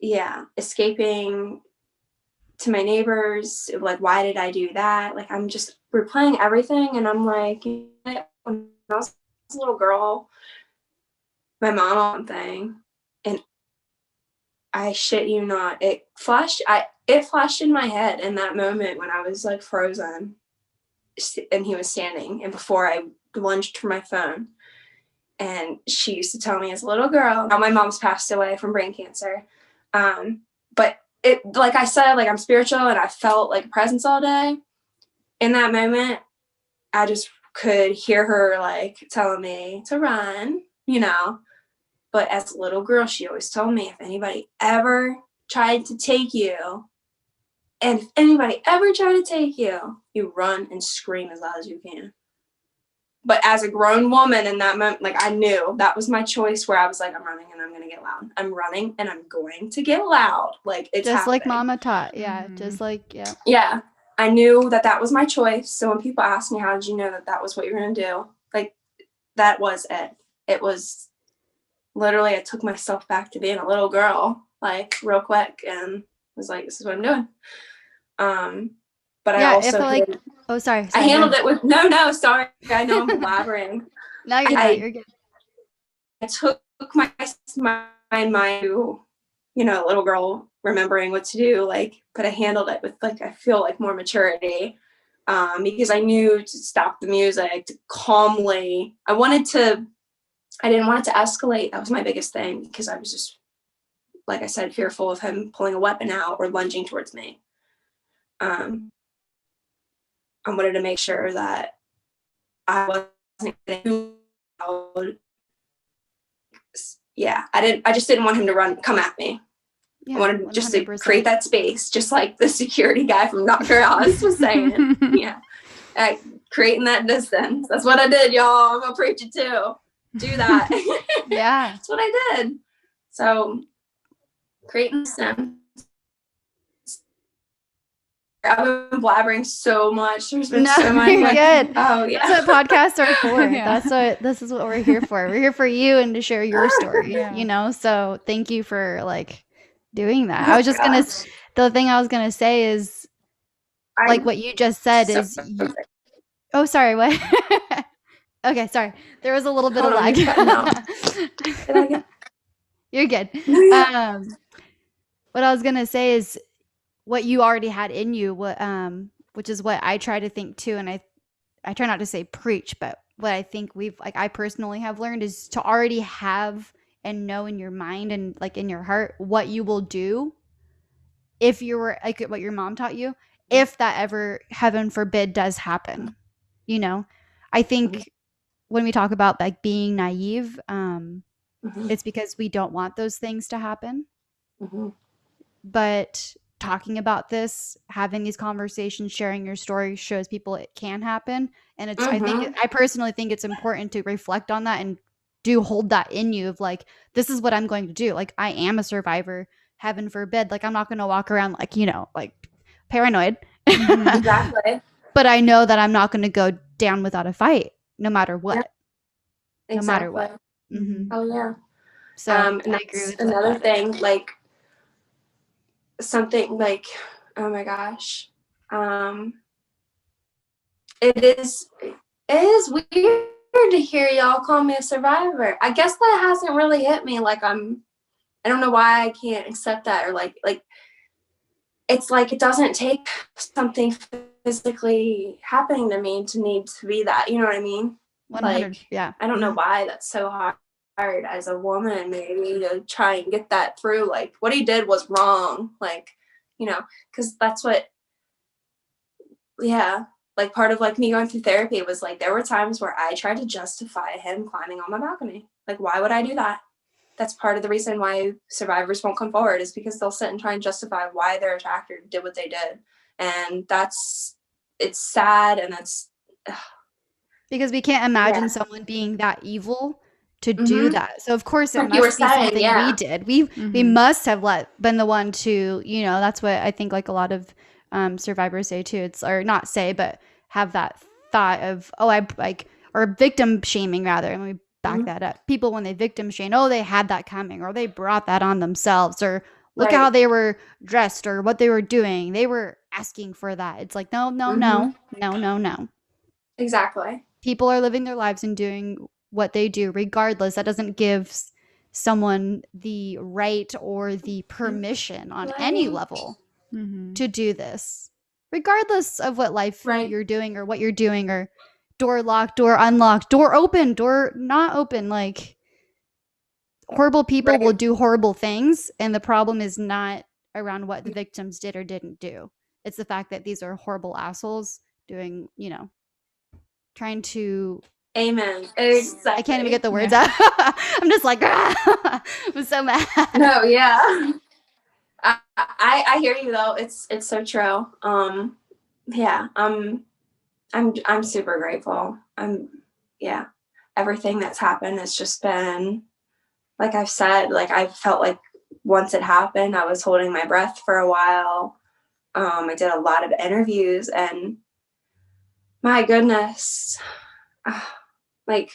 Yeah, escaping to my neighbors. Like, why did I do that? Like, I'm just replaying everything. And I'm like, you know, when I was a little girl, my mom thing, and I shit you not, it flashed in my head in that moment when I was like frozen and he was standing, and before I lunged for my phone. And she used to tell me as a little girl, now my mom's passed away from brain cancer, but it, like I said, like, I'm spiritual and I felt like a presence all day. In that moment, I just could hear her like telling me to run, you know. But as a little girl, she always told me, if anybody ever tried to take you, and if anybody ever tried to take you, you run and scream as loud as you can. But as a grown woman in that moment, like, I knew that was my choice, where I was like, I'm running and I'm going to get loud. I'm running and I'm going to get loud. Like, it's just happening. like Mama taught. Yeah. Just like, yeah. Yeah. I knew that was my choice. So when people ask me, how did you know that was what you were going to do? Like, that was it. It was literally, I took myself back to being a little girl, like, real quick, and was like, this is what I'm doing. But yeah, I also sorry. I handled it with no, sorry. I know I'm blabbering. No, you're good. I took my mind to, you know, a little girl remembering what to do, like, but I handled it with, like, I feel like more maturity, because I knew to stop the music, to calmly. I didn't want it to escalate. That was my biggest thing, because I was just, like I said, fearful of him pulling a weapon out or lunging towards me. I wanted to make sure that I wasn't getting loud. Yeah, I just didn't want him to come at me. Yeah, I wanted 100%. Just to create that space, just like the security guy from Dr. Oz was saying. Yeah, creating that distance. That's what I did, y'all. I'm gonna preach it too. Do that. Yeah, that's what I did. So, creating distance. I've been blabbering so much. There's been so much. You're good. Oh yeah. That's what podcasts are for. Yeah. This is what we're here for. We're here for you and to share your story. Yeah. You know. So thank you for like doing that. The thing I was gonna say is like what you just said is. Oh, sorry. What? Okay, sorry. There was a little bit of lag. You're good. What I was gonna say is, what you already had in you, which is what I try to think too, and I try not to say preach, but what I think I personally have learned is to already have and know in your mind and like in your heart what you will do if you were like what your mom taught you, if that ever, heaven forbid, does happen. You know, I think when we talk about like being naive, Mhm. it's because we don't want those things to happen. Mhm. But talking about this, having these conversations, sharing your story shows people it can happen. And it's, Mhm. I personally think it's important to reflect on that and do hold that in you of like, this is what I'm going to do. Like, I am a survivor. Heaven forbid. Like, I'm not going to walk around like, you know, like paranoid. Mhm. Exactly. But I know that I'm not going to go down without a fight, no matter what. Yeah. No matter Exactly. what. Mm-hmm. Oh yeah. So And I agree that's with another that. thing, like something like, oh my gosh, um, it is weird to hear y'all call me a survivor. I guess that hasn't really hit me. Like I don't know why I can't accept that, or like it's like it doesn't take something physically happening to me to need to be that. You know what I mean? 100. Like Yeah. I don't know why that's so hard as a woman, maybe to try and get that through. Like what he did was wrong. Like because that's what. Yeah. Like part of like me going through therapy was like there were times where I tried to justify him climbing on my balcony. Like why would I do that? That's part of the reason why survivors won't come forward, is because they'll sit and try and justify why their attacker did what they did. And it's sad, and that's Because we can't imagine yeah. someone being that evil to do Mm-hmm. that. So of course it Like you were must be saying, something we yeah. did. We must have been the one to, you know, that's what I think like a lot of survivors say too. It's, or not say, but have that thought of, oh, I like, or victim shaming rather. And we back Mm-hmm. that up. People, when they victim shame, oh, they had that coming, or they brought that on themselves, or look at how Right. they were dressed or what they were doing. They were asking for that. It's like, no, no, Mm-hmm. no, no, no, no. Exactly. People are living their lives and doing what they do regardless. That doesn't give someone the right or the permission on any Right. level Mhm. to do this, regardless of what life Right. you're doing or what you're doing, or door locked, door unlocked, door open, door not open. Like, horrible people will Right. do horrible things, and the problem is not around what the victims did or didn't do. It's the fact that these are horrible assholes doing, you know, trying to, Amen. I can't even get Exactly. the words Yeah. out. I'm just like, I'm so mad. No, yeah. I hear you though. It's so true. Yeah. I'm super grateful. Yeah. Everything that's happened has just been, like I've said, like I felt like once it happened, I was holding my breath for a while. I did a lot of interviews, and my goodness, like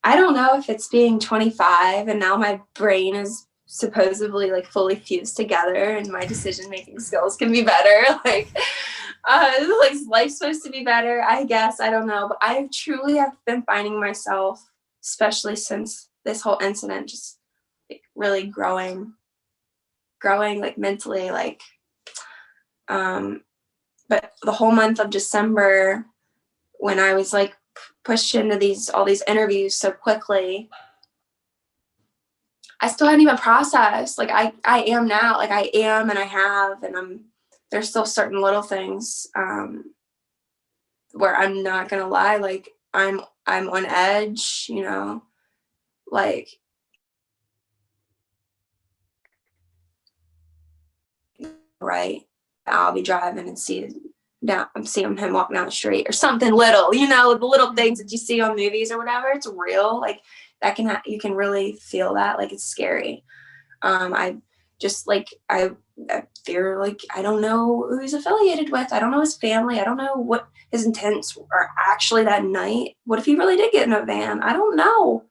I don't know if it's being 25 and now my brain is supposedly like fully fused together and my decision making skills can be better. Like life's supposed to be better, I guess. I don't know. But I truly have been finding myself, especially since this whole incident, just like really growing like mentally, like but the whole month of December, when I was like pushed into all these interviews so quickly, I still hadn't even processed. Like I am now. Like I am, and I have, and there's still certain little things where I'm not gonna lie. Like I'm on edge. Like right. I'll be driving and I'm seeing him walking down the street or something little. The little things that you see on movies or whatever. It's real. Like that you can really feel that. Like it's scary. I just like I fear, like I don't know who he's affiliated with. I don't know his family. I don't know what his intents are actually that night. What if he really did get in a van? I don't know.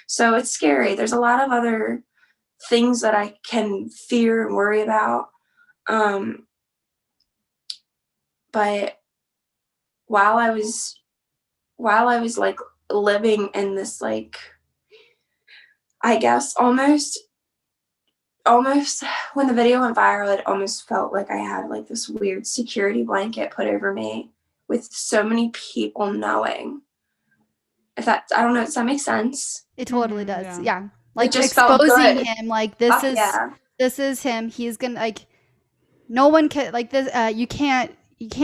So it's scary. There's a lot of other things that I can fear and worry about. But while I was like living in this, like, I guess almost when the video went viral, it almost felt like I had like this weird security blanket put over me with so many people knowing. I don't know, does that make sense? It totally does. Yeah. Yeah. It Like just felt exposing good. him, like this Yeah. is him. He's gonna, like, no one can, like, this, you can't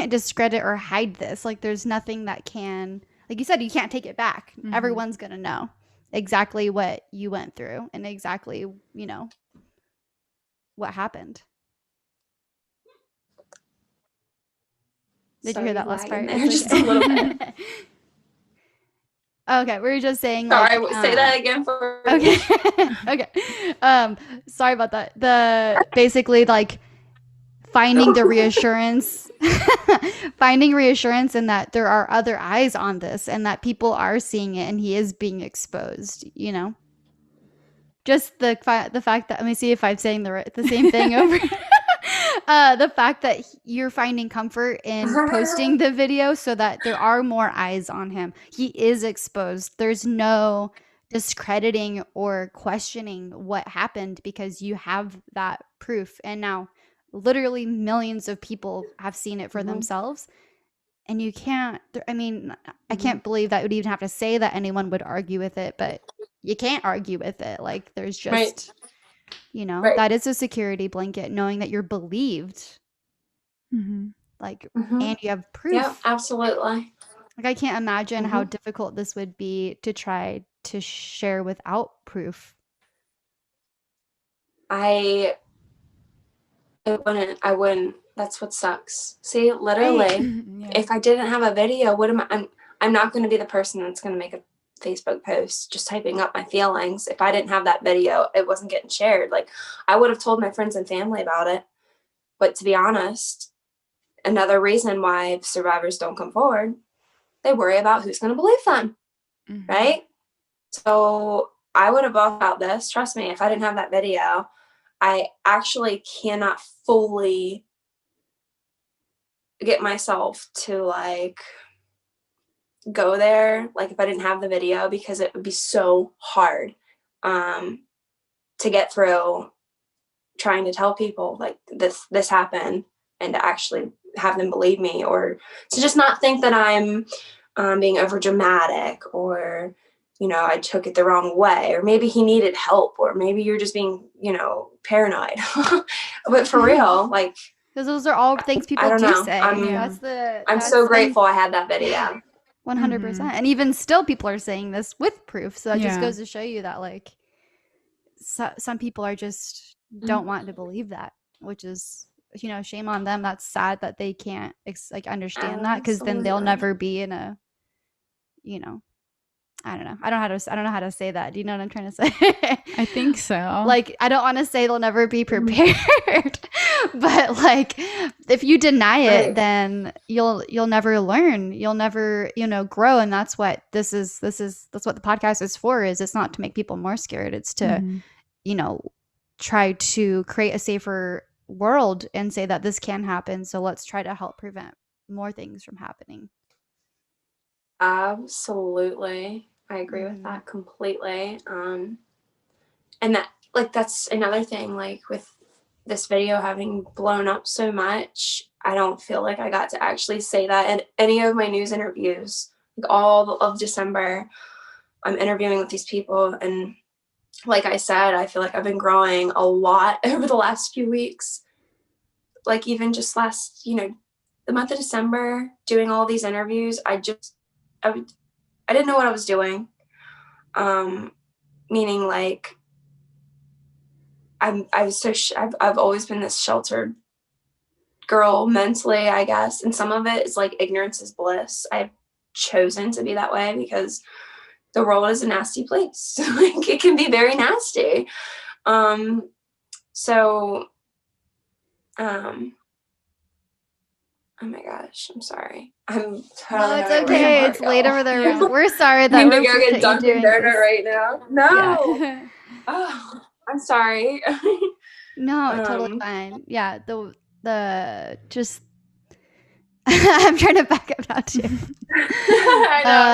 discredit or hide this. Like, there's nothing that can like you said, you can't take it back. Everyone's going to know exactly what you went through and exactly, you know, what happened. Did you hear that last part? There just a little bit. Okay, we were just saying Sorry, like say that again for okay. Okay. Sorry about that. The basically like finding the reassurance finding reassurance in that there are other eyes on this and that people are seeing it and he is being exposed, you know. Just the fact that, let me see if I'm saying the same thing over. The fact that you're finding comfort in posting the video so that there are more eyes on him. He is exposed. There's no discrediting or questioning what happened because you have that proof. And now literally millions of people have seen it for themselves. And you can't, I mean, I can't believe that would even have to say that anyone would argue with it, but you can't argue with it. Like there's just, you know, that is a security blanket, knowing that you're believed. Like, and you have proof. Yeah, absolutely. Like I can't imagine how difficult this would be to try to share without proof. I wouldn't. That's what sucks. See, literally, if I didn't have a video, I'm not going to be the person that's going to make a Facebook post just typing up my feelings. If I didn't have that video, it wasn't getting shared. Like I would have told my friends and family about it. But to be honest, another reason why survivors don't come forward, they worry about who's going to believe them, right? So I would have bought out this. Trust me, if I didn't have that video, I actually cannot fully get myself to like go there. Like if I didn't have the video, because it would be so hard to get through trying to tell people like this happened and to actually have them believe me, or to just not think that I'm being over dramatic, or, you know, I took it the wrong way, or maybe he needed help, or maybe you're just being, you know, paranoid. But for real, like, because those are all things people do say. I'm so grateful I had that video. 100%. And even still, people are saying this with proof. So that just goes to show you that, like, some people are just don't want to believe that, which is, you know, shame on them. That's sad that they can't understand that, because then they'll never be in a, you know, I don't know. I don't know how to say that. Do you know what I'm trying to say? I think so. Like, I don't want to say they'll never be prepared, but like, if you deny it, then you'll never learn. You'll never, you know, grow. And that's what that's what the podcast is for. Is it's not to make people more scared. It's to, you know, try to create a safer world and say that this can happen. So let's try to help prevent more things from happening. Absolutely. I agree with that completely. And that, like, that's another thing, like with this video having blown up so much, I don't feel like I got to actually say that in any of my news interviews. Like all of December, I'm interviewing with these people. And like I said, I feel like I've been growing a lot over the last few weeks. Like even just last, you know, the month of December, doing all these interviews, I didn't know what I was doing. Meaning like I've always been this sheltered girl mentally, I guess. And some of it is like ignorance is bliss. I've chosen to be that way because the world is a nasty place. Like it can be very nasty. Oh my gosh, I'm sorry. I'm totally no, it's okay. It's late over there. Yeah. We're sorry that I'm we're gonna go get Dunkin' Donut right now. No. Yeah. Oh, I'm sorry. No, totally fine. Yeah, the just I'm trying to back up now too. I know,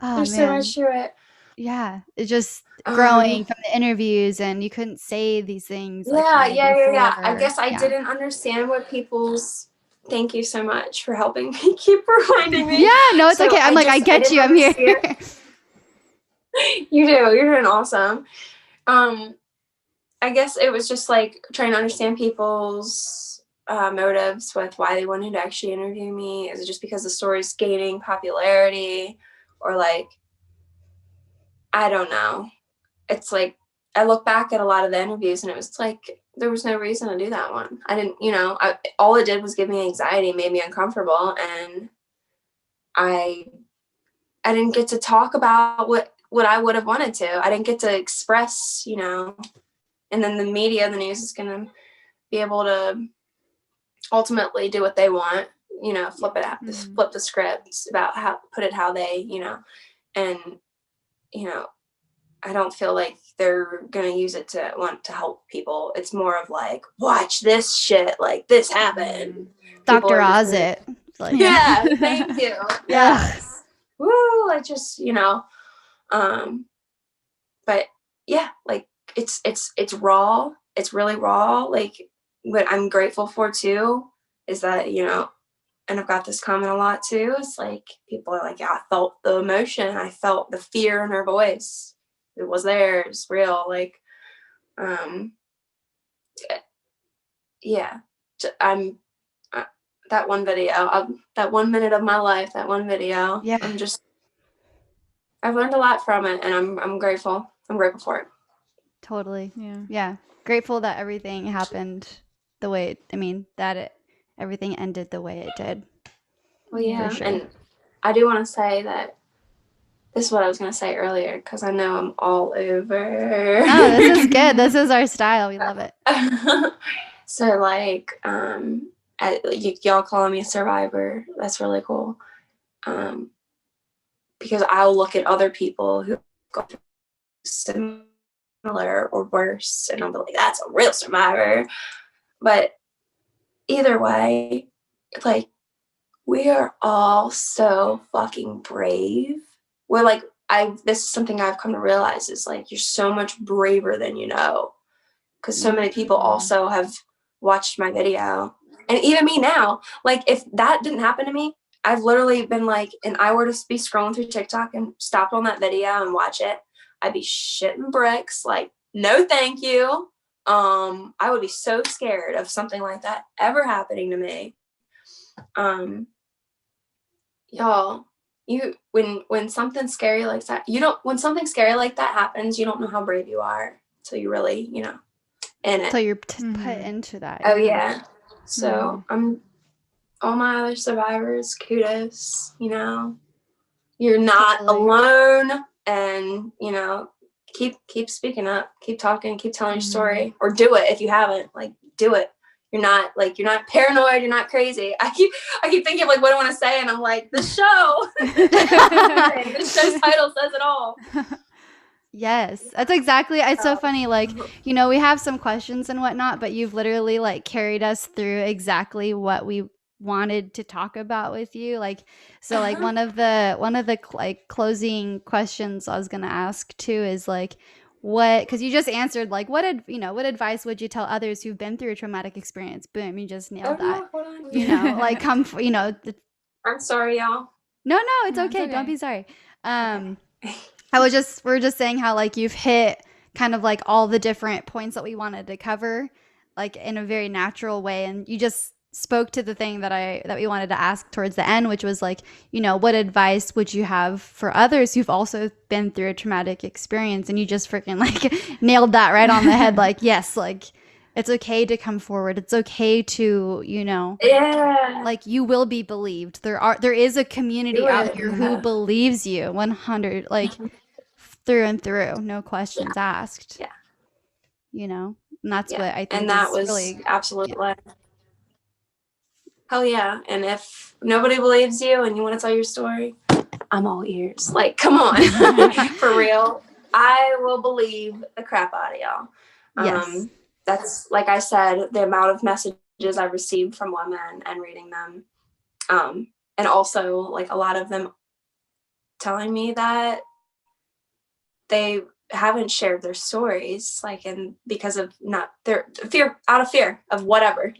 right? There's so much to it. Yeah, it's just growing from the interviews, and you couldn't say these things. Yeah. I guess I didn't understand what people's. Thank you so much for helping me. Keep reminding me. Yeah, no, it's okay. I'm I get you. I'm here. You do. You're doing awesome. I guess it was just like trying to understand people's motives with why they wanted to actually interview me. Is it just because the story's gaining popularity, or like, I don't know. It's like, I look back at a lot of the interviews and it was like, there was no reason to do that one. I didn't, all it did was give me anxiety, made me uncomfortable. And I didn't get to talk about what I would have wanted to. I didn't get to express, and then the media, the news is going to be able to ultimately do what they want, flip it out, flip the scripts about how they, and, I don't feel like they're going to use it to want to help people. It's more of like, watch this shit, like this happened. Dr. Oz it. Like, yeah, thank you. Yes. Woo, I just, but yeah, like it's raw. It's really raw. Like, what I'm grateful for too is that, and I've got this comment a lot too. It's like, people are like, yeah, I felt the emotion. I felt the fear in her voice. It was there. It's real. Like, yeah, that one video, that 1 minute of my life, that one video, yeah. I've learned a lot from it, and I'm grateful. I'm grateful for it. Totally. Yeah. Grateful that everything happened the way everything ended the way it did. Well, yeah. Sure. And I do want to say that this is what I was going to say earlier, because I know I'm all over. No, this is good. This is our style. We love it. So, like, y'all calling me a survivor. That's really cool. Because I'll look at other people who go through similar or worse, and I'll be like, that's a real survivor. But either way, like, we are all so fucking brave. We're like, this is something I've come to realize, is like, you're so much braver than you know. Because so many people also have watched my video. And even me now, like, if that didn't happen to me, I've literally been like, and I were to be scrolling through TikTok and stopped on that video and watch it, I'd be shitting bricks. Like, no, thank you. I would be so scared of something like that ever happening to me. Y'all, when something scary like that, when something scary like that happens, you don't know how brave you are until you really, in it. So you're put into that. Oh yeah. So all my other survivors, kudos, you're not alone, and, keep speaking up, keep talking, keep telling your story, or do it. If you haven't, like, do it. You're not paranoid. You're not crazy. I keep thinking of, like, what I want to say, and I'm like, the show. The show's title says it all. Yes, that's exactly. It's so funny. Like, we have some questions and whatnot, but you've literally, like, carried us through exactly what we wanted to talk about with you. Like, so, like, one of the like closing questions I was gonna ask too is like, because you just answered, like, what advice would you tell others who've been through a traumatic experience? Boom, you just nailed that. No, like, I'm sorry, y'all. No, it's okay. Don't be sorry. We're just saying how, like, you've hit kind of like all the different points that we wanted to cover, like, in a very natural way, and you just spoke to the thing that we wanted to ask towards the end, which was like, what advice would you have for others who've also been through a traumatic experience? And you just freaking, like, nailed that right on the head. Like, yes, like, it's okay to come forward. It's okay to, like, you will be believed. There is a community out here who believes you 100, like, through and through, no questions asked. Yeah. And that's what I think. And that was really absolutely. Hell yeah. And if nobody believes you and you want to tell your story, I'm all ears. Like, come on. For real. I will believe the crap out of y'all. Yes. That's, like I said, the amount of messages I've received from women and reading them. And also, like, a lot of them telling me that they haven't shared their stories, like, and because of not their fear, out of fear of whatever,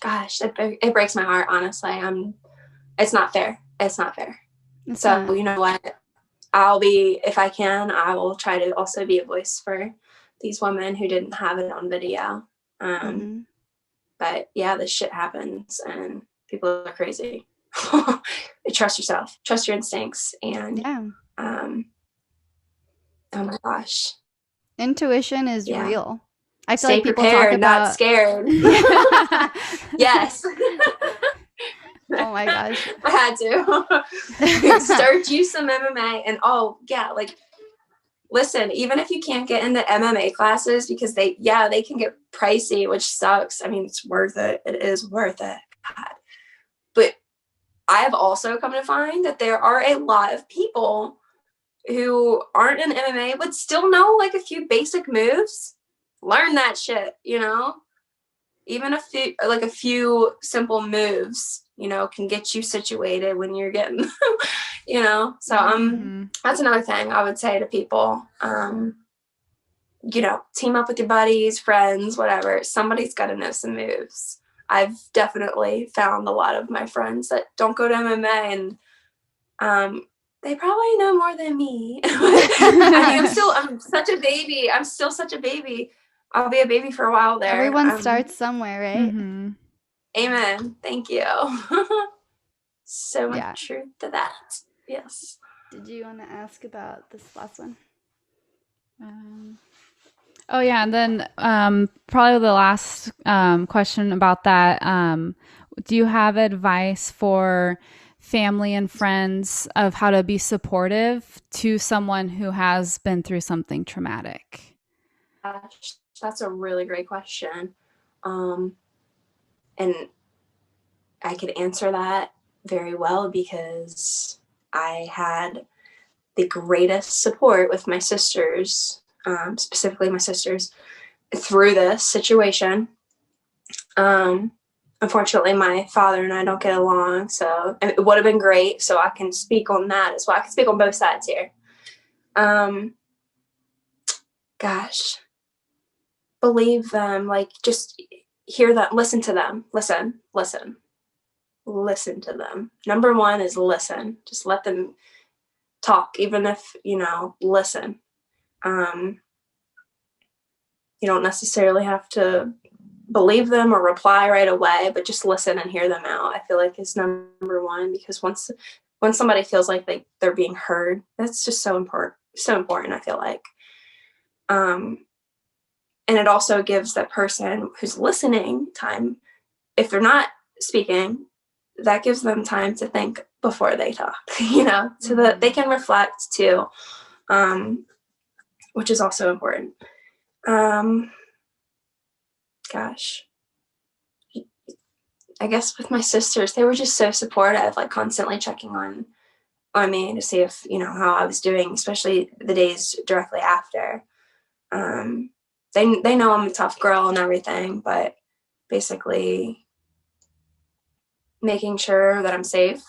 gosh, it breaks my heart, honestly. It's not fair. So you know what? If I can, I will try to also be a voice for these women who didn't have it on video. But yeah, this shit happens and people are crazy. Trust yourself, trust your instincts, and oh my gosh, intuition is real. I feel stay like people prepared, talk about not scared. Yes. Oh my gosh. I had to start you some MMA, and like, listen, even if you can't get into MMA classes, because they can get pricey, which sucks. I mean, it's worth it. It is worth it. God. But I have also come to find that there are a lot of people who aren't in MMA but still know like a few basic moves. Learn that shit, even a few simple moves, can get you situated when you're getting, so that's another thing I would say to people. Team up with your buddies, friends, whatever. Somebody's got to know some moves. I've definitely found a lot of my friends that don't go to MMA, and they probably know more than me. I mean, I'm such a baby. I'm still such a baby. I'll be a baby for a while there. Everyone starts somewhere, right? Amen. Thank you. So much truth to that. Yes. Did you want to ask about this last one? Oh yeah, and then probably the last question about that. Do you have advice for family and friends of how to be supportive to someone who has been through something traumatic? Gosh, that's a really great question. And I could answer that very well because I had the greatest support with my sisters, specifically my sisters, through this situation. Unfortunately, my father and I don't get along, so it would have been great. So I can speak on that as well. I can speak on both sides here. Gosh, believe them. Like, just hear them. Listen to them. Listen to them. Number one is listen. Just let them talk, even if, listen. You don't necessarily have to believe them or reply right away, but just listen and hear them out. I feel like is number one, because when somebody feels like they're being heard, that's just so important, I feel like. And it also gives that person who's listening time. If they're not speaking, that gives them time to think before they talk, so that they can reflect too, which is also important. Gosh, I guess with my sisters, they were just so supportive, like constantly checking on me to see if, how I was doing, especially the days directly after. They know I'm a tough girl and everything, but basically making sure that I'm safe.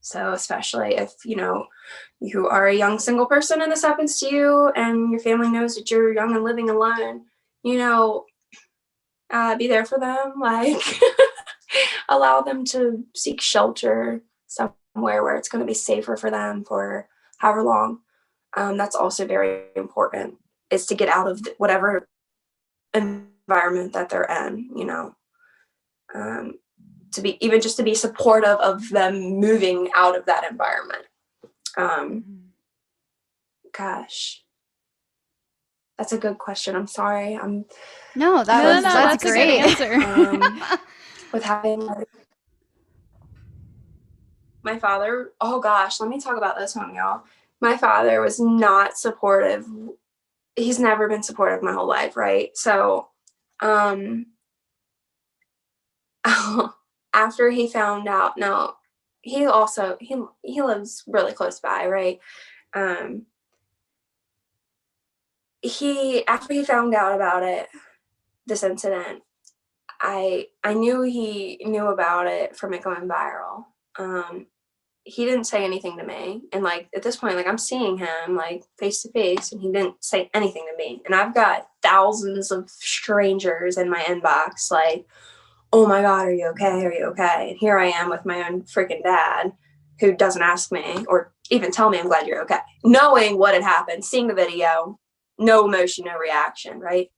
So especially if, you are a young single person and this happens to you and your family knows that you're young and living alone, be there for them, like allow them to seek shelter somewhere where it's going to be safer for them for however long. That's also very important, is to get out of whatever environment that they're in, to be supportive of them moving out of that environment. Gosh, that's a good question. I'm sorry. That's a great good answer. With having my father, oh gosh, let me talk about this one, y'all. My father was not supportive. He's never been supportive my whole life, right? So, after he found out, no, he lives really close by, right? After he found out about this incident, I knew he knew about it from it going viral. He didn't say anything to me, and like at this point, like I'm seeing him like face to face, and he didn't say anything to me. And I've got thousands of strangers in my inbox, like, "Oh my God, are you okay? Are you okay?" And here I am with my own freaking dad, who doesn't ask me or even tell me I'm glad you're okay, knowing what had happened, seeing the video, no emotion, no reaction, right?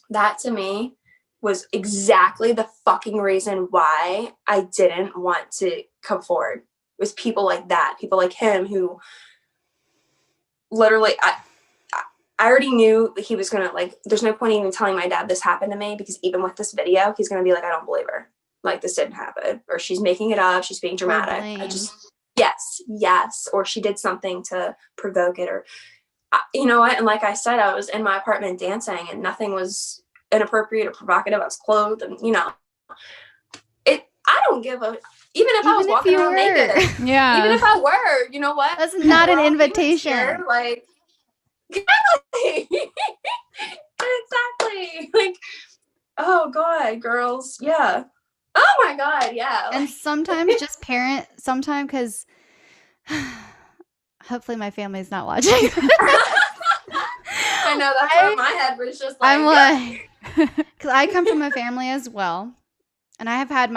that to me was exactly the fucking reason why I didn't want to come forward. It was people like that, people like him who literally, I already knew he was gonna, like, there's no point even telling my dad this happened to me, because even with this video, he's gonna be like, I don't believe her. Like, this didn't happen, or she's making it up, she's being dramatic. I just, yes, or she did something to provoke it, or you know what? And like I said, I was in my apartment dancing, and nothing was inappropriate or provocative. I was clothed, and I don't give a. Even if I was walking around naked, yeah. Even if I were, you know what? That's not an invitation. Here, like, exactly. Like, oh God, girls, yeah. Oh my God, yeah. And sometimes just sometimes because hopefully my family's not watching. I know that's where my head was just like. I'm like, because I come from a family as well. And I have had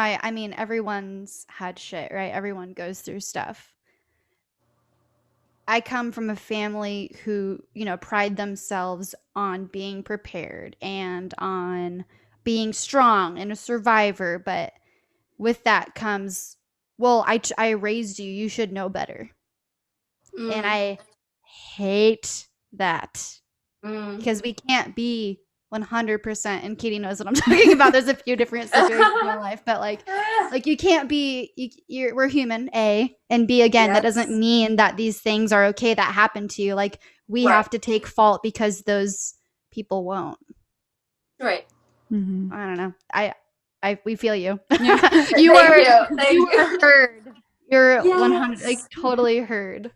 everyone's had shit, right? Everyone goes through stuff. I come from a family who, pride themselves on being prepared and on being strong and a survivor. But with that comes, well, I raised you. You should know better. And I hate that because we can't be 100%, and Katie knows what I'm talking about. There's a few different situations in my life, but like you can't be. We're human, A, and B again. Yes. That doesn't mean that these things are okay that happen to you. Like we have to take fault because those people won't. Right. Mm-hmm. I don't know. We feel you. Yeah. you were heard. You're 100, like totally heard.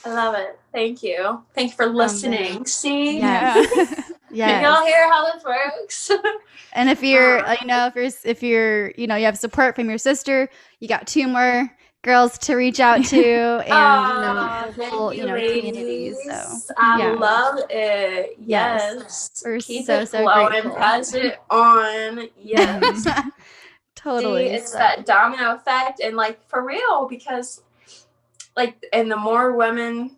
I love it. Thank you. Thank you for listening. See? Yeah. Can y'all hear how this works? And if you're, if you're, you have support from your sister, you got 2 more girls to reach out to, and communities. So I love it. Yes. We're Keep so grateful. Pass it on. Yes. Totally. See, it's that domino effect, and like for real, because like, and the more women,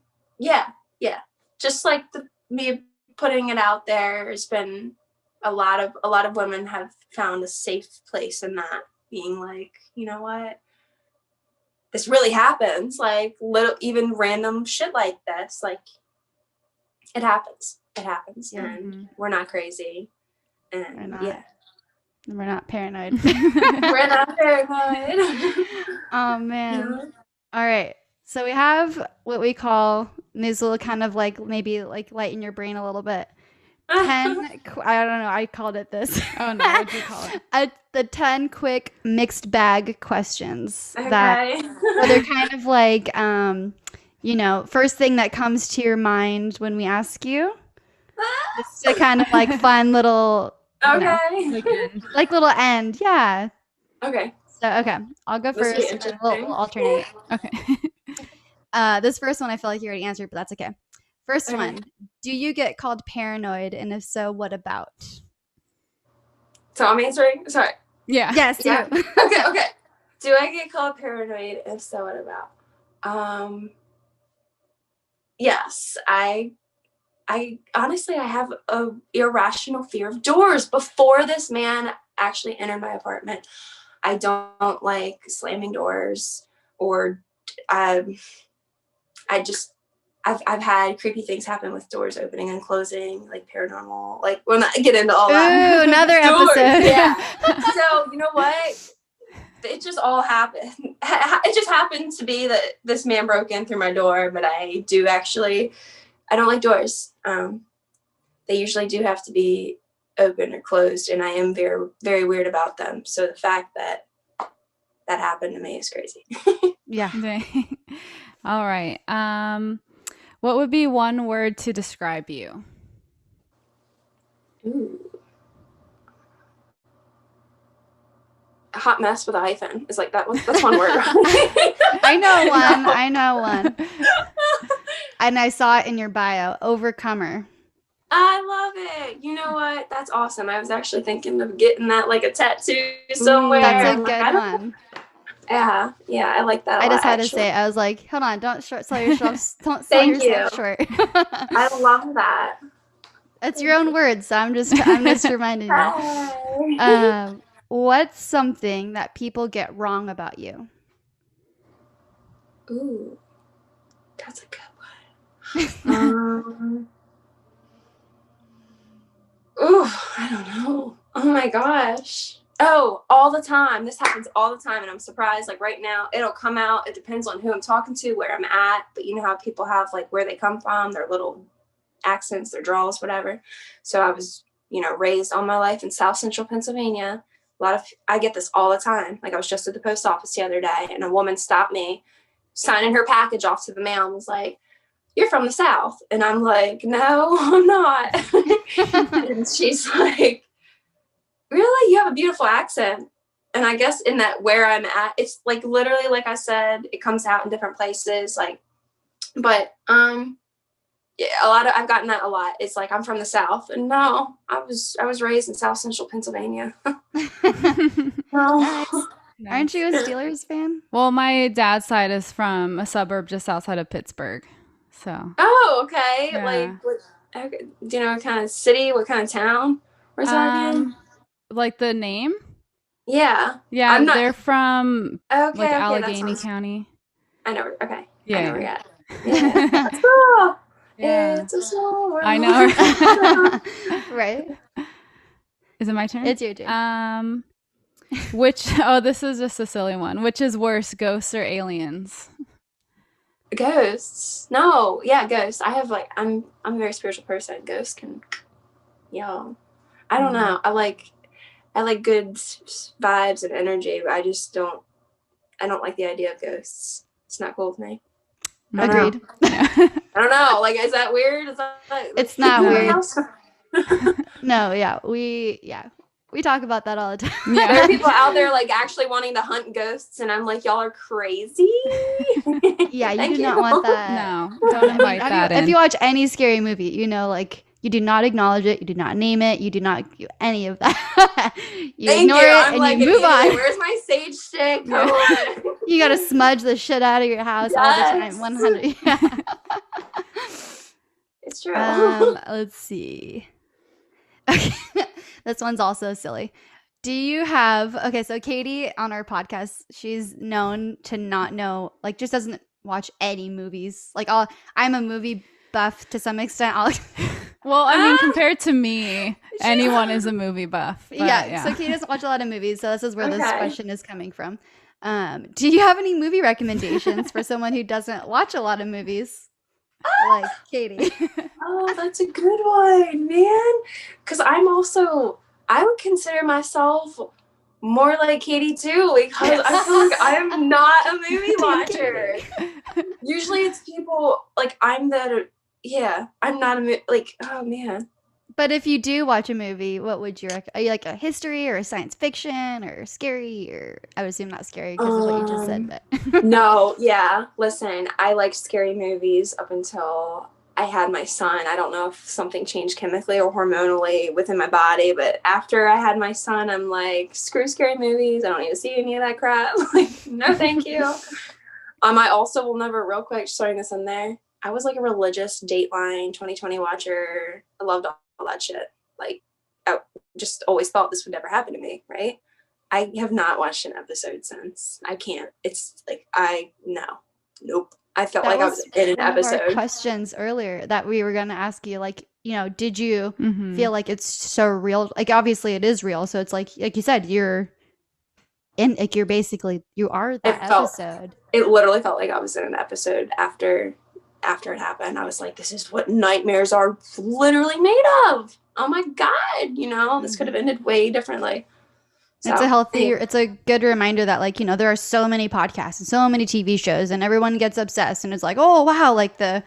just like me putting it out there has been a lot of women have found a safe place in that, being like, you know what, this really happens, like even random shit like this, like it happens, and we're not crazy, and we're not paranoid. We're not paranoid. Oh man. All right. So we have what we call, these will kind of like maybe like lighten your brain a little bit. 10, I don't know, I called it this. Oh no, what'd you call it? The 10 quick mixed bag questions. Okay. They're kind of like, first thing that comes to your mind when we ask you. Just a kind of like fun little, like little end. Yeah. Okay. So, I'll go first. And we'll alternate. Okay. This first one I feel like you already answered, but that's okay. First one, do you get called paranoid? And if so, what about? So I'm answering? Sorry. Yeah. Yes, yeah. Okay. Do I get called paranoid? If so, what about? Yes, I honestly, I have a irrational fear of doors. Before this man actually entered my apartment, I don't like slamming doors, or I've had creepy things happen with doors opening and closing, like paranormal, like we'll not get into all that. Ooh, another episode. Yeah. So you know what? It just all happened. It just happened to be that this man broke in through my door, but I don't like doors. They usually do have to be open or closed, and I am very, very weird about them. So the fact that happened to me is crazy. Yeah. All right. What would be one word to describe you? Ooh. A hot mess with a hyphen is like that's one word. I know one. And I saw it in your bio, overcomer. I love it. You know what? That's awesome. I was actually thinking of getting that like a tattoo somewhere. That's a good one. Yeah, I like that. I just had to say it. I was like, hold on, don't sell yourself. Don't sell yourself short. I love that. It's your own words, so I'm just reminding you. Hi. What's something that people get wrong about you? Ooh, that's a good one. Ooh, I don't know. Oh my gosh. Oh, all the time. This happens all the time, and I'm surprised. Like right now, it'll come out. It depends on who I'm talking to, where I'm at. But you know how people have like where they come from, their little accents, their draws, whatever. So I was, raised all my life in South Central Pennsylvania. I get this all the time. Like I was just at the post office the other day, and a woman stopped me, signing her package off to the mail, and was like, "You're from the South." And I'm like, "No, I'm not." And she's like, "Really? You have a beautiful accent." And I guess in that where I'm at, it's like literally, like I said, it comes out in different places. Like, but yeah, I've gotten that a lot. It's like I'm from the South, and no, I was raised in South Central Pennsylvania. No. Nice. Aren't you a Steelers fan? Well, my dad's side is from a suburb just outside of Pittsburgh. So. Oh, okay. Yeah. Like, do you know what kind of city, what kind of town? Where's that again? Like the name? Yeah. Yeah, they're from like Allegheny sounds... County. I know. Okay. Yeah. I know where you're at. Yeah. Cool. Yeah. It's a small world. I know. Right. Is it my turn? It's your turn. This is just a silly one. Which is worse, ghosts or aliens? Ghosts. No. Yeah, ghosts. I'm a very spiritual person. Ghosts can, I don't know. I like good vibes and energy, but I don't like the idea of ghosts. It's not cool with me. Agreed. I don't know. Like, is that weird? It's not weird. No, yeah. We talk about that all the time. Yeah. There are people out there like actually wanting to hunt ghosts, and I'm like, y'all are crazy. Yeah, you do not want that. No, don't invite that in. If you watch any scary movie, like you do not acknowledge it, you do not name it, you do not do any of that. You ignore it and you move on. Where's my sage stick? Yeah. You gotta smudge the shit out of your house all the time. 100. Yeah. It's true. Let's see. Okay. This one's also silly. Do you have so Katie on our podcast, she's known to not know, like just doesn't watch any movies. Like I'm a movie buff to some extent. Well, I mean, compared to me, anyone is a movie buff. Yeah. So Katie doesn't watch a lot of movies, so this is where this question is coming from. Do you have any movie recommendations for someone who doesn't watch a lot of movies? Like Katie. Oh, that's a good one, man. Because I would consider myself more like Katie too, because I feel like I'm not a movie watcher. Usually it's people like I'm not a like, oh man. But if you do watch a movie, what would you recommend? Are you like a history or a science fiction or scary, or I would assume not scary because of what you just said. But No, yeah. Listen, I liked scary movies up until I had my son. I don't know if something changed chemically or hormonally within my body, but after I had my son, I'm like, screw scary movies. I don't need to see any of that crap. Like, no, thank you. I also will never, real quick, just throwing this in there. I was like a religious Dateline 2020 watcher. I loved all that shit. Like, I just always thought this would never happen to me, right? I have not watched an episode since. I can't. It's like, nope. I felt like I was in an episode. Our questions earlier that we were going to ask you, like, did you feel like it's so real? Like, obviously it is real. So it's like you said, you're in, like, you are that episode. It literally felt like I was in an episode after it happened. I was like, this is what nightmares are literally made of. Oh my God. This could have ended way differently. So, it's a good reminder that, like, there are so many podcasts and so many TV shows and everyone gets obsessed and it's like, oh wow, like the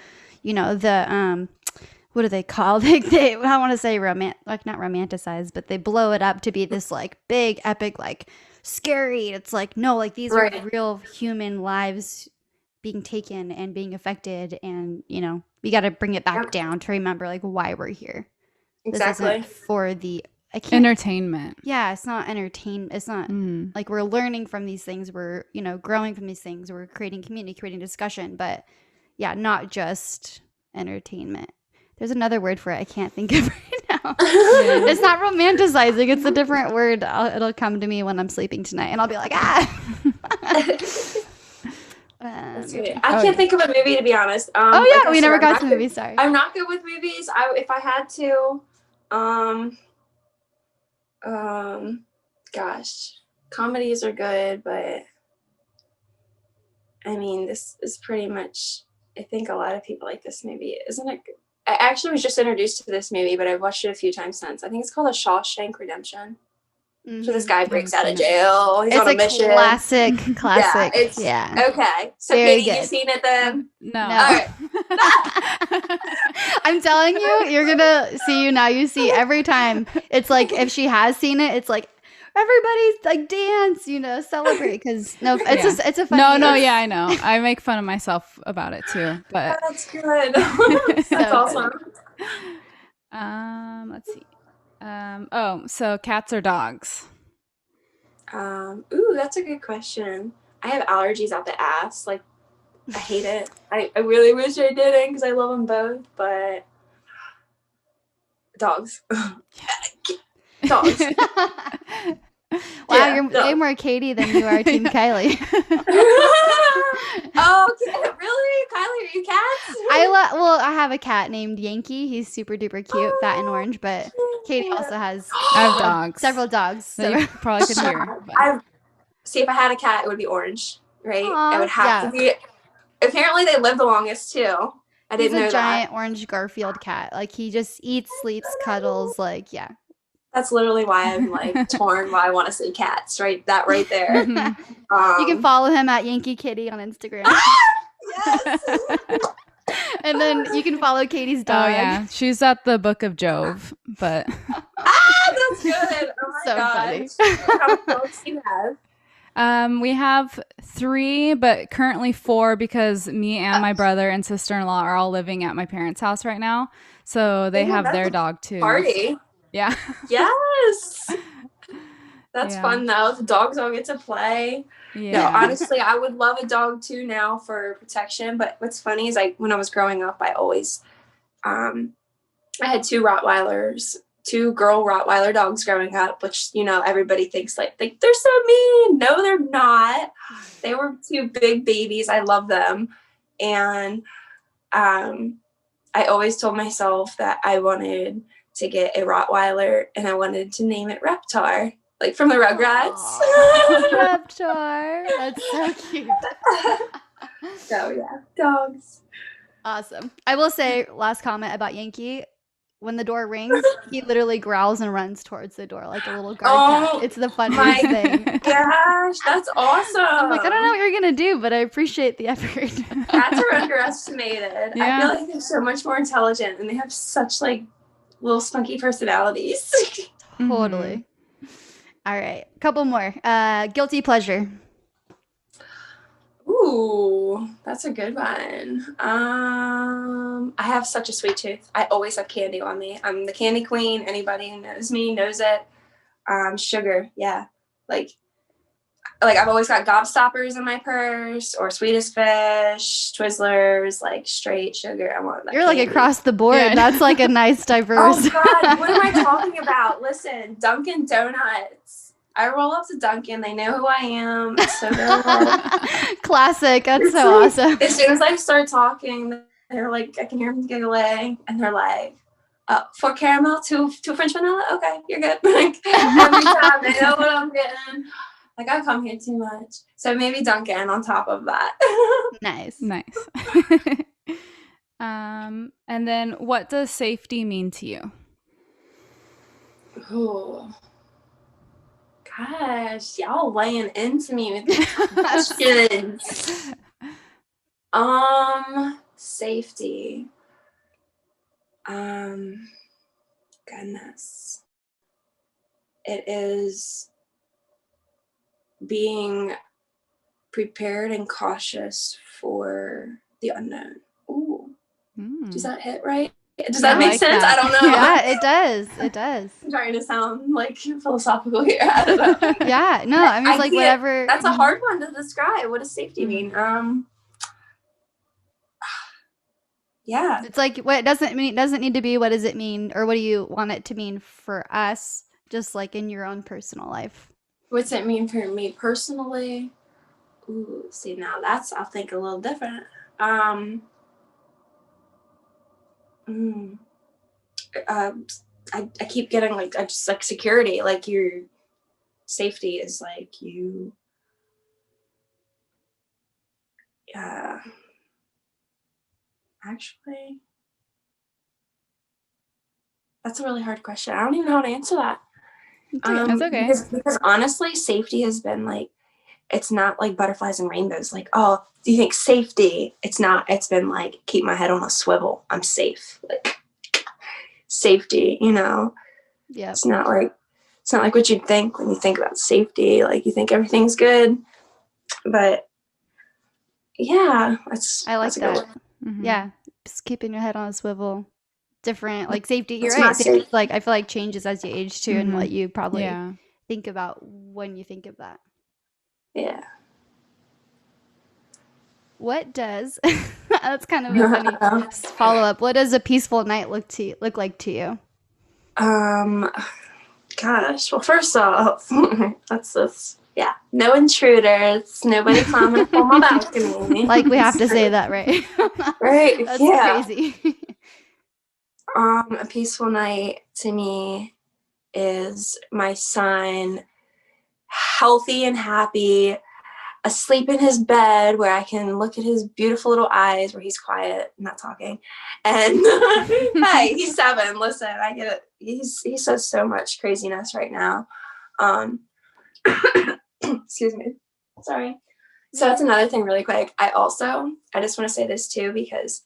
what are they called? Like I want to say not romanticized, but they blow it up to be this like big epic, like scary. It's like, no, like these are real human lives being taken and being affected, and we got to bring it back down to remember like why we're here. Exactly. This isn't for the entertainment. Yeah, it's not entertainment. It's not like we're learning from these things. We're, growing from these things. We're creating community, creating discussion, but yeah, not just entertainment. There's another word for it. I can't think of it right now. It's not romanticizing. It's a different word. It'll come to me when I'm sleeping tonight, and I'll be like, I can't think of a movie, to be honest. We never got to movies. Sorry, I'm not good with movies. If I had to, gosh, comedies are good, but I mean, this is pretty much. I think a lot of people like this movie, isn't it? I actually was just introduced to this movie, but I've watched it a few times since. I think it's called A Shawshank Redemption. Mm-hmm. So this guy breaks out of jail. He's on a mission. Classic. Yeah. Okay. So Very Katie, good. you've seen it then? No. All right. I'm telling you, you're gonna see. Now you see every time. It's like if she has seen it, it's like everybody's like dance, celebrate because it's a funny. No, yeah, I know. I make fun of myself about it too, but that's good. That's awesome. Let's see. So cats or dogs? That's a good question. I have allergies out the ass. Like, I hate it. I really wish I didn't because I love them both, but dogs. Dogs. Wow, you're way more Katie than you are Team Kylie. Oh, really? Kylie, are you cats? I have a cat named Yankee. He's super duper cute, fat and orange, but Katie also has I have dogs. Several dogs. So you probably could hear. See, if I had a cat, it would be orange, right? Aww, it would have to be. Apparently, they live the longest, too. I didn't know that. He's a giant orange Garfield cat. Like, he just eats, sleeps, cuddles, like, yeah. That's literally why I'm like torn why I want to say cats, right? That right there. You can follow him at Yankee Kitty on Instagram. Yes. And then you can follow Katie's dog. Oh yeah, she's at the Book of Jove, but that's good. Oh my so gosh. Funny. How many dogs do you have? We have 3, but currently 4 because me and my brother and sister-in-law are all living at my parents' house right now. So they have their dog too. Party. Yeah. Yes. That's fun though. The dogs all get to play. Yeah. No, honestly, I would love a dog too now for protection. But what's funny is when I was growing up, I always, I had 2 Rottweilers, 2 girl Rottweiler dogs growing up, which, everybody thinks like they're so mean. No, they're not. They were 2 big babies. I love them. And I always told myself that I wanted to get a Rottweiler and I wanted to name it Reptar, like from the Rugrats. Reptar. That's so cute. So yeah, dogs. Awesome. I will say, last comment about Yankee. When the door rings, he literally growls and runs towards the door like a little guard cat. It's the funniest thing. Gosh, that's awesome. I'm like, I don't know what you're going to do, but I appreciate the effort. Cats are underestimated. Yeah. I feel like they're so much more intelligent and they have such like little spunky personalities. Totally. All right. Couple more. Guilty pleasure. Ooh, that's a good one. I have such a sweet tooth. I always have candy on me. I'm the candy queen. Anybody who knows me knows it. Sugar, yeah. Like I've always got Gobstoppers in my purse or Sweetest Fish, Twizzlers, like straight sugar. I want that. You're candy. like across the board. Yeah. That's like a nice diverse. Oh God, what am I talking about? Listen, Dunkin' Donuts. I roll up to Dunkin'. They know who I am. It's so good. Classic. That's so awesome. As soon as I start talking, they're like, I can hear them giggling, and they're like, 4 caramel, 2 French vanilla. Okay, you're good. Like every time, they know what I'm getting. Like, I come here too much. So maybe Dunkin' on top of that. Nice. And then what does safety mean to you? Oh, gosh. Y'all laying into me with these questions. Safety. Goodness. It is being prepared and cautious for the unknown. Ooh. Does that hit right? Does that make sense? I don't know. Yeah, it does. It does. I'm trying to sound like philosophical here. I don't know. Yeah, no, I mean, it's like whatever. That's a hard one to describe. What does safety mean? Yeah. It's like, what doesn't mean, it doesn't need to be, what does it mean, or what do you want it to mean for us, just like in your own personal life? What's it mean for me personally? Ooh, see, now I'll think a little different. Mm, uh, I keep getting like, I just like security, like your safety is like you, actually, that's a really hard question. I don't even know how to answer that. That's okay. Because honestly, safety has been like, it's not like butterflies and rainbows. Like, oh, do you think safety? It's not. It's been like, keep my head on a swivel. I'm safe. Like, safety, Yeah. It's not like what you'd think when you think about safety. Like, you think everything's good, but yeah, I like that's a good that. one. Mhm. Yeah. Just keeping your head on a swivel. Different, like safety. You're That's my right. Safety, safe. like, I feel like changes as you age too, and what you probably Yeah. think about when you think of that. Yeah. What does that's kind of a funny follow up. What does a peaceful night look like to you? Gosh. Well, first off, yeah, no intruders, nobody climbing up on my balcony. Like, we have to say that, right? Right? That's Yeah. crazy. A peaceful night to me is my son healthy and happy, asleep in his bed where I can look at his beautiful little eyes where he's quiet, not talking. And hey, he's 7. Listen, I get it. He says so much craziness right now. Excuse me. Sorry. So that's another thing really quick. I just want to say this too, because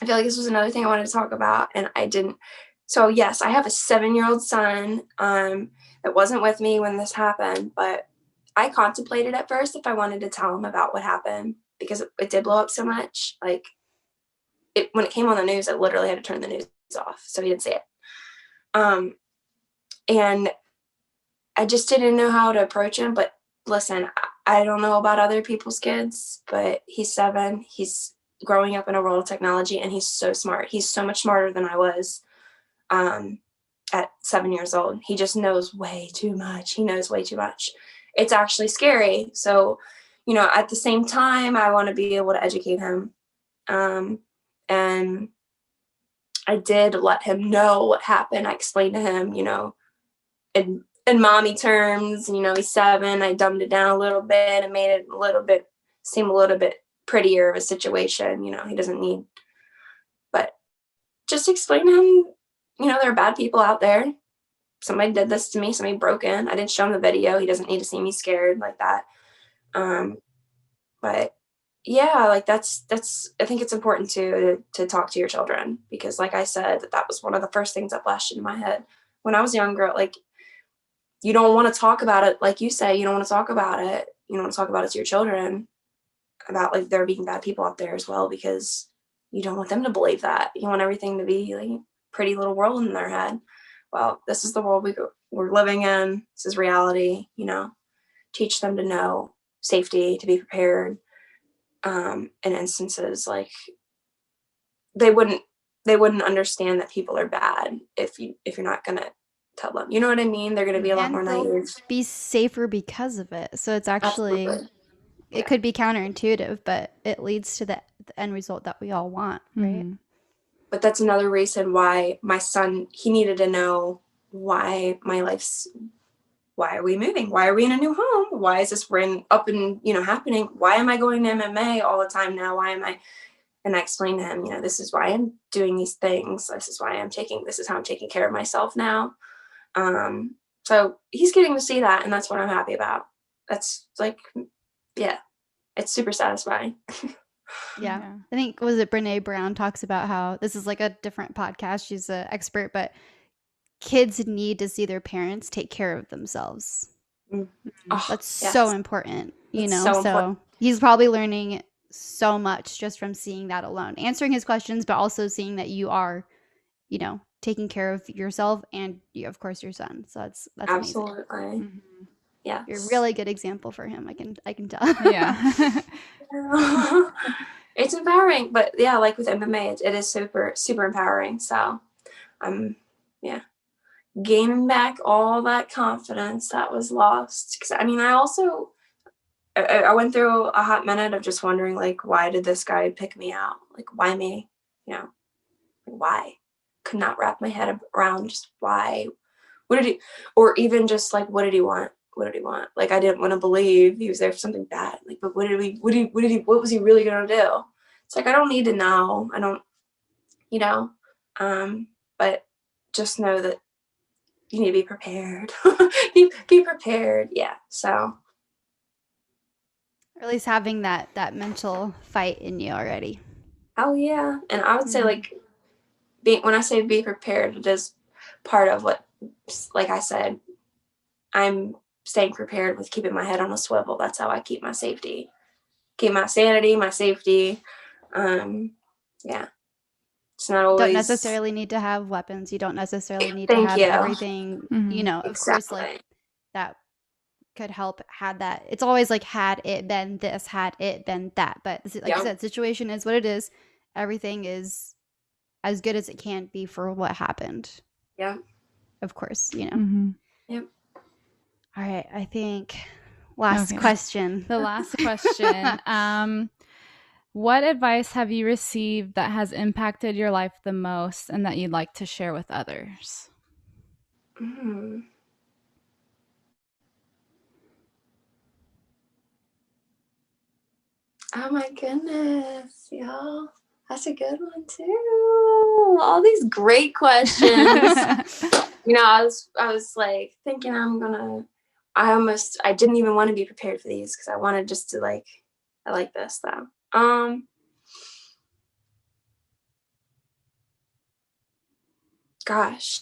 I feel like this was another thing I wanted to talk about and I didn't. So yes, I have a 7-year-old son that wasn't with me when this happened, but I contemplated at first if I wanted to tell him about what happened because it did blow up so much. Like when it came on the news, I literally had to turn the news off so he didn't see it. And I just didn't know how to approach him. But listen, I don't know about other people's kids, but he's 7. He's growing up in a world of technology and he's so smart. He's so much smarter than I was at 7 years old. He just knows way too much. He knows way too much. It's actually scary. So, at the same time, I want to be able to educate him. And I did let him know what happened. I explained to him, in mommy terms, he's 7. I dumbed it down a little bit and made it seem a little bit prettier of a situation. He doesn't need, but just explain to him, there are bad people out there. Somebody did this to me. Somebody broke in. I didn't show him the video. He doesn't need to see me scared like that. But yeah, like that's, I think it's important to talk to your children because like I said, that was one of the first things that flashed into my head when I was younger. Like, you don't want to talk about it. Like you say, you don't want to talk about it. You don't want to talk about it to your children about like there being bad people out there as well, because you don't want them to believe that. You want everything to be like a pretty little world in their head. Well, this is the world we're living in. This is reality, teach them to know safety, to be prepared. In instances like they wouldn't understand that people are bad if you're not going to tell them. You know what I mean? They're going to be a lot more And they'll naive. be safer because of it. So it's actually, Absolutely. it could be counterintuitive, but it leads to the end result that we all want, right? But that's another reason why my son, he needed to know why are we moving? Why are we in a new home? Why is this happening? Why am I going to MMA all the time now? Why am I? And I explained to him, this is why I'm doing these things. This is how I'm taking care of myself now. So he's getting to see that, and that's what I'm happy about. That's like, yeah, it's super satisfying. Yeah. I think, was it Brene Brown talks about how this is like a different podcast. She's an expert, but kids need to see their parents take care of themselves. Oh, That's yes. so important, So important. He's probably learning so much just from seeing that alone, answering his questions, but also seeing that you are, taking care of yourself and you, of course, your son. So that's Absolutely. amazing. Yeah. You're a really good example for him. I can tell. Yeah. it's empowering. But yeah, like with MMA, it is super, super empowering. So I'm, gaining back all that confidence that was lost. Because I mean, I went through a hot minute of just wondering, like, why did this guy pick me out? Like, why me? Why? Could not wrap my head around just why. What did he, or even just like, what did he want? What did he want? Like, I didn't want to believe he was there for something bad. Like, but what was he really going to do? It's like, I don't need to know. I don't, but just know that you need to be prepared. be prepared. Yeah. So. Or at least having that mental fight in you already. Oh yeah. And I would say like when I say be prepared, it is part of what, like I said, I'm staying prepared with keeping my head on a swivel. That's how I keep my safety, keep my sanity, my safety. Yeah. It's not always. Don't necessarily need to have weapons. You don't necessarily need to Thank have you. everything, of Exactly. course, like that could help had that. It's always like, had it been this, had it been that. But like I said, situation is what it is. Everything is as good as it can be for what happened. Yeah. Of course, Yep. All right. I think last question. The last question. What advice have you received that has impacted your life the most and that you'd like to share with others? Oh my goodness, y'all. That's a good one too. All these great questions. I was like thinking I didn't even want to be prepared for these because I wanted just to I like this though. Gosh,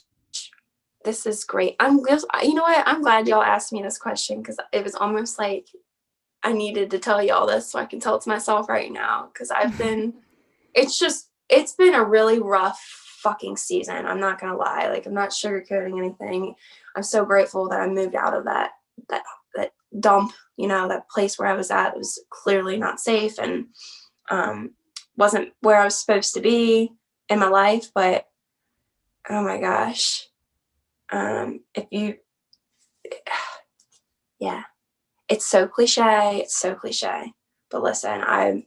this is great. You know what? I'm glad y'all asked me this question because it was almost like I needed to tell y'all this so I can tell it to myself right now because it's been a really rough fucking season. I'm not gonna lie. Like, I'm not sugarcoating anything. I'm so grateful that I moved out of that dump, that place where I was at. It was clearly not safe and wasn't where I was supposed to be in my life. But oh my gosh, it's so cliche. It's so cliche. But listen,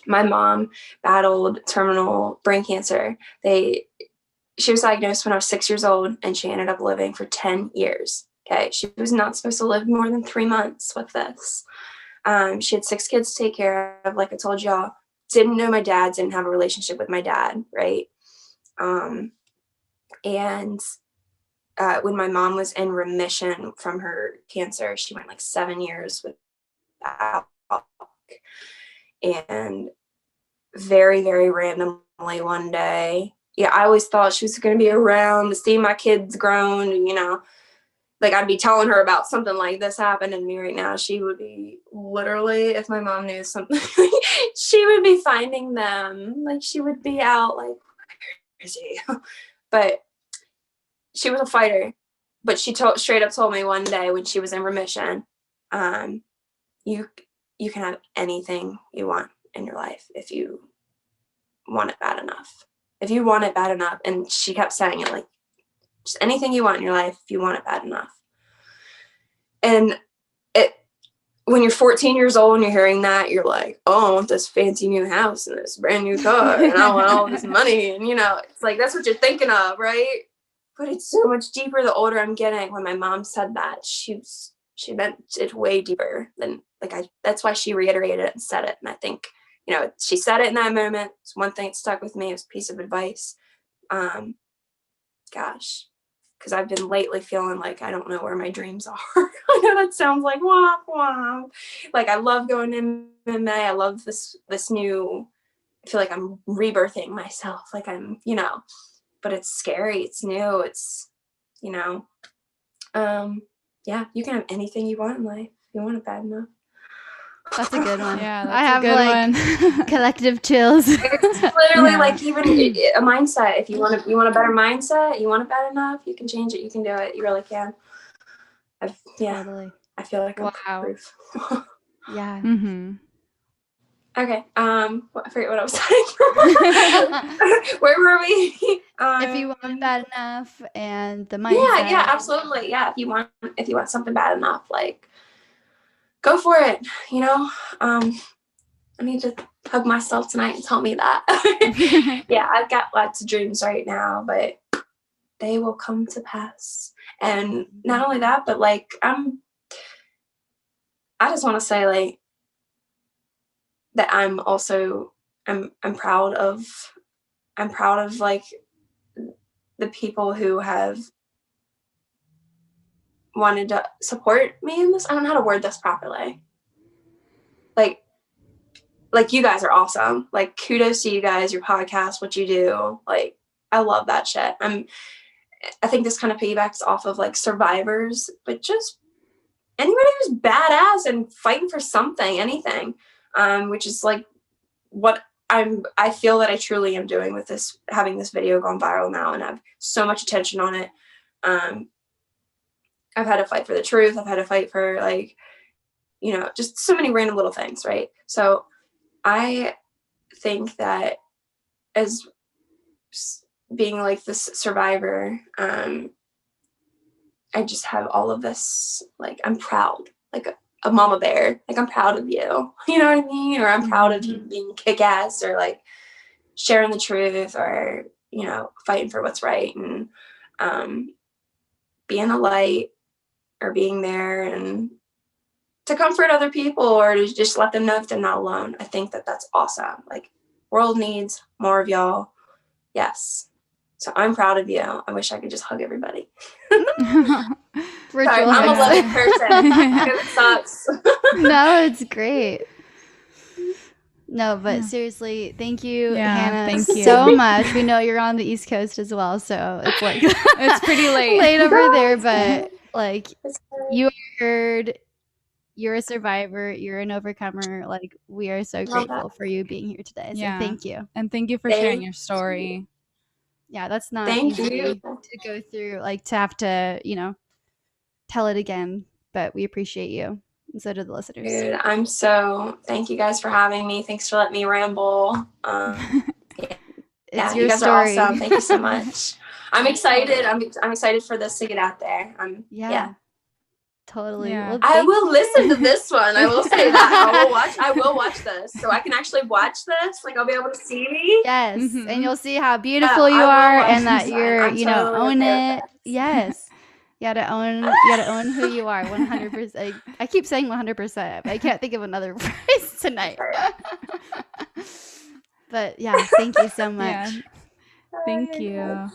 my mom battled terminal brain cancer. She was diagnosed when I was 6 years old, and she ended up living for 10 years. Okay, she was not supposed to live more than 3 months with this. She had 6 kids to take care of, like I told y'all. Didn't know my dad, didn't have a relationship with my dad, right? And when my mom was in remission from her cancer, she went 7 years without. And very, very randomly one day, I always thought she was going to be around to see my kids grown. And, I'd be telling her about something like this happened to me right now. She would be literally, if my mom knew something, she would be finding them. She would be out where is he? But she was a fighter. But she straight up told me one day when she was in remission, you can have anything you want in your life if you want it bad enough. If you want it bad enough. And she kept saying it, just anything you want in your life if you want it bad enough. And when you're 14 years old and you're hearing that, you're like, oh, I want this fancy new house and this brand new car and I want all this money. And, it's that's what you're thinking of, right? But it's so much deeper the older I'm getting. When my mom said that, she meant it way deeper than, that's why she reiterated it and said it. And I think, she said it in that moment. It's one thing that stuck with me. It was a piece of advice. Gosh, because I've been lately feeling like I don't know where my dreams are. I know that sounds like womp womp. I love going to MMA. I love this new. I feel like I'm rebirthing myself. I'm, but it's scary. It's new. It's, you can have anything you want in life. If you want it bad enough. That's a good one. Yeah, that's I have a good one. collective chills. It's literally even a mindset. If you want a better mindset, you want it bad enough, you can change it. You can do it. You really can. Totally. I feel like I'm proof. Yeah. Mm-hmm. Okay. I forget what I was saying. Where were we? If you want bad enough, and the Yeah, mindset. absolutely. Yeah, if you want something bad enough, like, go for it. You know, I need to hug myself tonight and tell me that. Yeah, I've got lots of dreams right now, but they will come to pass. And not only that, but like, I just want to say, like, that I'm proud of like the people who have wanted to support me in this. I don't know how to word this properly. Like you guys are awesome. Like, kudos to you guys, your podcast, what you do. Like, I love that shit. I think this kind of piggybacks off of like survivors, but just anybody who's badass and fighting for something, anything, which is like what I feel that I truly am doing with this, having this video gone viral now and have so much attention on it. I've had to fight for the truth. I've had to fight for, like, you know, just so many random little things, right? So I think that as being like this survivor, I just have all of this, like, I'm proud, like a mama bear, like, I'm proud of you, you know what I mean? Or I'm proud of you being kick-ass, or like sharing the truth, or, you know, fighting for what's right, and being a light, or being there and to comfort other people, or to just let them know if they're not alone. I think that that's awesome. Like, world needs more of y'all. Yes. So I'm proud of you. I wish I could just hug everybody. Virtual Sorry, I'm a hugs. loving person. It sucks. No, it's great. No, but seriously, thank you, Hannah, thank you. so much. We know you're on the East Coast as well, so it's like It's pretty late. late over there, but like, you are heard, you're a survivor, you're an overcomer. Like, we are so grateful for you being here today. So thank you. And thank you for sharing your story. Yeah, that's not Thank easy you. to go through, like, to have to, you know, tell it again, but we appreciate you. And so do the listeners. Dude, thank you guys for having me. Thanks for letting me ramble. It's you your guys story. are awesome. Thank you so much. I'm excited. I'm excited for this to get out there. Yeah. Totally. Yeah. Well, I will listen to this one. I will say that. I will watch this. So I can actually watch this. Like, I'll be able to see me. Yes. Mhm. And you'll see how beautiful you I will are, watch and that this you're, one. I'm you know, totally own okay with it. that. Yes. You gotta own who you are 100%. I keep saying 100%, but I can't think of another phrase tonight. But yeah, thank you so much. Yeah. Thank you.